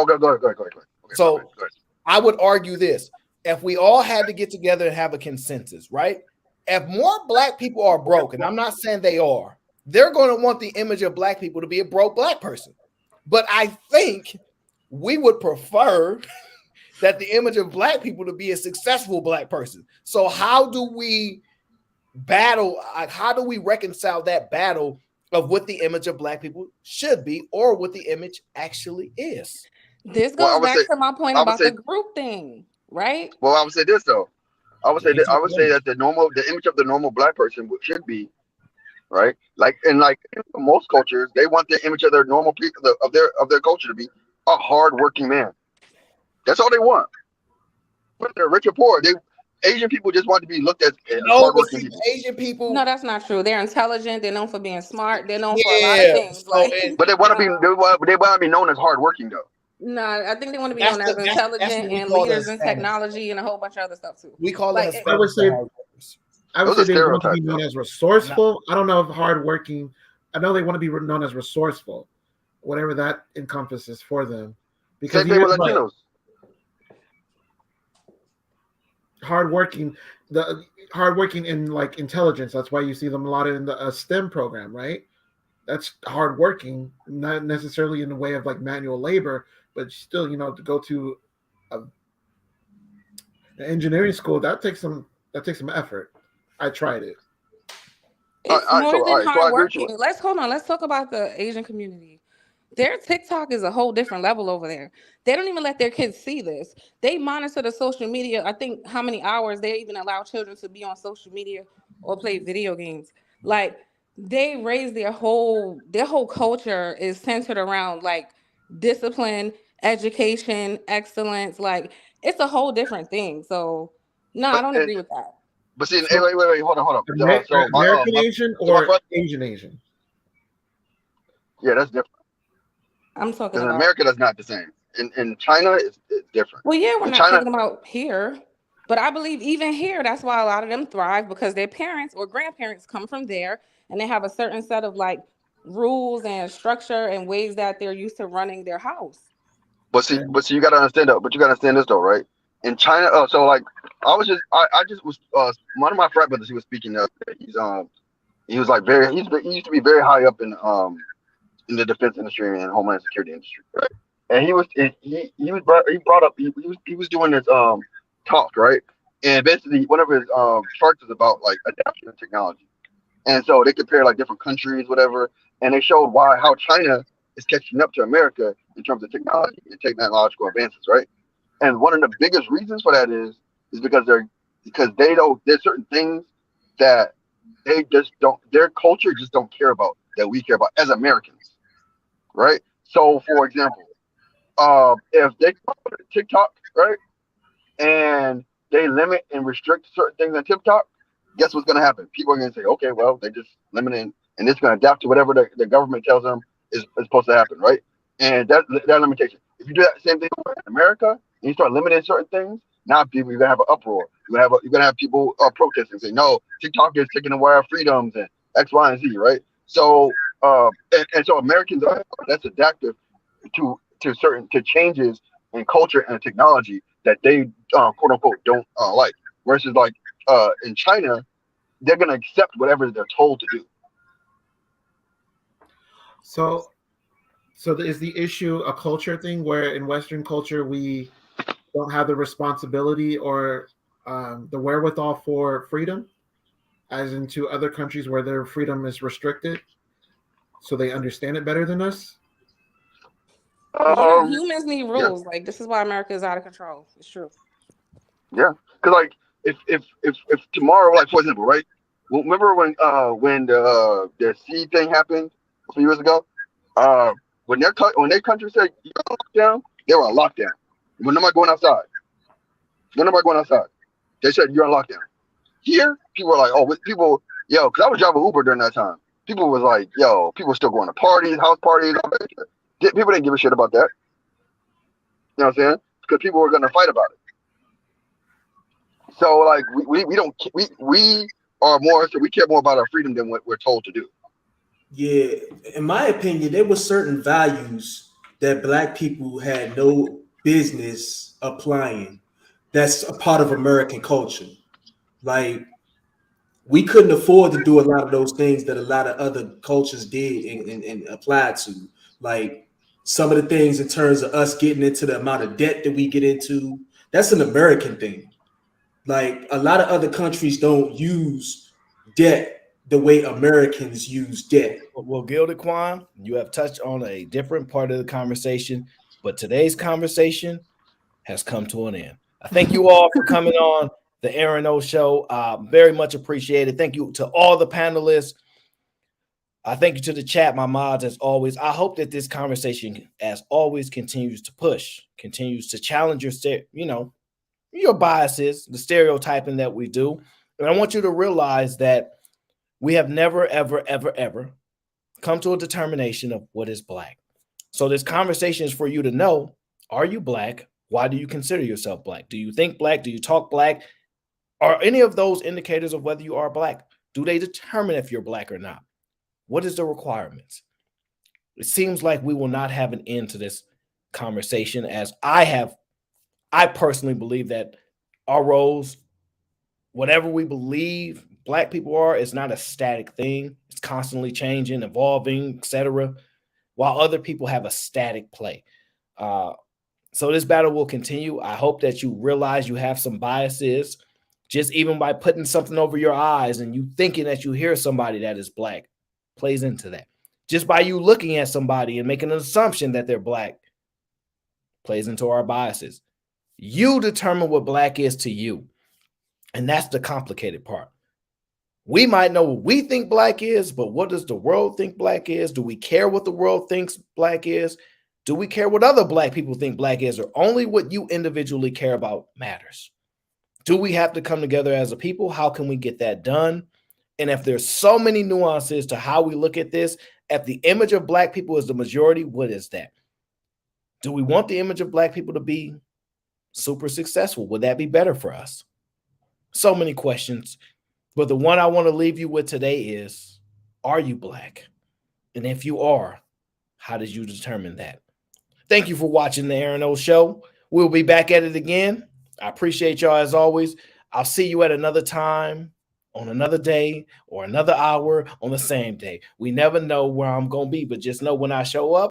ahead. Okay, so go ahead. I would argue this: if we all had to get together and have a consensus, right? If more black people are broke, and I'm not saying they are, they're going to want the image of black people to be a broke black person. But I think we would prefer that the image of black people to be a successful black person. So how do we battle? How do we reconcile that battle of what the image of black people should be or what the image actually is? This goes back to my point about the group thing, right? Well, I would say this though. I would say that the image of the normal black person should be, right? Like in most cultures, they want the image of their normal people of their culture to be a hardworking man. That's all they want. Whether they're rich or poor, Asian people just want to be looked at as hardworking people. Asian people. No, that's not true. They're intelligent. They're known for being smart. They're known for a lot of things. But they want to be known as hardworking though. No, I think they want to be known as intelligent and leaders in technology and a whole bunch of other stuff too. We call it. I would say they want to be known as resourceful. I don't know if hardworking. I know they want to be known as resourceful, whatever that encompasses for them. Because same thing with Latinos. Hardworking in like intelligence. That's why you see them a lot in the STEM program, right? That's hardworking, not necessarily in the way of like manual labor, but still, to go to an engineering school, that takes some effort. I tried it. It's more than hardworking. Let's talk about the Asian community. Their TikTok is a whole different level over there. They don't even let their kids see this. They monitor the social media. I think how many hours they even allow children to be on social media or play video games. Like they raise their whole culture is centered around like discipline, education, excellence. Like it's a whole different thing. So no, I But don't agree with that. but see, So wait, hold on. So American my Asian so my or brother, Asian Asian? yeah, that's different. I'm talking Because in about. America, that's not the same. In China, it's different. Well, yeah, we're In not China, talking about here, but I believe even here, that's why a lot of them thrive because their parents or grandparents come from there and they have a certain set of like rules and structure and ways that they're used to running their house. but see, you gotta understand though. But you gotta understand this though, right? In China, so like I just was one of my frat brothers. He was speaking the other day. He was like he used to be very high up in the defense industry and homeland security industry, right? And he brought up he was doing this talk, right? And basically one of his charts is about like adaptation of technology. And so they compare like different countries, whatever, and they showed how China is catching up to America in terms of technology and technological advances, right? And one of the biggest reasons for that is because they don't there's certain things that they just don't their culture just don't care about that we care about as Americans, right? So for example, if they put TikTok, right, and they limit and restrict certain things on TikTok, guess what's going to happen? People are going to say, okay, well, they just limiting, and it's going to adapt to whatever the government tells them is supposed to happen, right? And that limitation. If you do that same thing in America, and you start limiting certain things, now people you're gonna have an uproar. You're gonna have people protesting, say, no, TikTok is taking away our freedoms and X, Y, and Z, right? So and so Americans are that's adaptive to changes in culture and technology that they quote unquote don't like. Versus like in China, they're gonna accept whatever they're told to do. So is the issue a culture thing where in Western culture we don't have the responsibility or the wherewithal for freedom, as into other countries where their freedom is restricted, so they understand it better than us? Yeah, humans need Yeah, rules. Like this is why America is out of control. It's true. yeah. Because like if tomorrow, like for example, right? Well, remember when the seed thing happened a few years ago? When their country said you're on lockdown, they were on lockdown. When nobody going outside, they said you're on lockdown. Here, people were like, because I was driving Uber during that time. People was like, yo, people still going to parties, house parties, all that shit. People didn't give a shit about that. You know what I'm saying? Because people were gonna fight about it. So like we don't we are more so we care more about our freedom than what we're told to do. Yeah, in my opinion, there were certain values that Black people had no business applying. That's a part of American culture. Like we couldn't afford to do a lot of those things that a lot of other cultures did and applied to. Like some of the things in terms of us getting into the amount of debt that we get into, that's an American thing. Like a lot of other countries don't use debt the way Americans use debt. Well, Gilded Quan, you have touched on a different part of the conversation, but today's conversation has come to an end. I thank you all for coming on the Aaron O Show. Very much appreciated. Thank you to all the panelists. I thank you to the chat, my mods, as always. I hope that this conversation, as always, continues to push, continues to challenge your biases, the stereotyping that we do. And I want you to realize that we have never, ever, ever, ever come to a determination of what is Black. So this conversation is for you to know, are you Black? Why do you consider yourself Black? Do you think Black? Do you talk Black? Are any of those indicators of whether you are Black? Do they determine if you're Black or not? What is the requirements? It seems like we will not have an end to this conversation, as I personally believe that our roles, whatever we believe Black people are, is not a static thing. It's constantly changing, evolving, etc., while other people have a static play. So this battle will continue. I hope that you realize you have some biases, just even by putting something over your eyes and you thinking that you hear somebody that is Black plays into that. Just by you looking at somebody and making an assumption that they're Black plays into our biases. You determine what Black is to you. And that's the complicated part. We might know what we think black is, but what does the world think black is? Do we care what the world thinks black is? Do we care what other black people think black is, or only what you individually care about matters? Do we have to come together as a people? How can we get that done? And if there's so many nuances to how we look at this, if the image of black people is the majority, what is that? Do we want the image of black people to be super successful? Would that be better for us? So many questions. But the one I want to leave you with today is, are you black? And if you are, how did you determine that? Thank you for watching the Aaron O Show. We'll be back at it again. I appreciate y'all as always. I'll see you at another time, on another day, or another hour on the same day. We never know where I'm going to be, but just know when I show up,